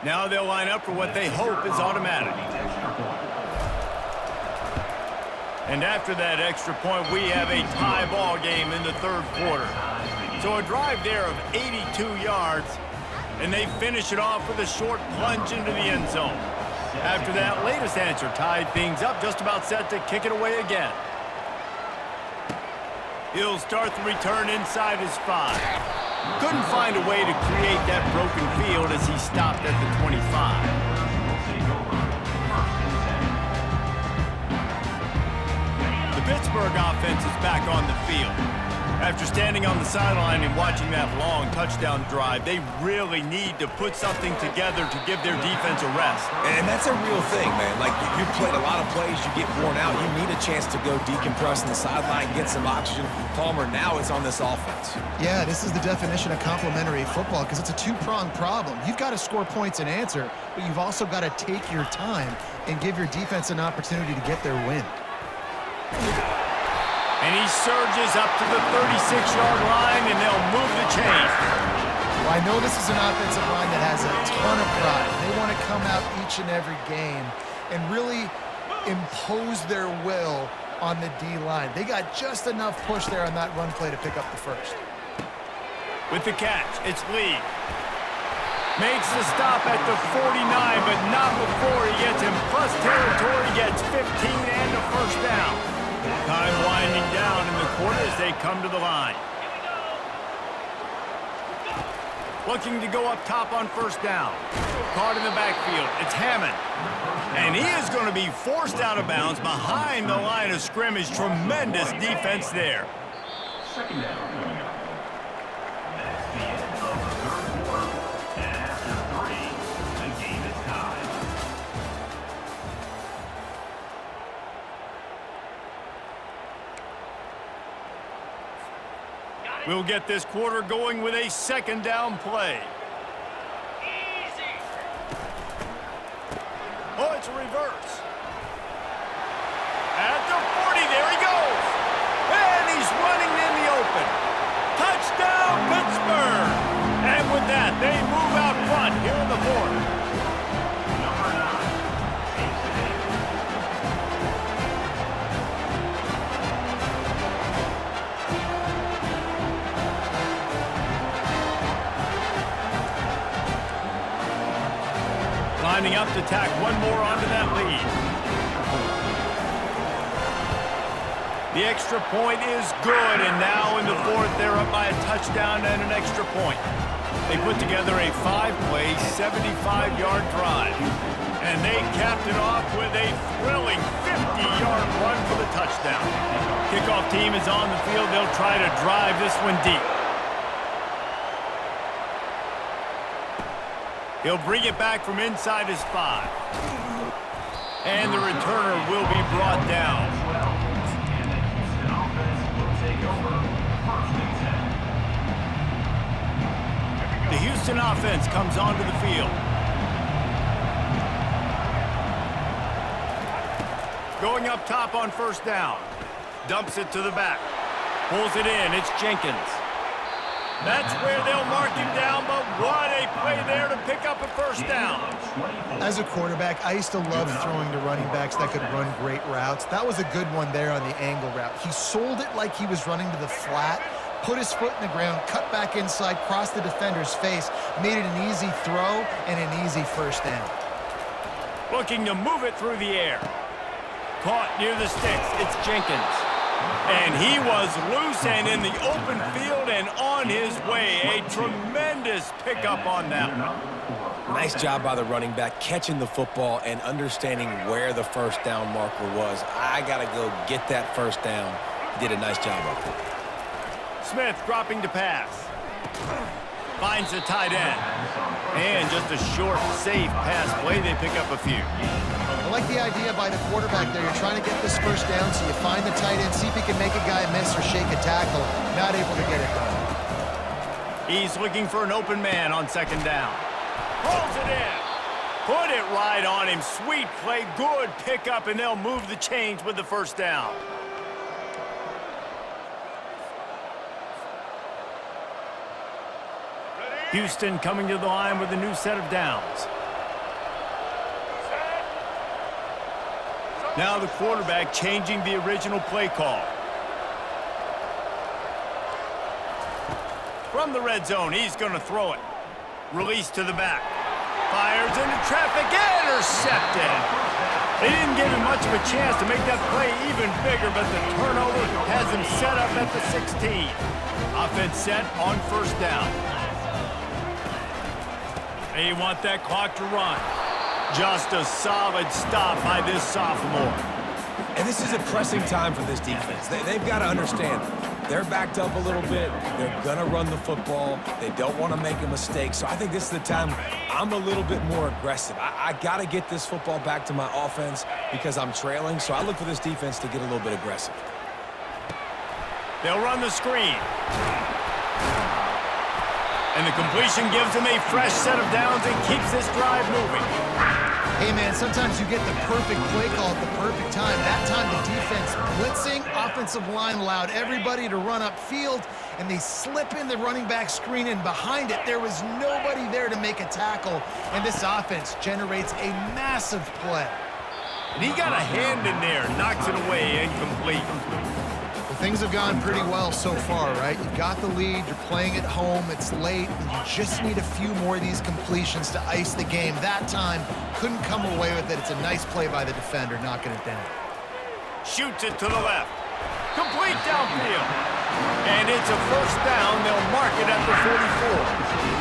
Now they'll line up for what they hope is automatic. And after that extra point, we have a tie ball game in the 3rd quarter. So a drive there of 82 yards, and they finish it off with a short plunge into the end zone. After that latest answer tied things up, just about set to kick it away again. He'll start the return inside his 5. Couldn't find a way to create that broken field as he stopped at the 25. Pittsburgh offense is back on the field. After standing on the sideline and watching that long touchdown drive, they really need to put something together to give their defense a rest. And that's a real thing, man. Like, you played a lot of plays, you get worn out, you need a chance to go decompress on the sideline, get some oxygen. Palmer, now it's on this offense. Yeah, this is the definition of complementary football because it's a two-pronged problem. You've got to score points and answer, but you've also got to take your time and give your defense an opportunity to get their win. And he surges up to the 36-yard line, and they'll move the chain. Well, I know this is an offensive line that has a ton of pride. They want to come out each and every game and really impose their will on the D-line. They got just enough push there on that run play to pick up the first. With the catch, it's Lee. Makes the stop at the 49, but not before he gets in plus territory, gets 15 and a first down. Time winding down in the quarter as they come to the line. Looking to go up top on first down. Caught in the backfield. It's Hammond. And he is going to be forced out of bounds behind the line of scrimmage. Tremendous defense there. 2nd down coming up. That's the end of the 3rd quarter. And after 3, the game is tied. We'll get this quarter going with a 2nd down play. Easy. Oh, it's a reverse. At the 40, there he goes. And he's running in the open. Touchdown, Pittsburgh. And with that, they move out front here in the 4th. Lining up to tack one more onto that lead. The extra point is good, and now in the 4th, they're up by a touchdown and an extra point. They put together a 5-play, 75-yard drive, and they capped it off with a thrilling 50-yard run for the touchdown. Kickoff team is on the field. They'll try to drive this one deep. He'll bring it back from inside his 5. And the returner will be brought down. And the Houston offense will take over 1st and 10. The Houston offense comes onto the field. Going up top on first down. Dumps it to the back. Pulls it in. It's Jenkins. That's where they'll mark him down, but what a play there to pick up a first down. As a quarterback, I used to love throwing to running backs that could run great routes. That was a good one there on the angle route. He sold it like he was running to the flat, put his foot in the ground, cut back inside, crossed the defender's face, made it an easy throw and an easy first down. Looking to move it through the air. Caught near the sticks. It's Jenkins. And he was loose and in the open field and on his way. A tremendous pickup on that one. Nice job by the running back, catching the football and understanding where the first down marker was. I got to go get that first down. He did a nice job of it. Smith dropping to pass. Finds the tight end. And just a short, safe pass play. They pick up a few. I like the idea by the quarterback there. You're trying to get this first down, so you find the tight end, see if he can make a guy miss or shake a tackle. Not able to get it done. He's looking for an open man on second down. Pulls it in. Put it right on him. Sweet play. Good pickup, and they'll move the chains with the first down. Houston coming to the line with a new set of downs. Now the quarterback changing the original play call. From the red zone, he's going to throw it. Release to the back. Fires into traffic. Intercepted. They didn't give him much of a chance to make that play even bigger, but the turnover has him set up at the 16. Offense set on first down. They want that clock to run. Just a solid stop by this sophomore. And this is a pressing time for this defense. They've got to understand, they're backed up a little bit. They're going to run the football. They don't want to make a mistake. So I think this is the time I'm a little bit more aggressive. I got to get this football back to my offense because I'm trailing. So I look for this defense to get a little bit aggressive. They'll run the screen. And the completion gives them a fresh set of downs and keeps this drive moving. Hey, man, sometimes you get the perfect play call at the perfect time. That time the defense blitzing, offensive line allowed everybody to run upfield, and they slip in the running back screen, and behind it, there was nobody there to make a tackle, and this offense generates a massive play. And he got a hand in there, knocks it away, incomplete. Things have gone pretty well so far, right? You've got the lead, you're playing at home, it's late, and you just need a few more of these completions to ice the game. That time, couldn't come away with it. It's a nice play by the defender, knocking it down. Shoots it to the left. Complete downfield. And it's a first down. They'll mark it at the 44.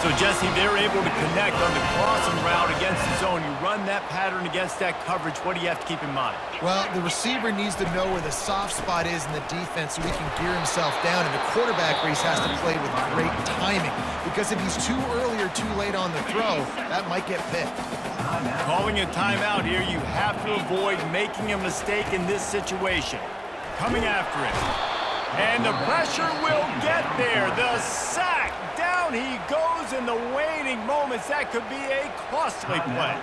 So, Jesse, they're able to connect on the crossing route against the zone. You run that pattern against that coverage. What do you have to keep in mind? Well, the receiver needs to know where the soft spot is in the defense so he can gear himself down. And the quarterback, Reese, has to play with great timing. Because if he's too early or too late on the throw, that might get picked. Calling a timeout here, you have to avoid making a mistake in this situation. Coming after it. And the pressure will get there. The sack. Down he goes in the waning moments. That could be a costly play.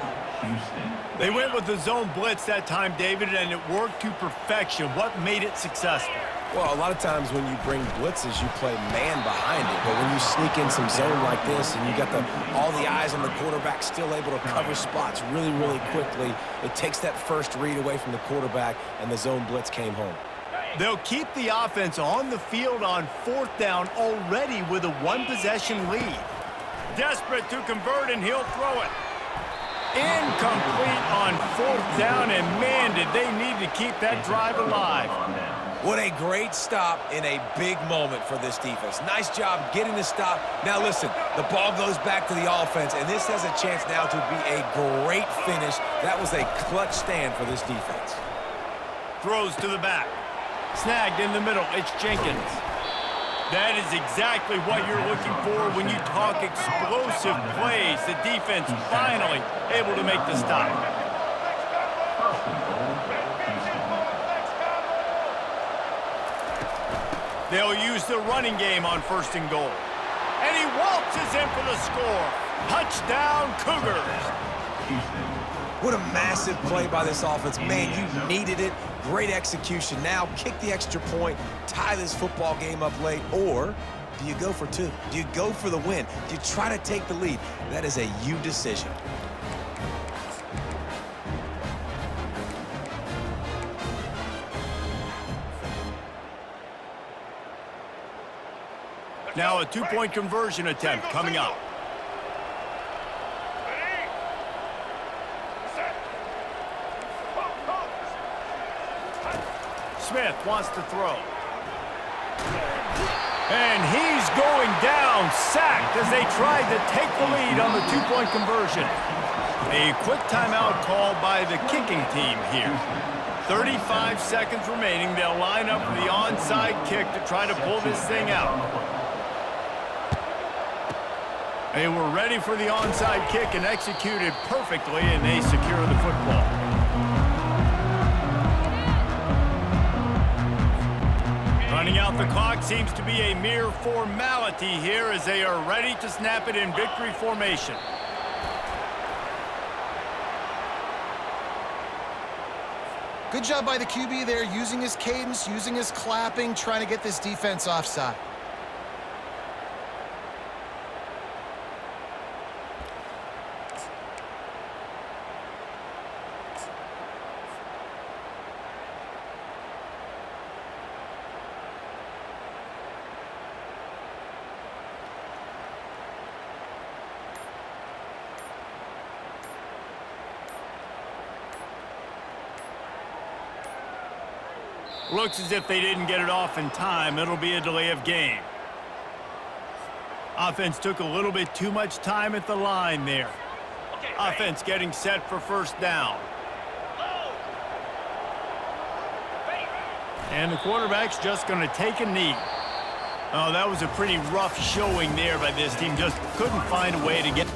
They went with the zone blitz that time, David, and it worked to perfection. What made it successful? Well, a lot of times when you bring blitzes, you play man behind it. But when you sneak in some zone like this and you got all the eyes on the quarterback still able to cover spots really, really quickly, it takes that first read away from the quarterback, and the zone blitz came home. They'll keep the offense on the field on fourth down already with a one-possession lead. Desperate to convert, and he'll throw it. Incomplete on fourth down, and man, did they need to keep that drive alive. What a great stop in a big moment for this defense. Nice job getting the stop. Now listen, the ball goes back to the offense, and this has a chance now to be a great finish. That was a clutch stand for this defense. Throws to the back. Snagged in the middle. It's Jenkins. That is exactly what you're looking for when you talk explosive plays. The defense finally able to make the stop. They'll use the running game on first and goal. And he waltzes in for the score. Touchdown, Cougars. What a massive play by this offense. Man, you needed it. Great execution. Now kick the extra point, tie this football game up late, or do you go for two? Do you go for the win? Do you try to take the lead? That is a you decision. Now a two-point conversion attempt coming up. Smith wants to throw. And he's going down, sacked as they tried to take the lead on the two-point conversion. A quick timeout called by the kicking team here. 35 seconds remaining. They'll line up for the onside kick to try to pull this thing out. They were ready for the onside kick and executed perfectly, and they secure the football. Running out the clock seems to be a mere formality here as they are ready to snap it in victory formation. Good job by the QB there, using his cadence, using his clapping, trying to get this defense offside. Looks as if they didn't get it off in time. It'll be a delay of game. Offense took a little bit too much time at the line there. Offense getting set for first down. And the quarterback's just going to take a knee. Oh, that was a pretty rough showing there by this team. Just couldn't find a way to get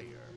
player.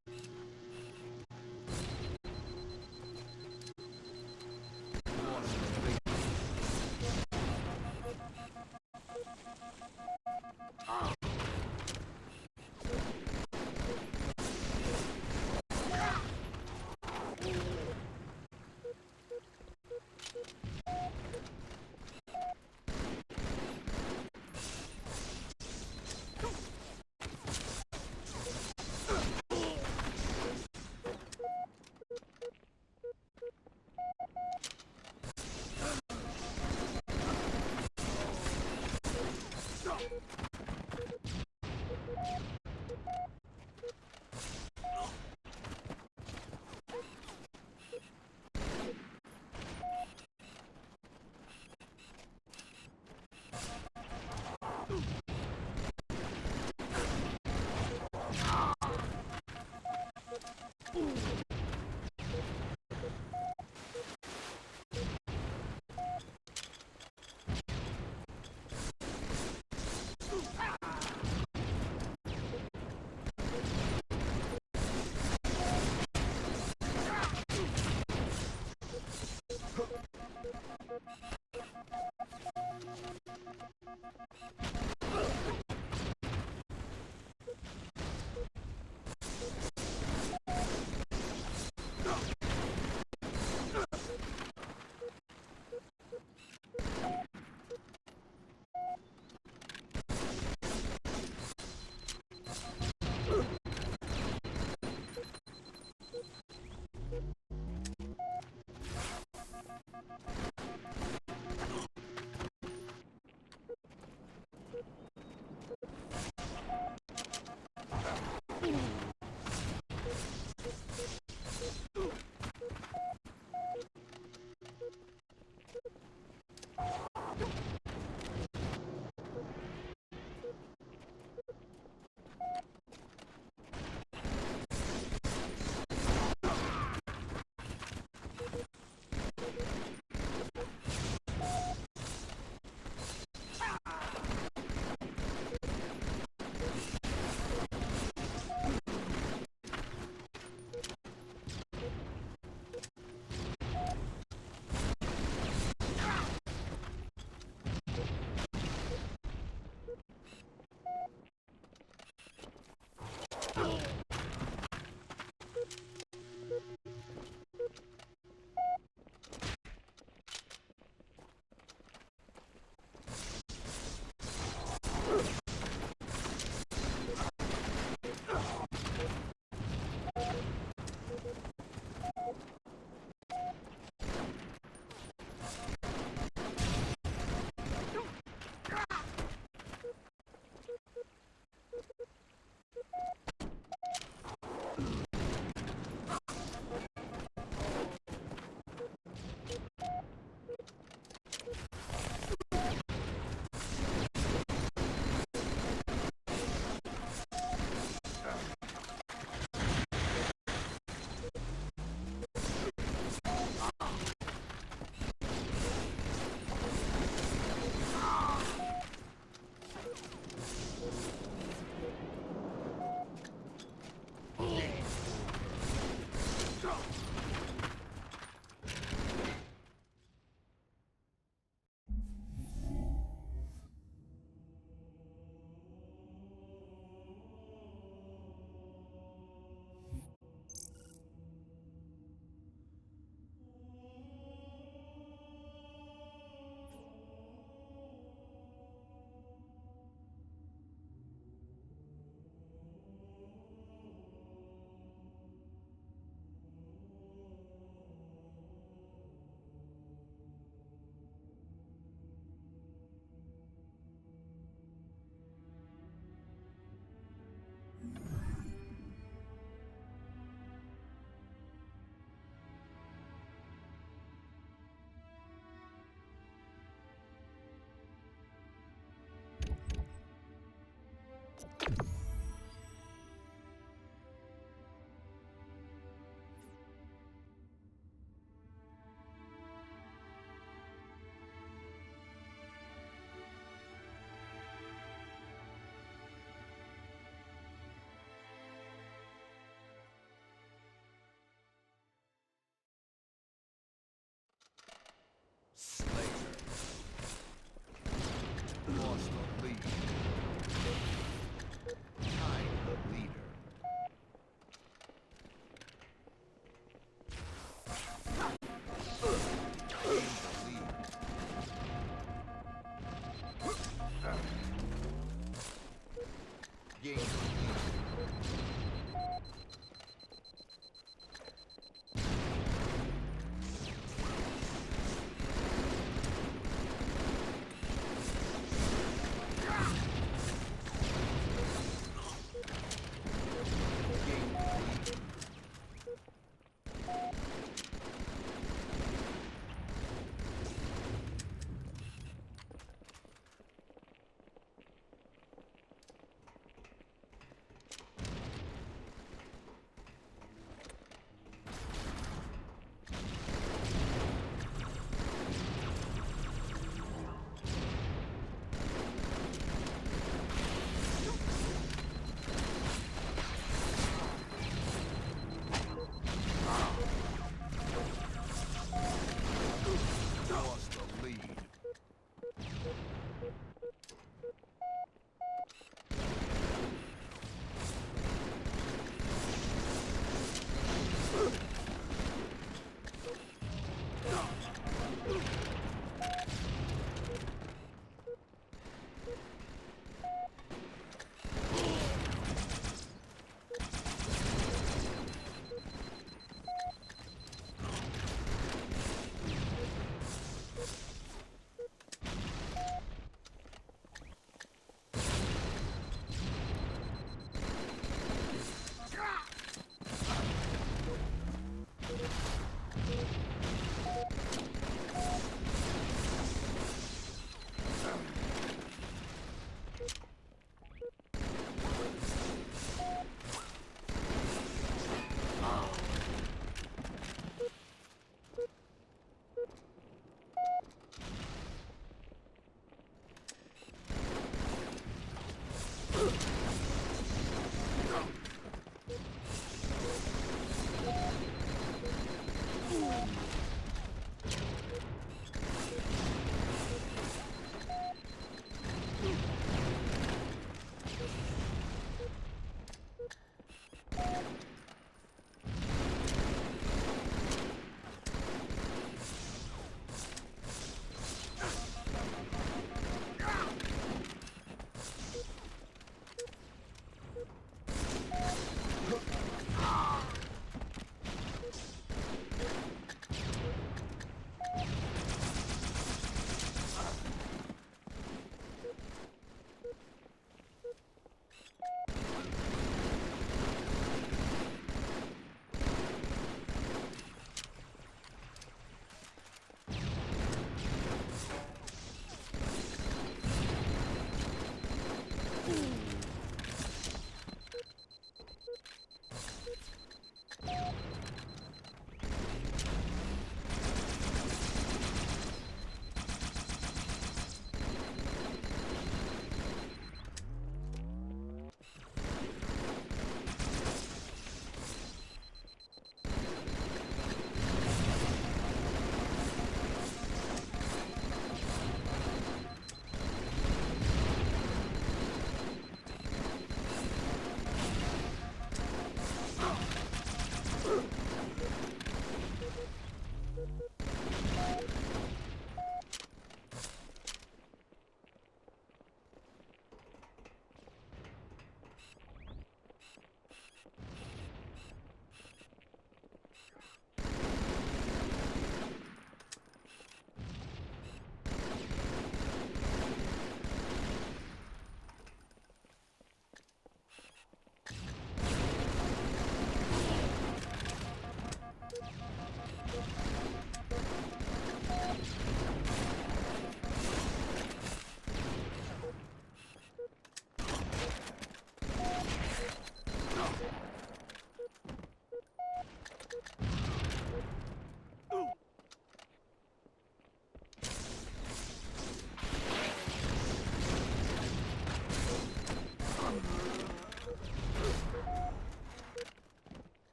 lost the lead. Tied the leader. Gain the lead.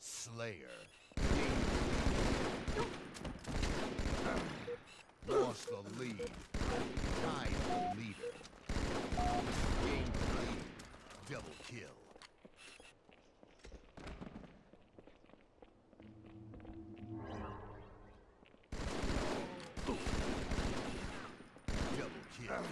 Slayer. Lost the lead. Tied the leader. Game 3. Double kill. Double kill.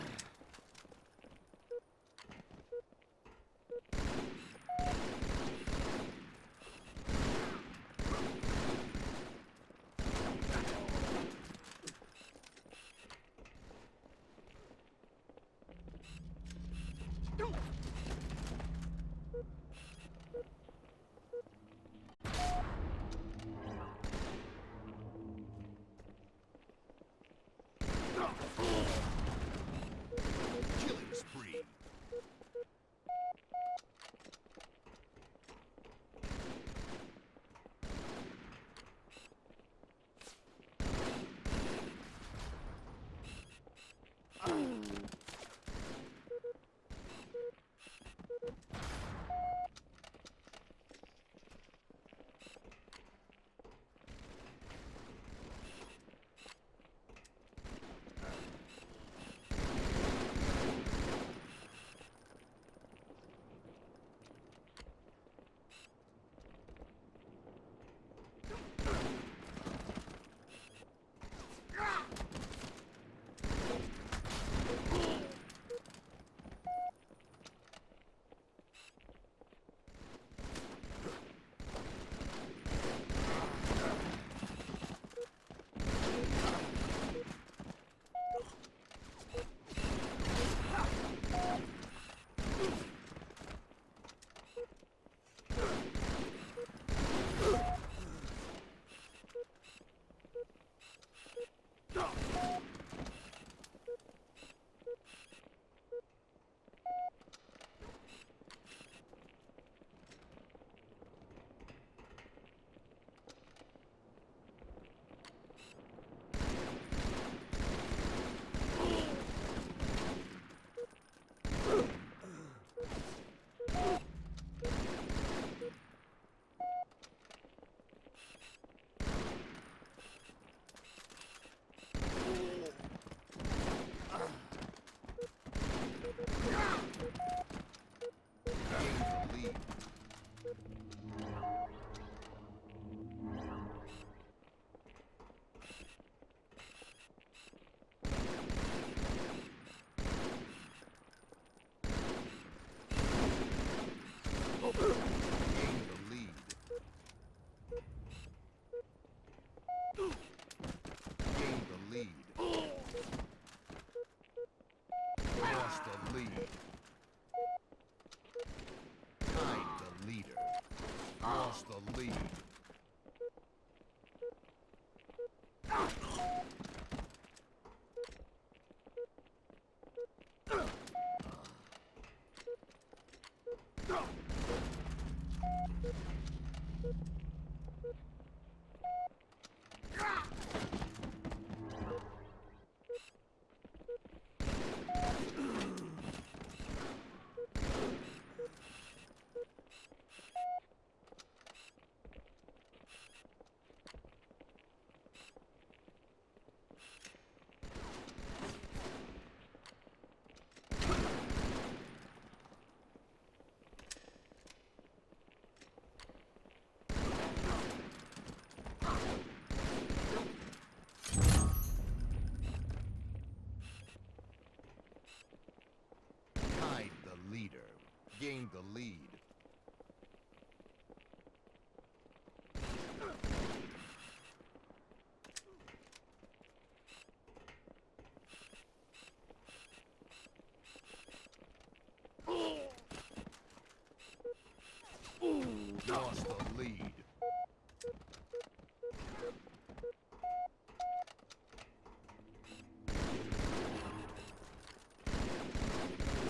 Lost the lead. Tied the leader. Gained the lead. Lost the lead.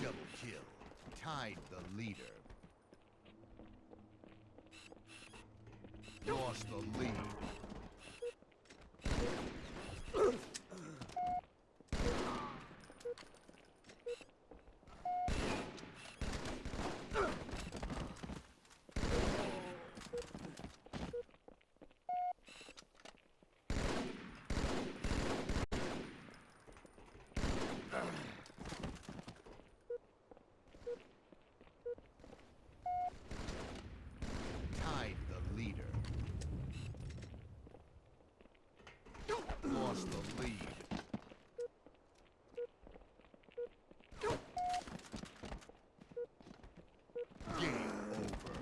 Double kill. Tied the leader. Lost the lead. Tied the leader. Lost the lead. Game over.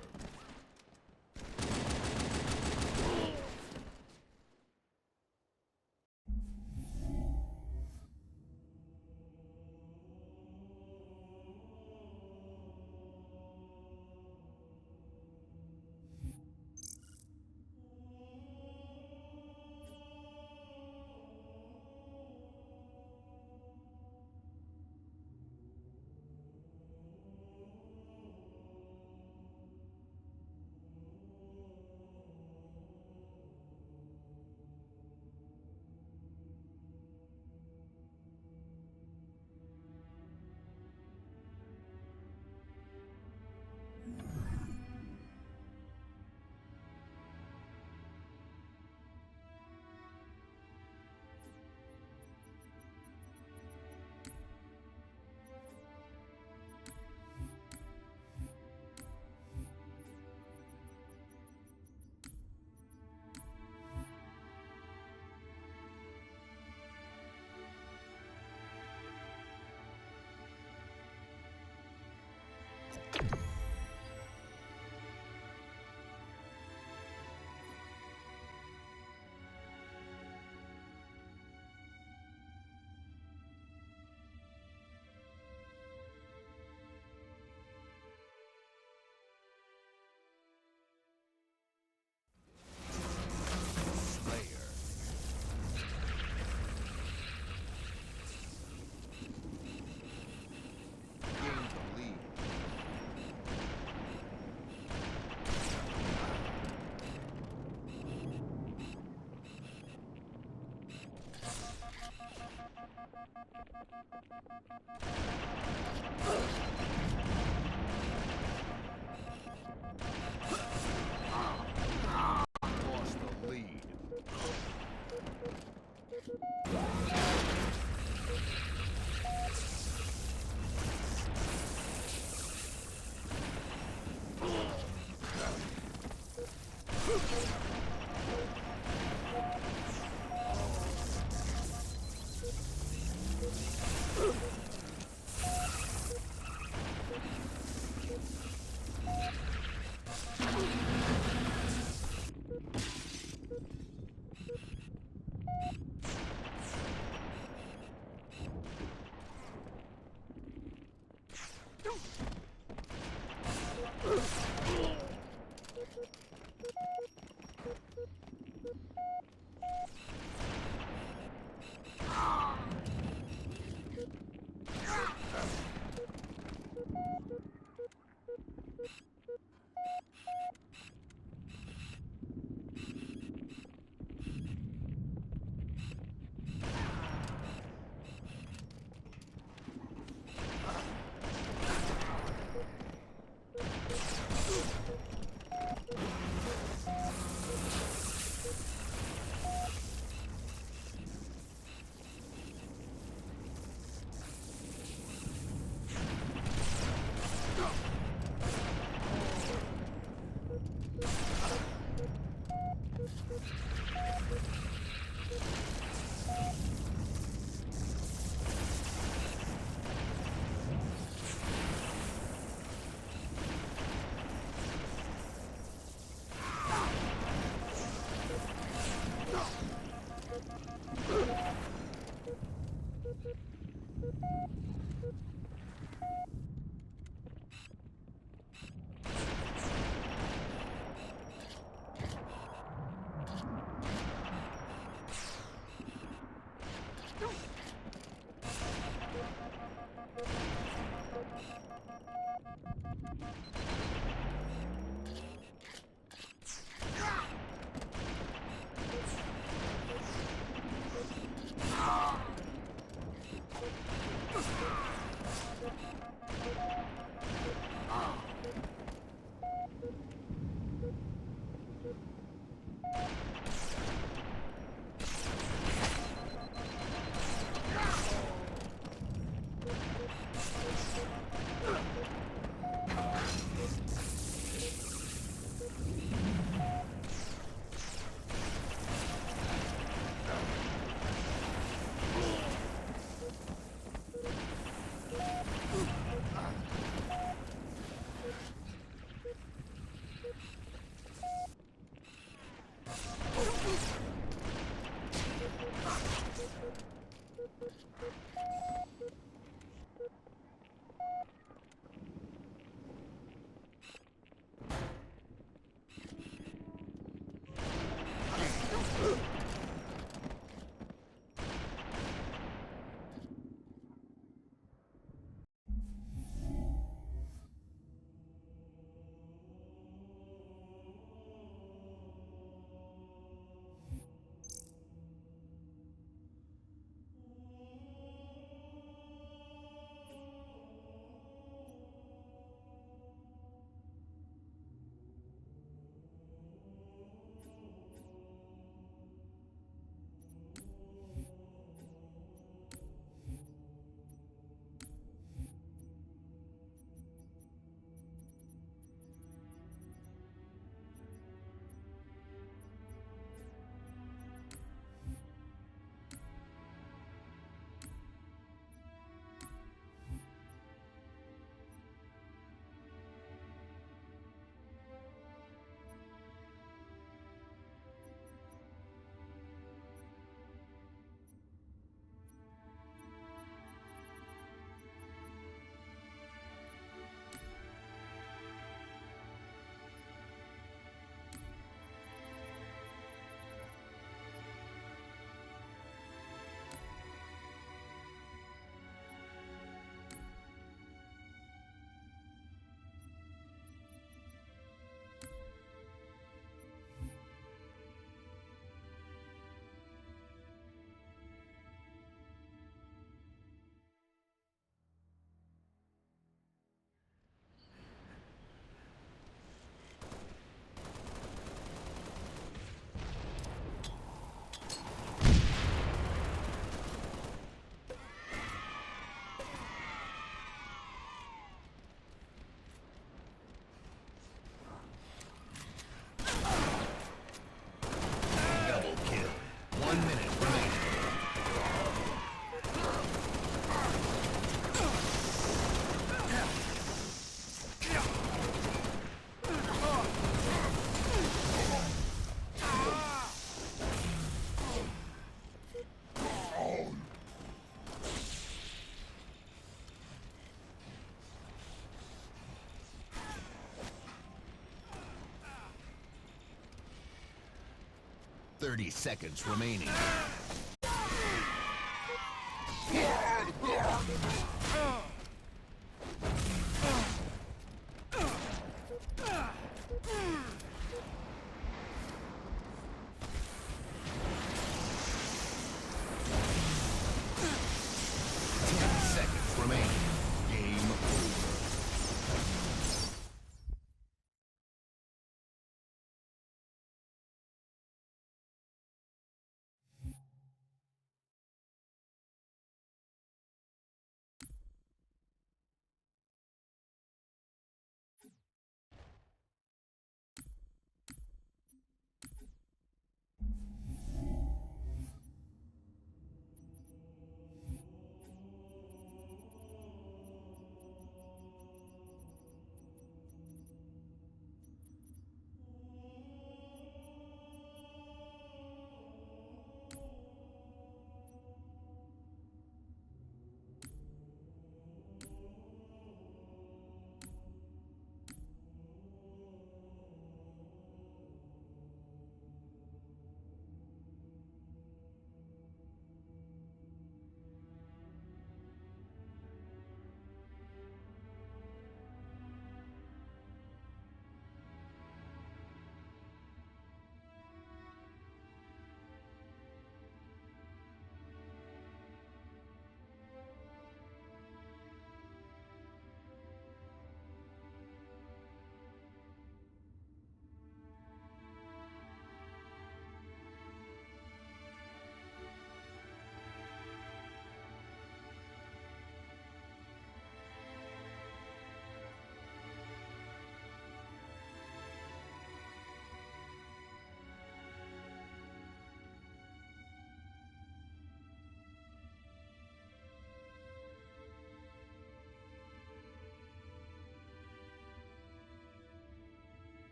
30 seconds remaining.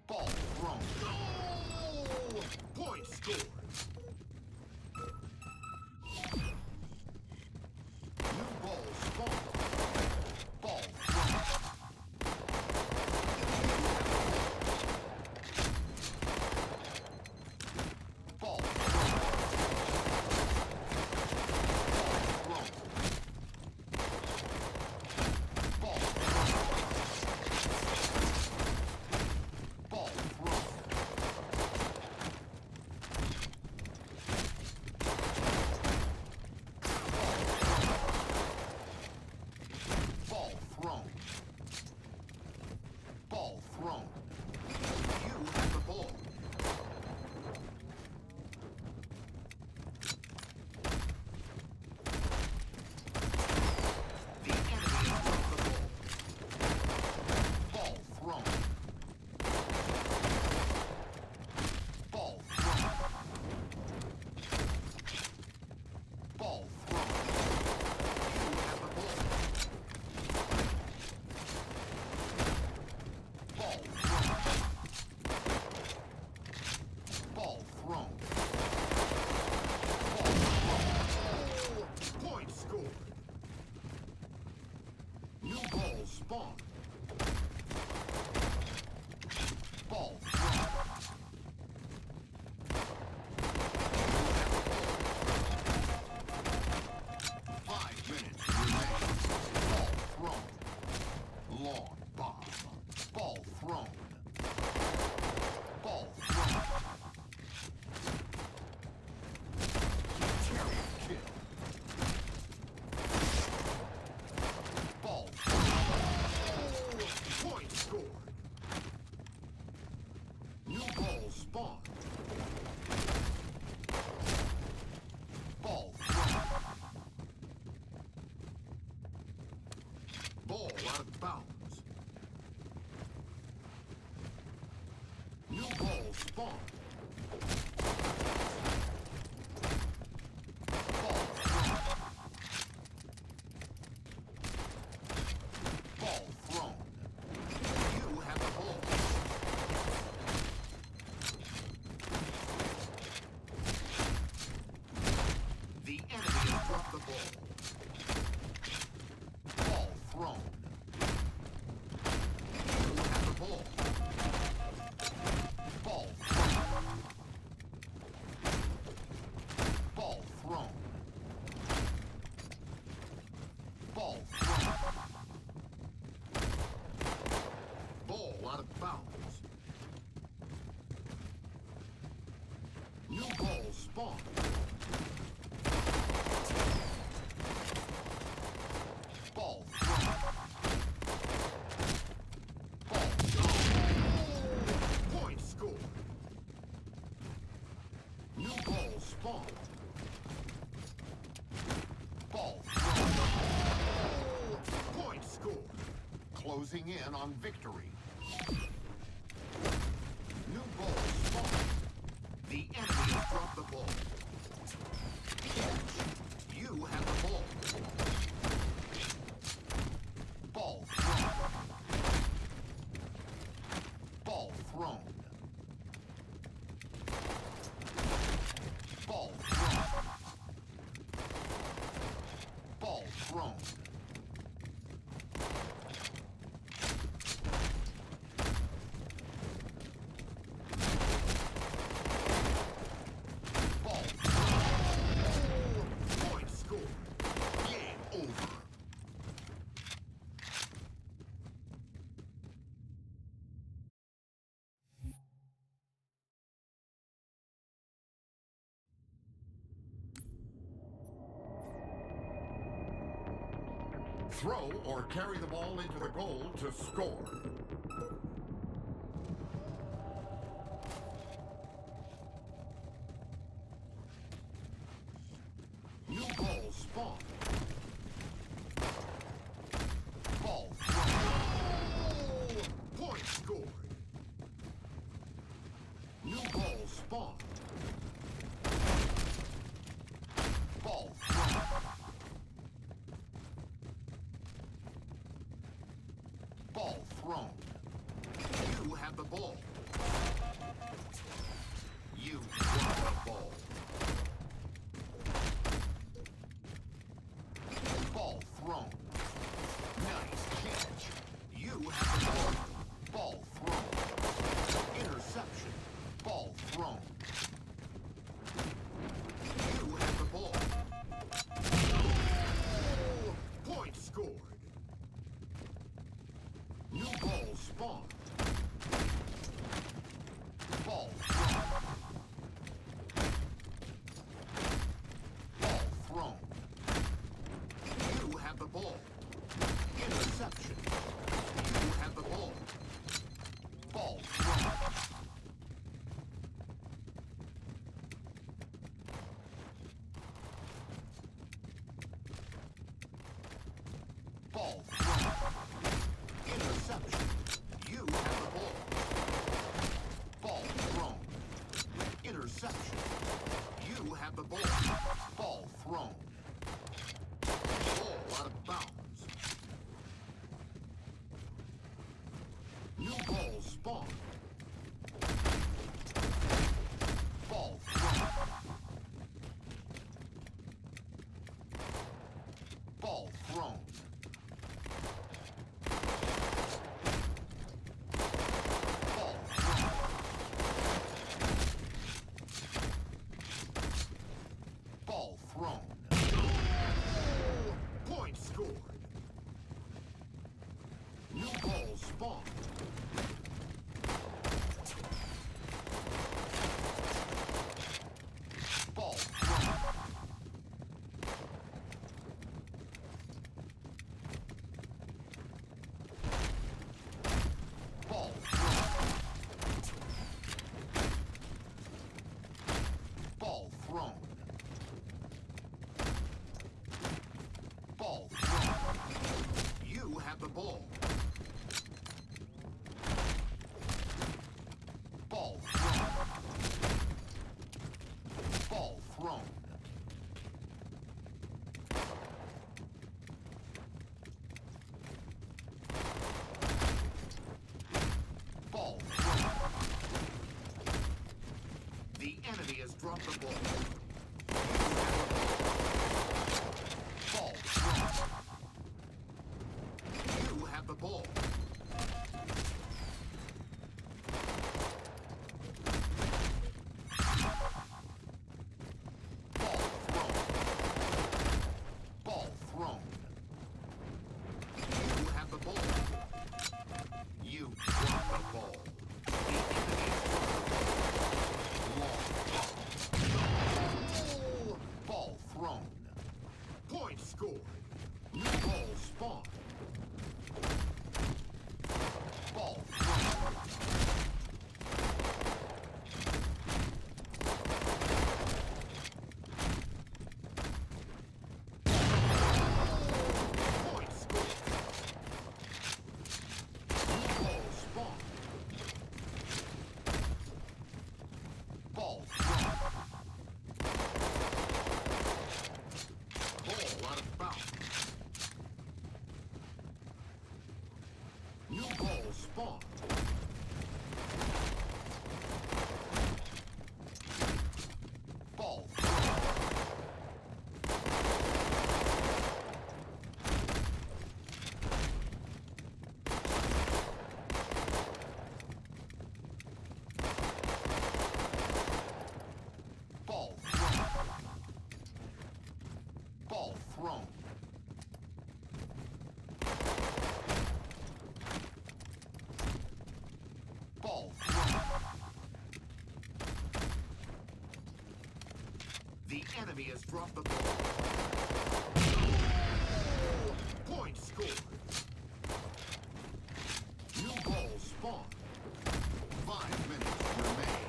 Ball thrown. Goal! Point scored. New ball spawned. Ball thrown. Ball thrown. Ball thrown. Ball thrown. Ball thrown. Ball thrown. You have the ball. The enemy has the ball. Ball thrown. Ball thrown. Ball thrown. You have the ball. Ball thrown. Ball thrown. Ball thrown. Point scored. New ball spawned. Ball thrown. 5 minutes remain. Ball thrown. Long bomb. Ball thrown. spawned. Ball thrown. You have the ball. The enemy has dropped the ball. Ball thrown. You have the ball. Ball thrown. Ball thrown. Ball thrown. Ball out of bounds. New ball spawned. Ball thrown. Ball thrown. Point scored. New ball spawned. Ball thrown. Point scored. Closing in on victory. New ball spawned. The enemy has dropped the ball. Catch. You have the ball. Ball thrown. Ball thrown. Ball thrown. Ball thrown. Ball thrown. Point scored. Game over. Throw or carry the ball into the goal to score. New ball spawned. Ball thrown. Point scored. New ball spawned. Ball thrown. Ball thrown. You have the ball. You drop the ball. Ball thrown. Nice catch. You have the ball. Ball thrown. Interception. Ball thrown. You have the ball. Point scored. New ball spawned. Ball thrown. Ball thrown. You have the ball. Interception. You have the ball. Ball thrown. Ball thrown. Interception. You have the ball. Ball thrown. Interception. You have the ball. Ball thrown. Ball out of bounds. New ball spawned. Ball thrown. Ball thrown. Ball thrown. Ball thrown. Point scored. New ball spawned. Ball thrown. Ball thrown. Ball thrown. Ball thrown. You have the ball. ball. Ball thrown. You have the ball. You drop the ball. Long ball thrown. Point scored. New ball spawned. Ball thrown. Point scored. New ball spawned. Ball thrown. Ball out of bounds. New ball spawned. Ball thrown. Ball thrown. Ball thrown. Ball thrown. The enemy has dropped the ball. Point scored. New ball spawned. 5 minutes remain.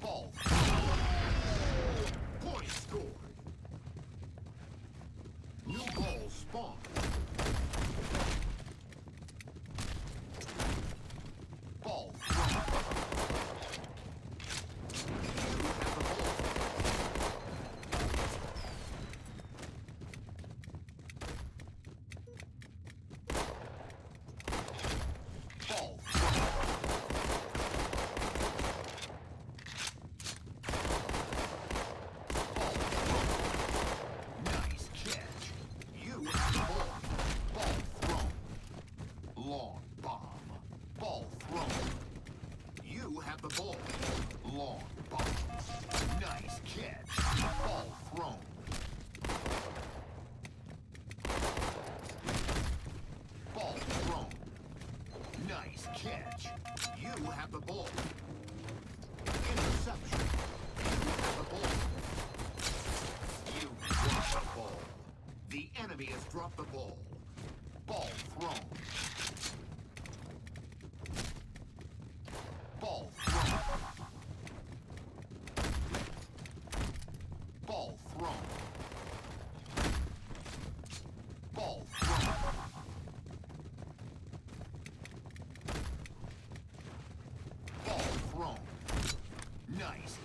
Ball thrown. Point scored. New ball spawned. Ball thrown. You have the ball. Ball thrown. Ball thrown. Nice catch. You have the ball. Ball thrown. Long bomb. Ball thrown. You have the ball. Long bomb. Nice catch. Ball thrown. Ball thrown. Nice catch. You have the ball. Interception. You have the ball. You drop the ball. The enemy has dropped the ball. Ball thrown. Ball thrown. Ball thrown. Ball thrown. Ball thrown. Nice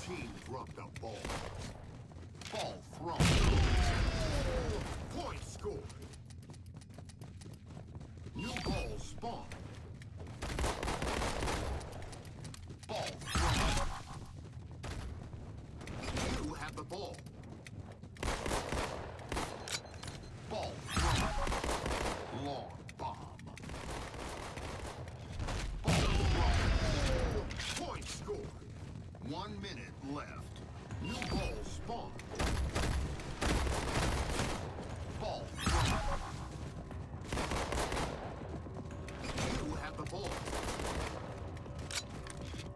team dropped a ball. Ball thrown. Point scored. New ball spawned. Ball thrown. You have the ball. Ball thrown. Long bomb. Ball thrown. Point scored. 1 minute left. New ball spawned. Ball thrown. You have the ball.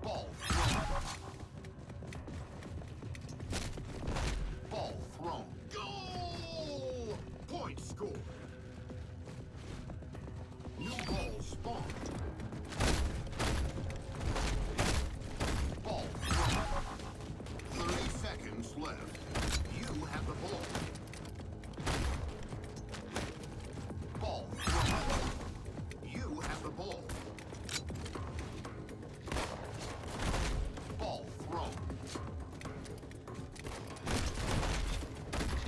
Ball thrown. Ball thrown. Goal! Point scored. New ball spawned. Ball thrown. 30 seconds left. You have the ball. Ball thrown. You have the ball. Ball thrown.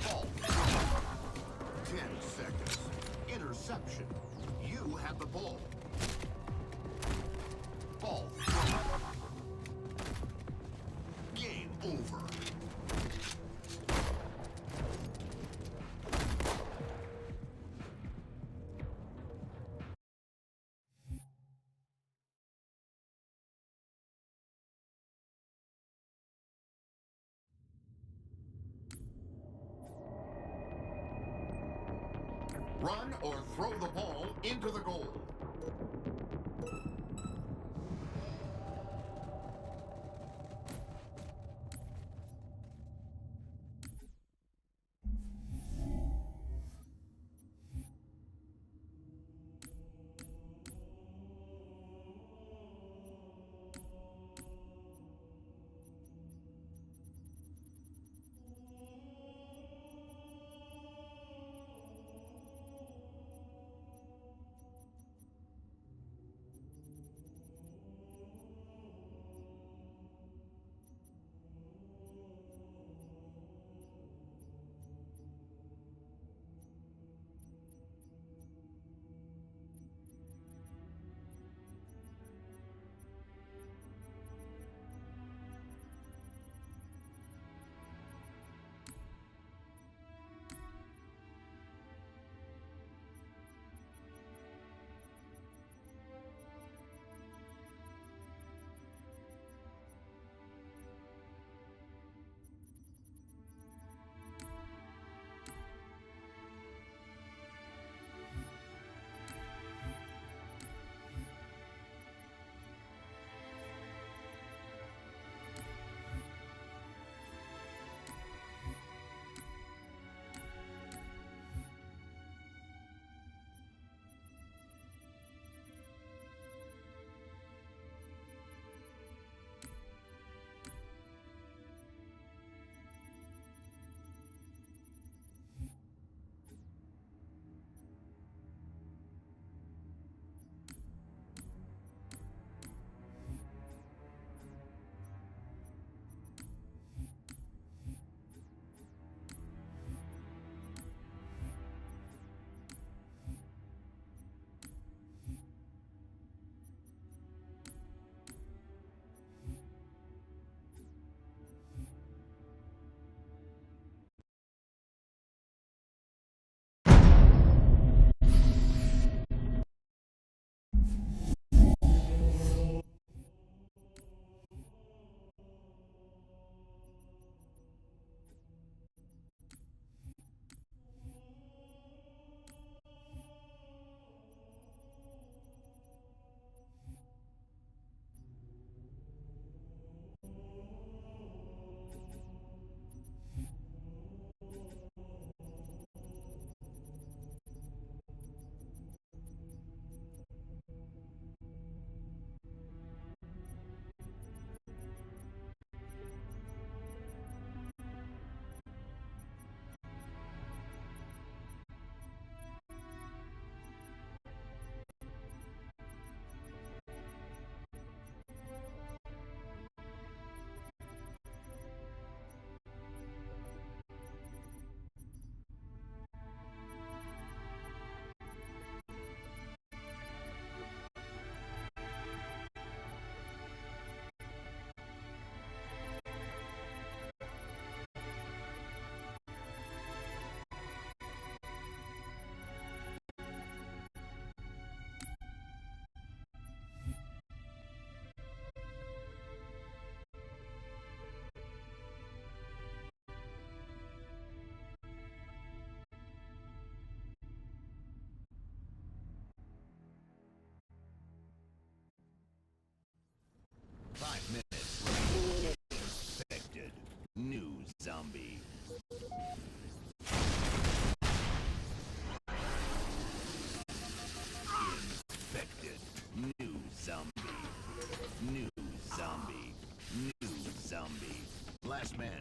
Ball thrown. 10 seconds. Interception. You have the ball. Ball thrown. Game over. Run or throw the ball into the goal.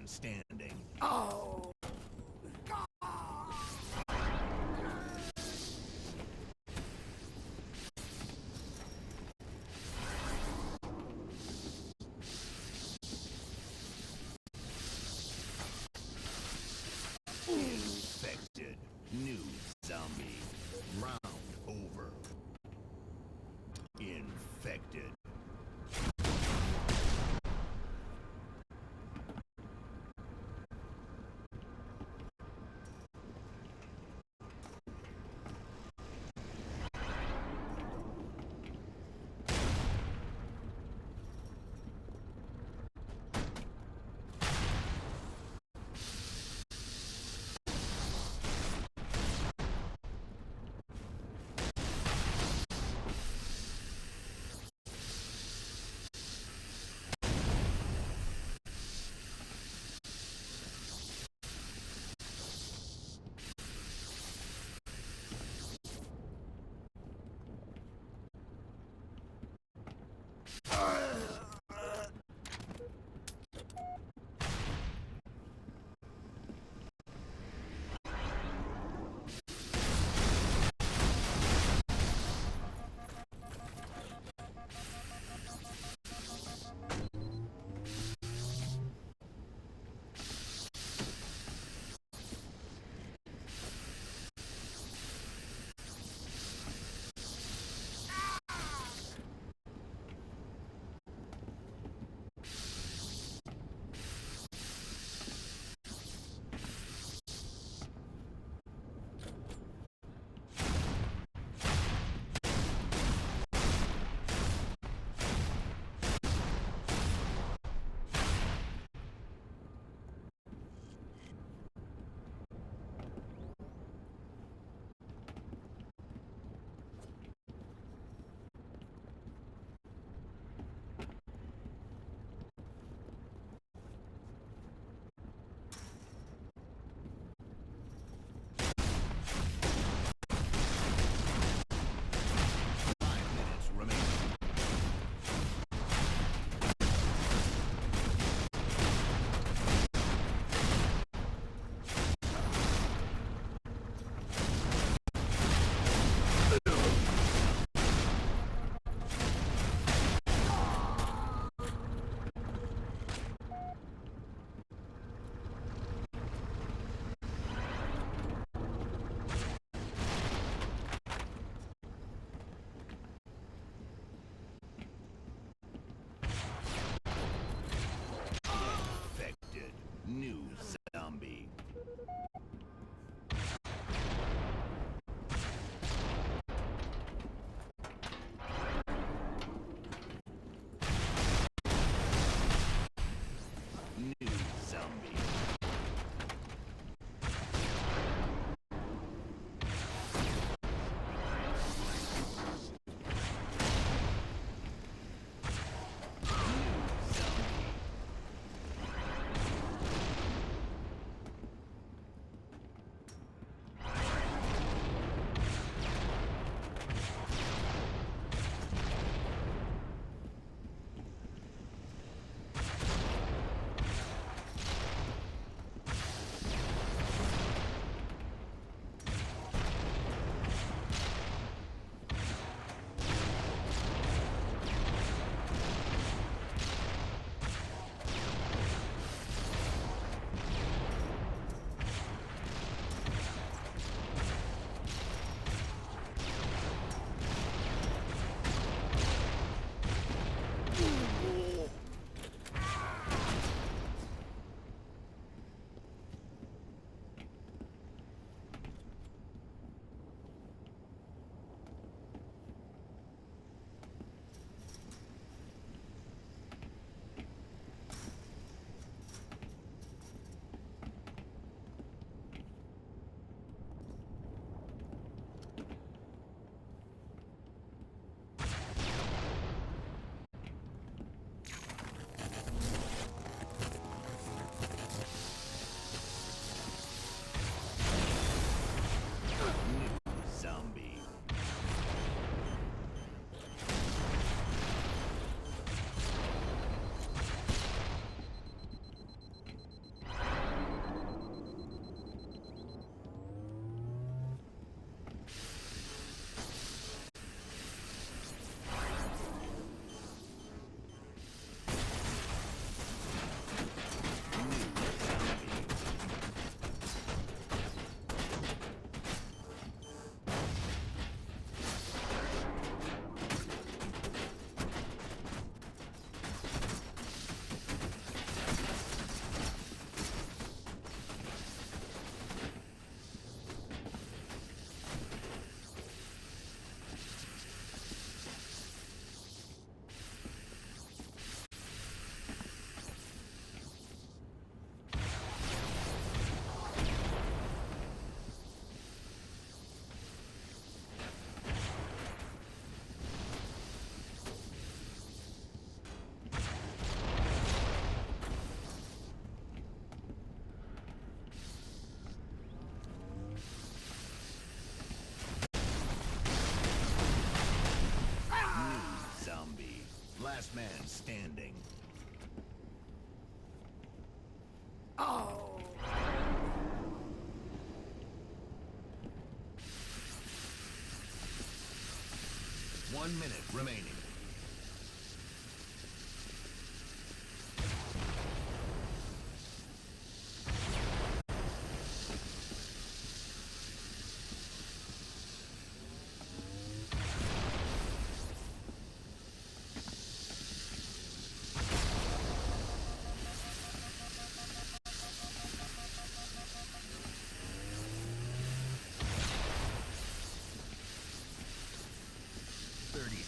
man standing. Infected. New zombie. Round over. Infected. last man standing. Oh. 1 minute remaining.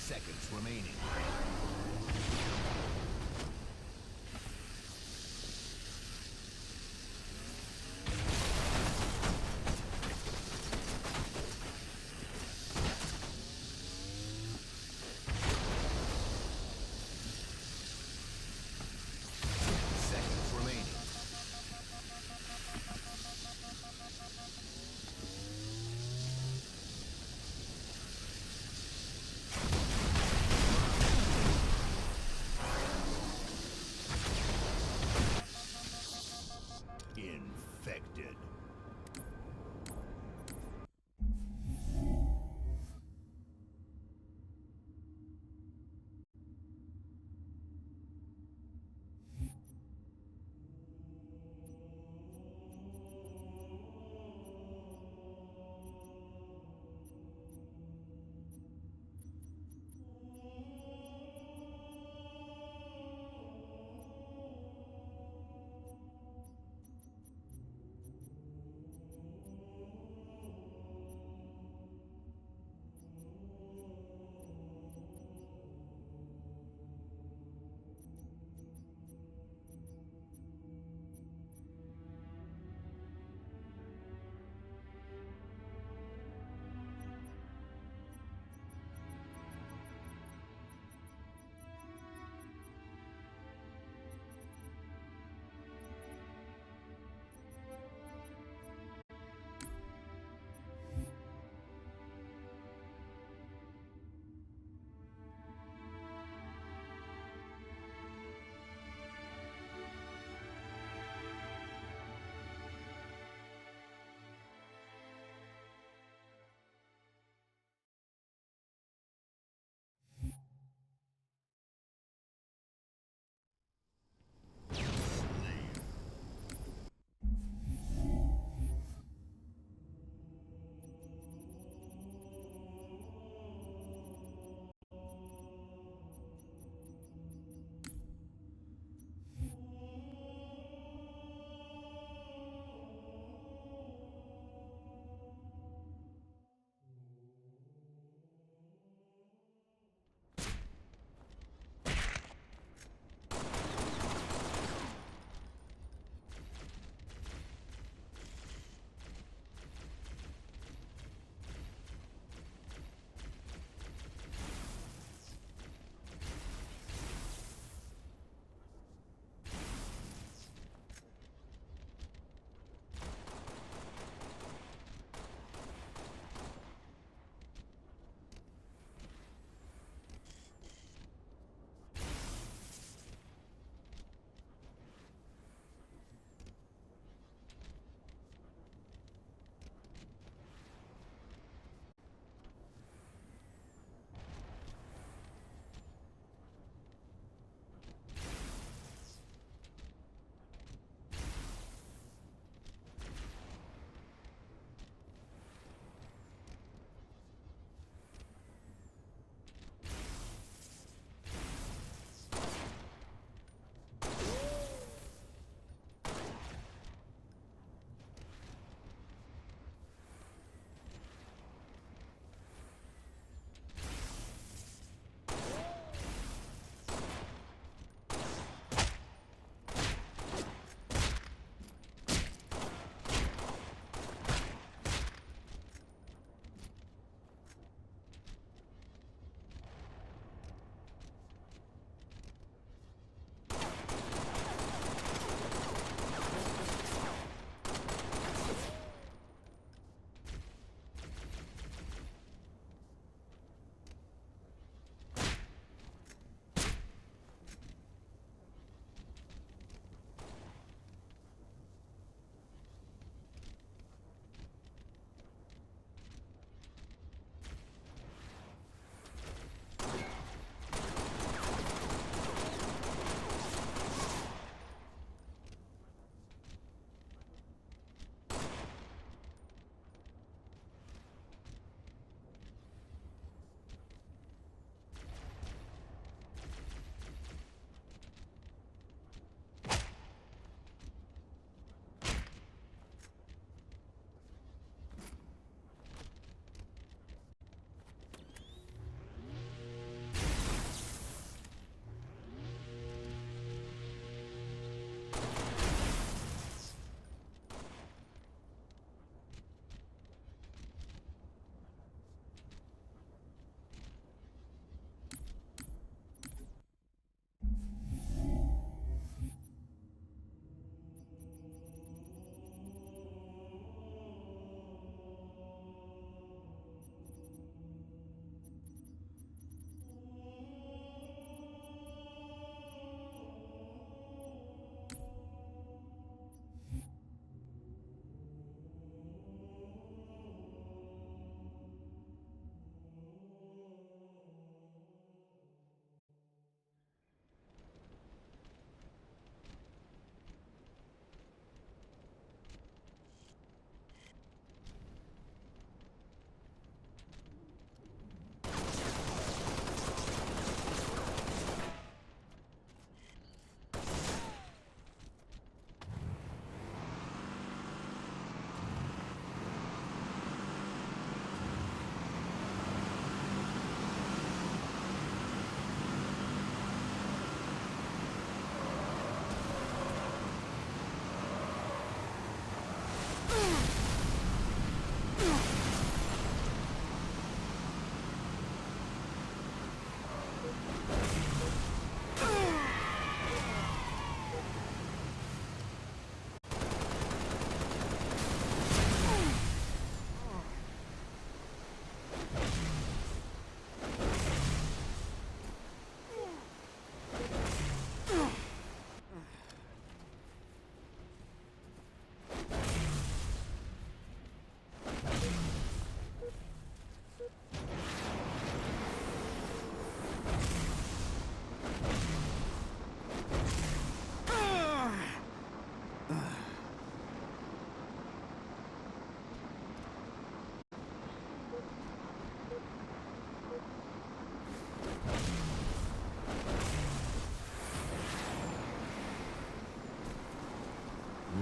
Seconds remaining. Seconds remaining.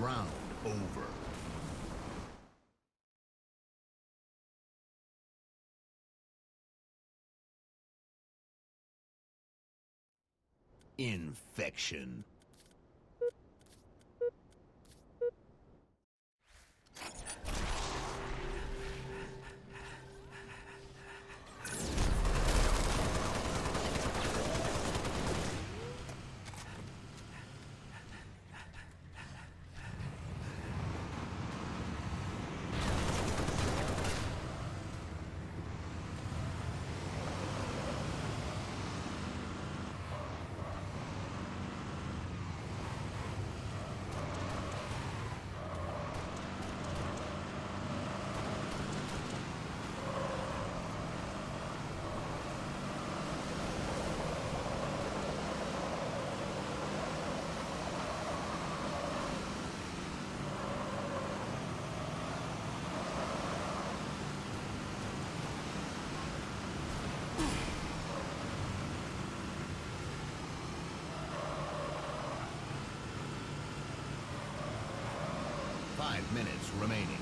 Round over. Infection. Five minutes remaining.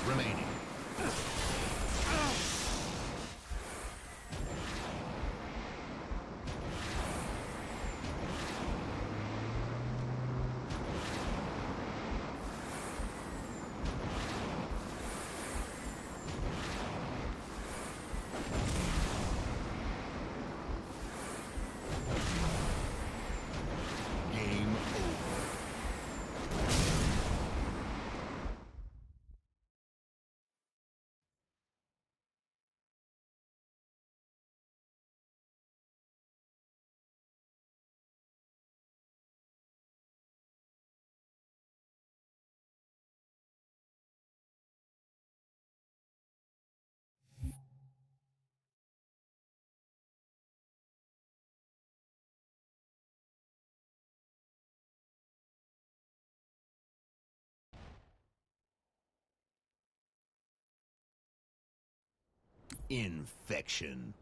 remaining. Game over. Infection.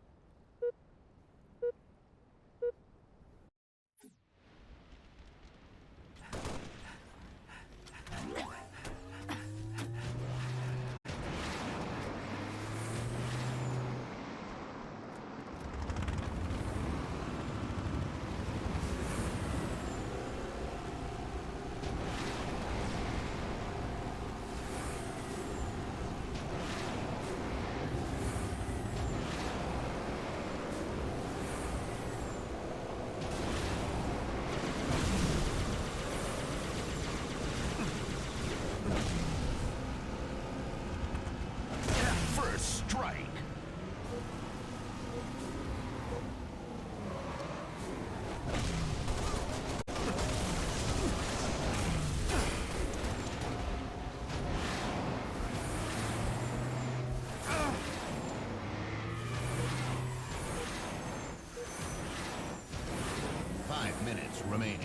First strike. Five minutes remaining.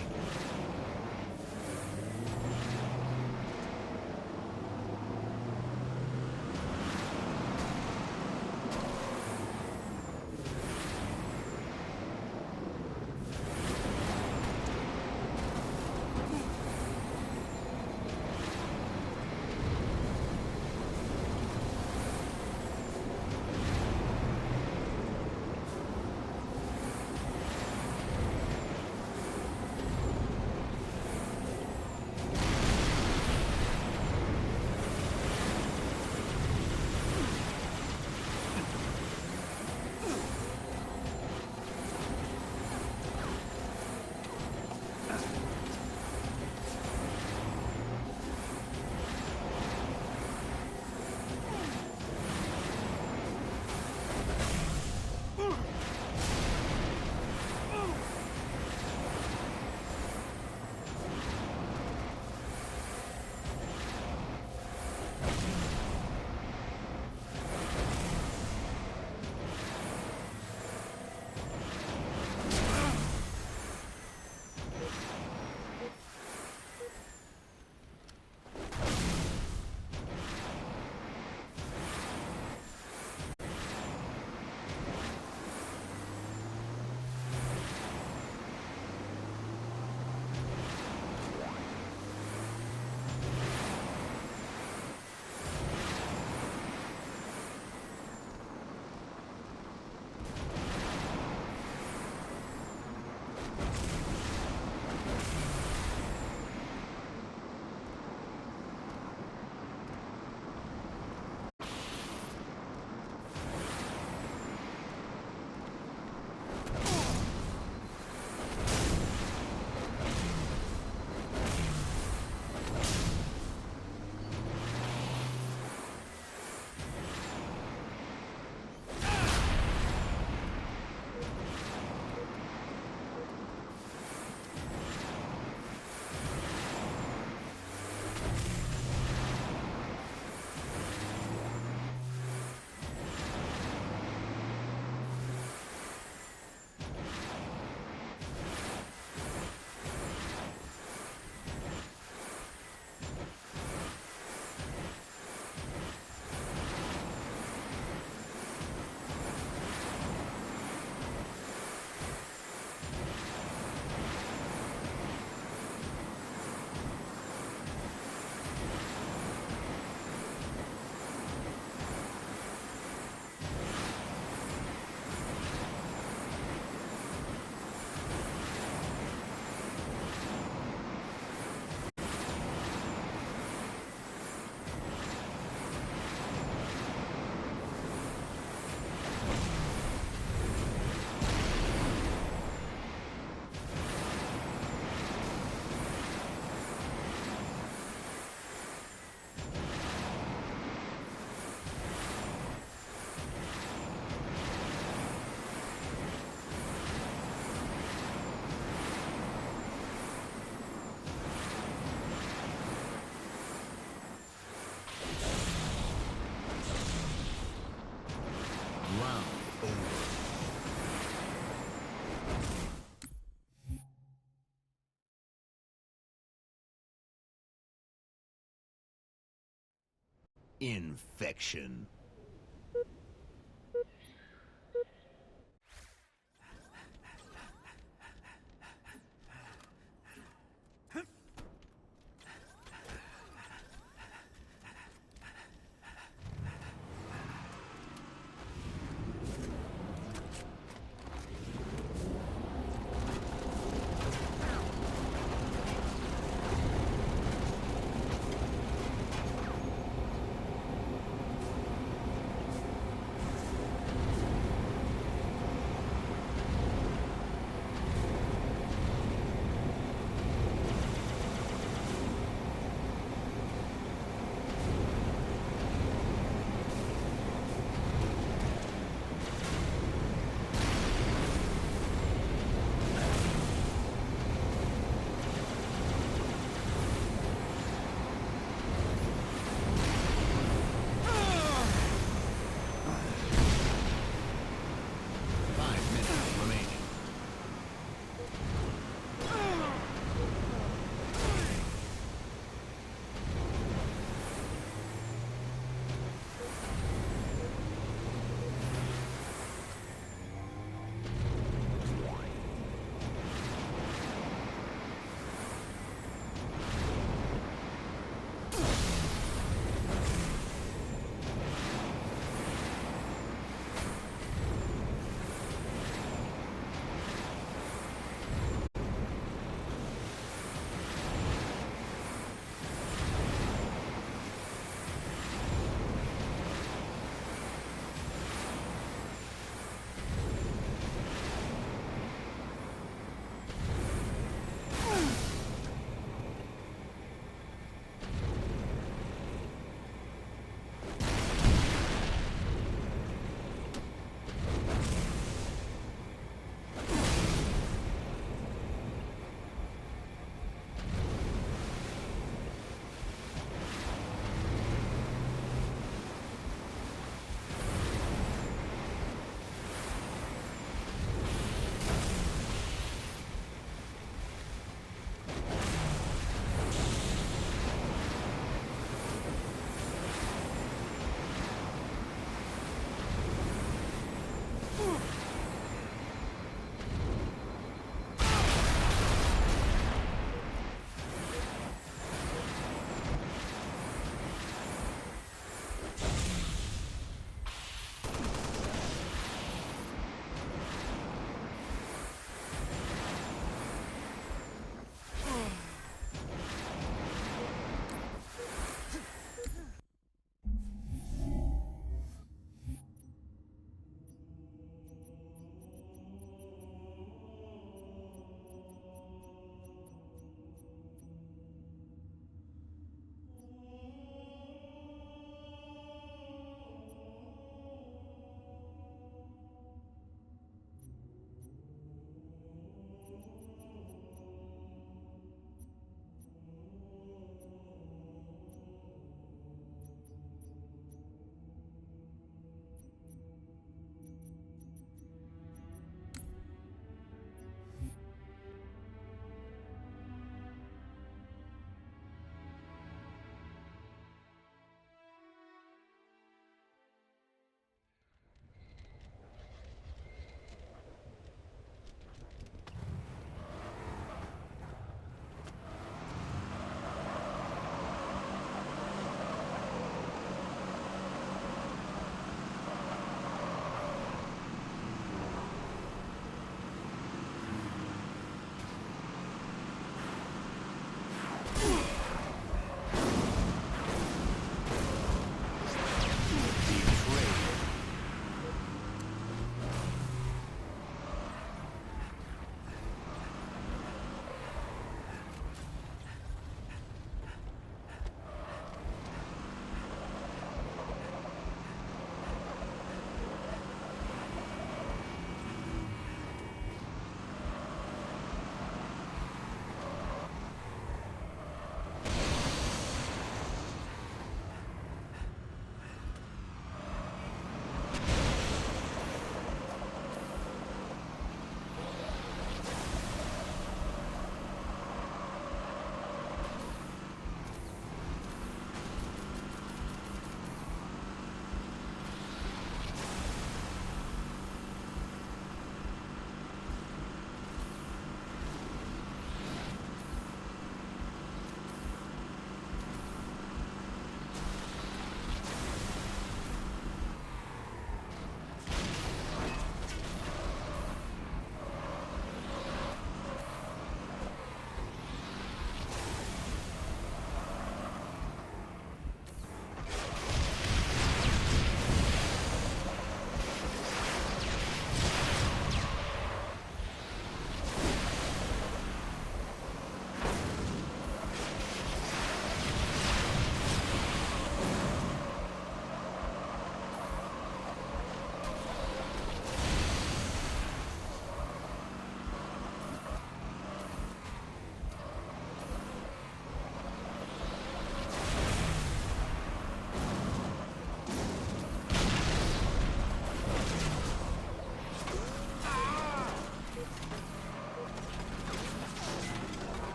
Infection.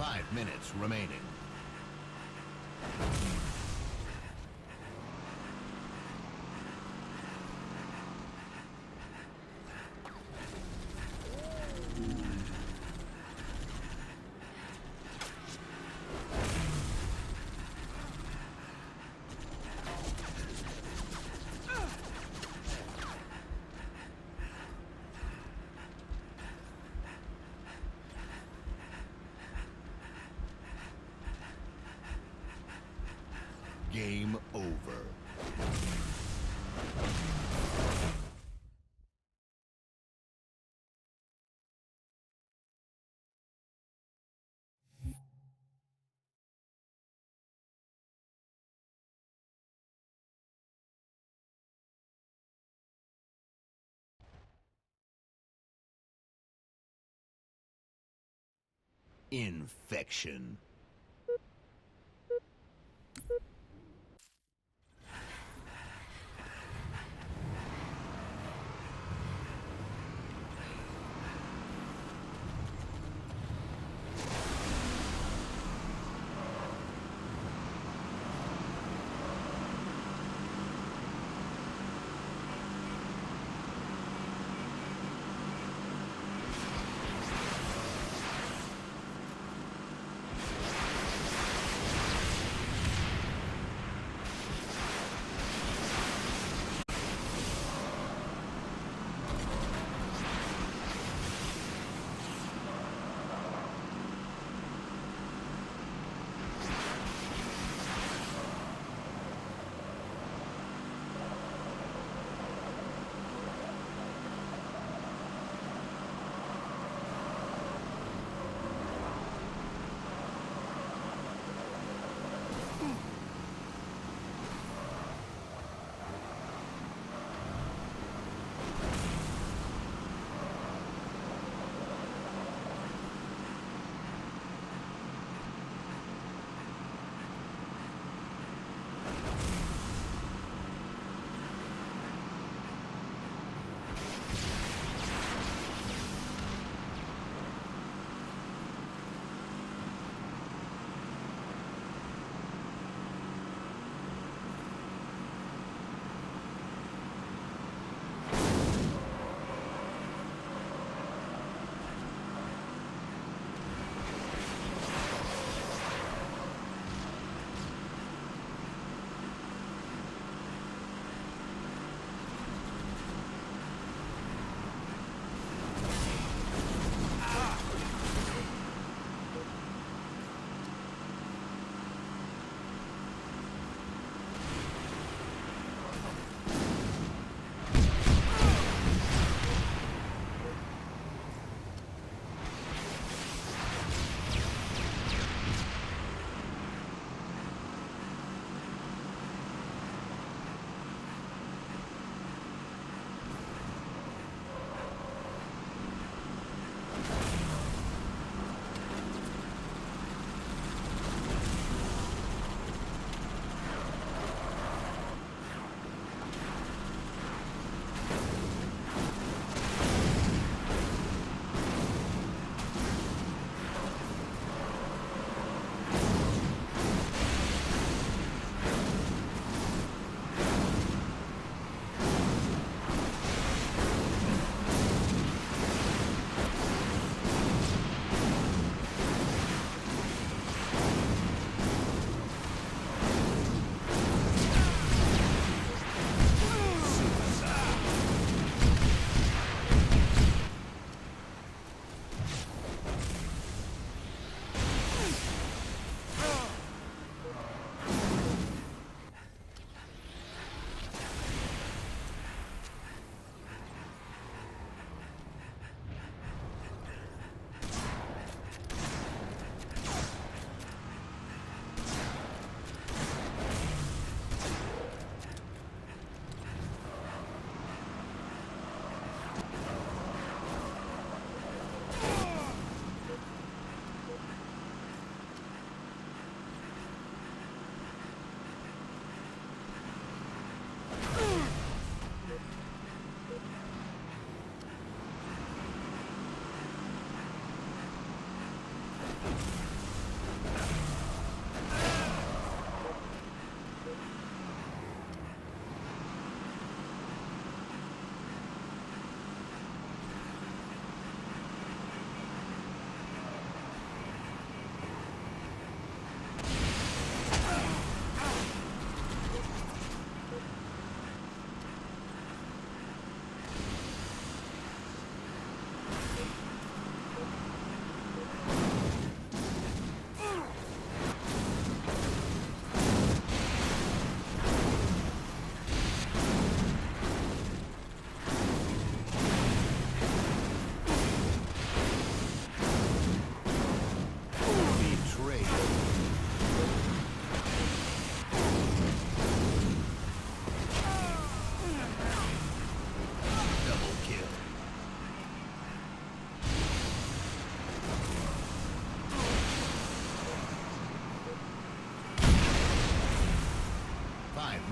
5 minutes remaining. Game over. Infection.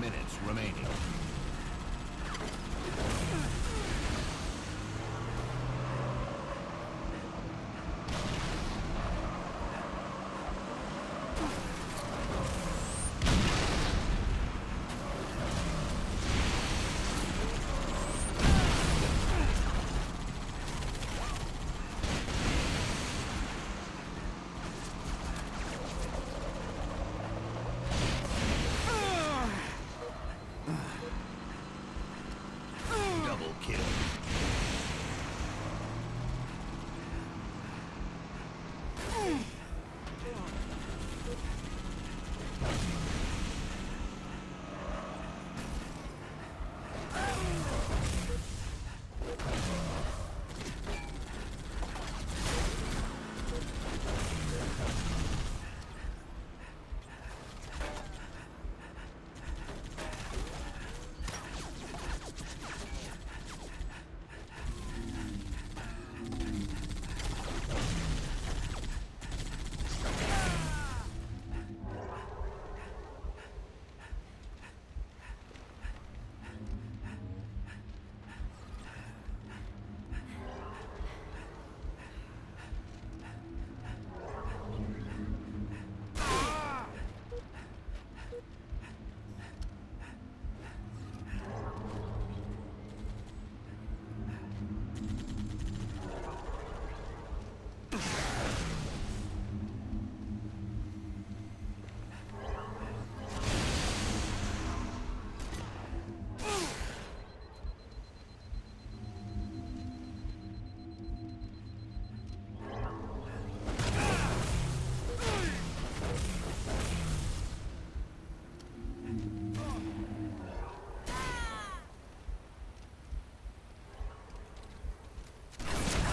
minutes remaining. Double kill.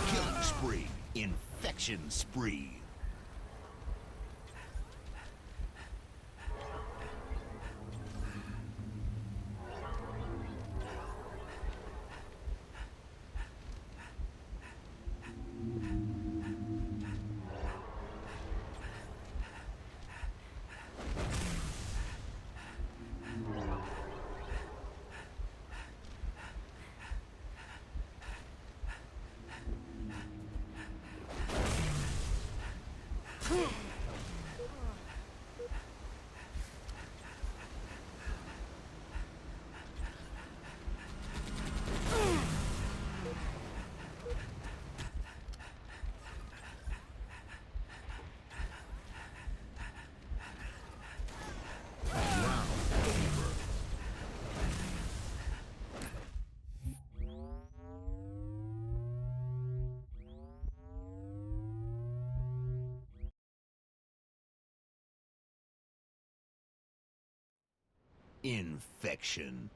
Killing spree. Infection spree. Infection.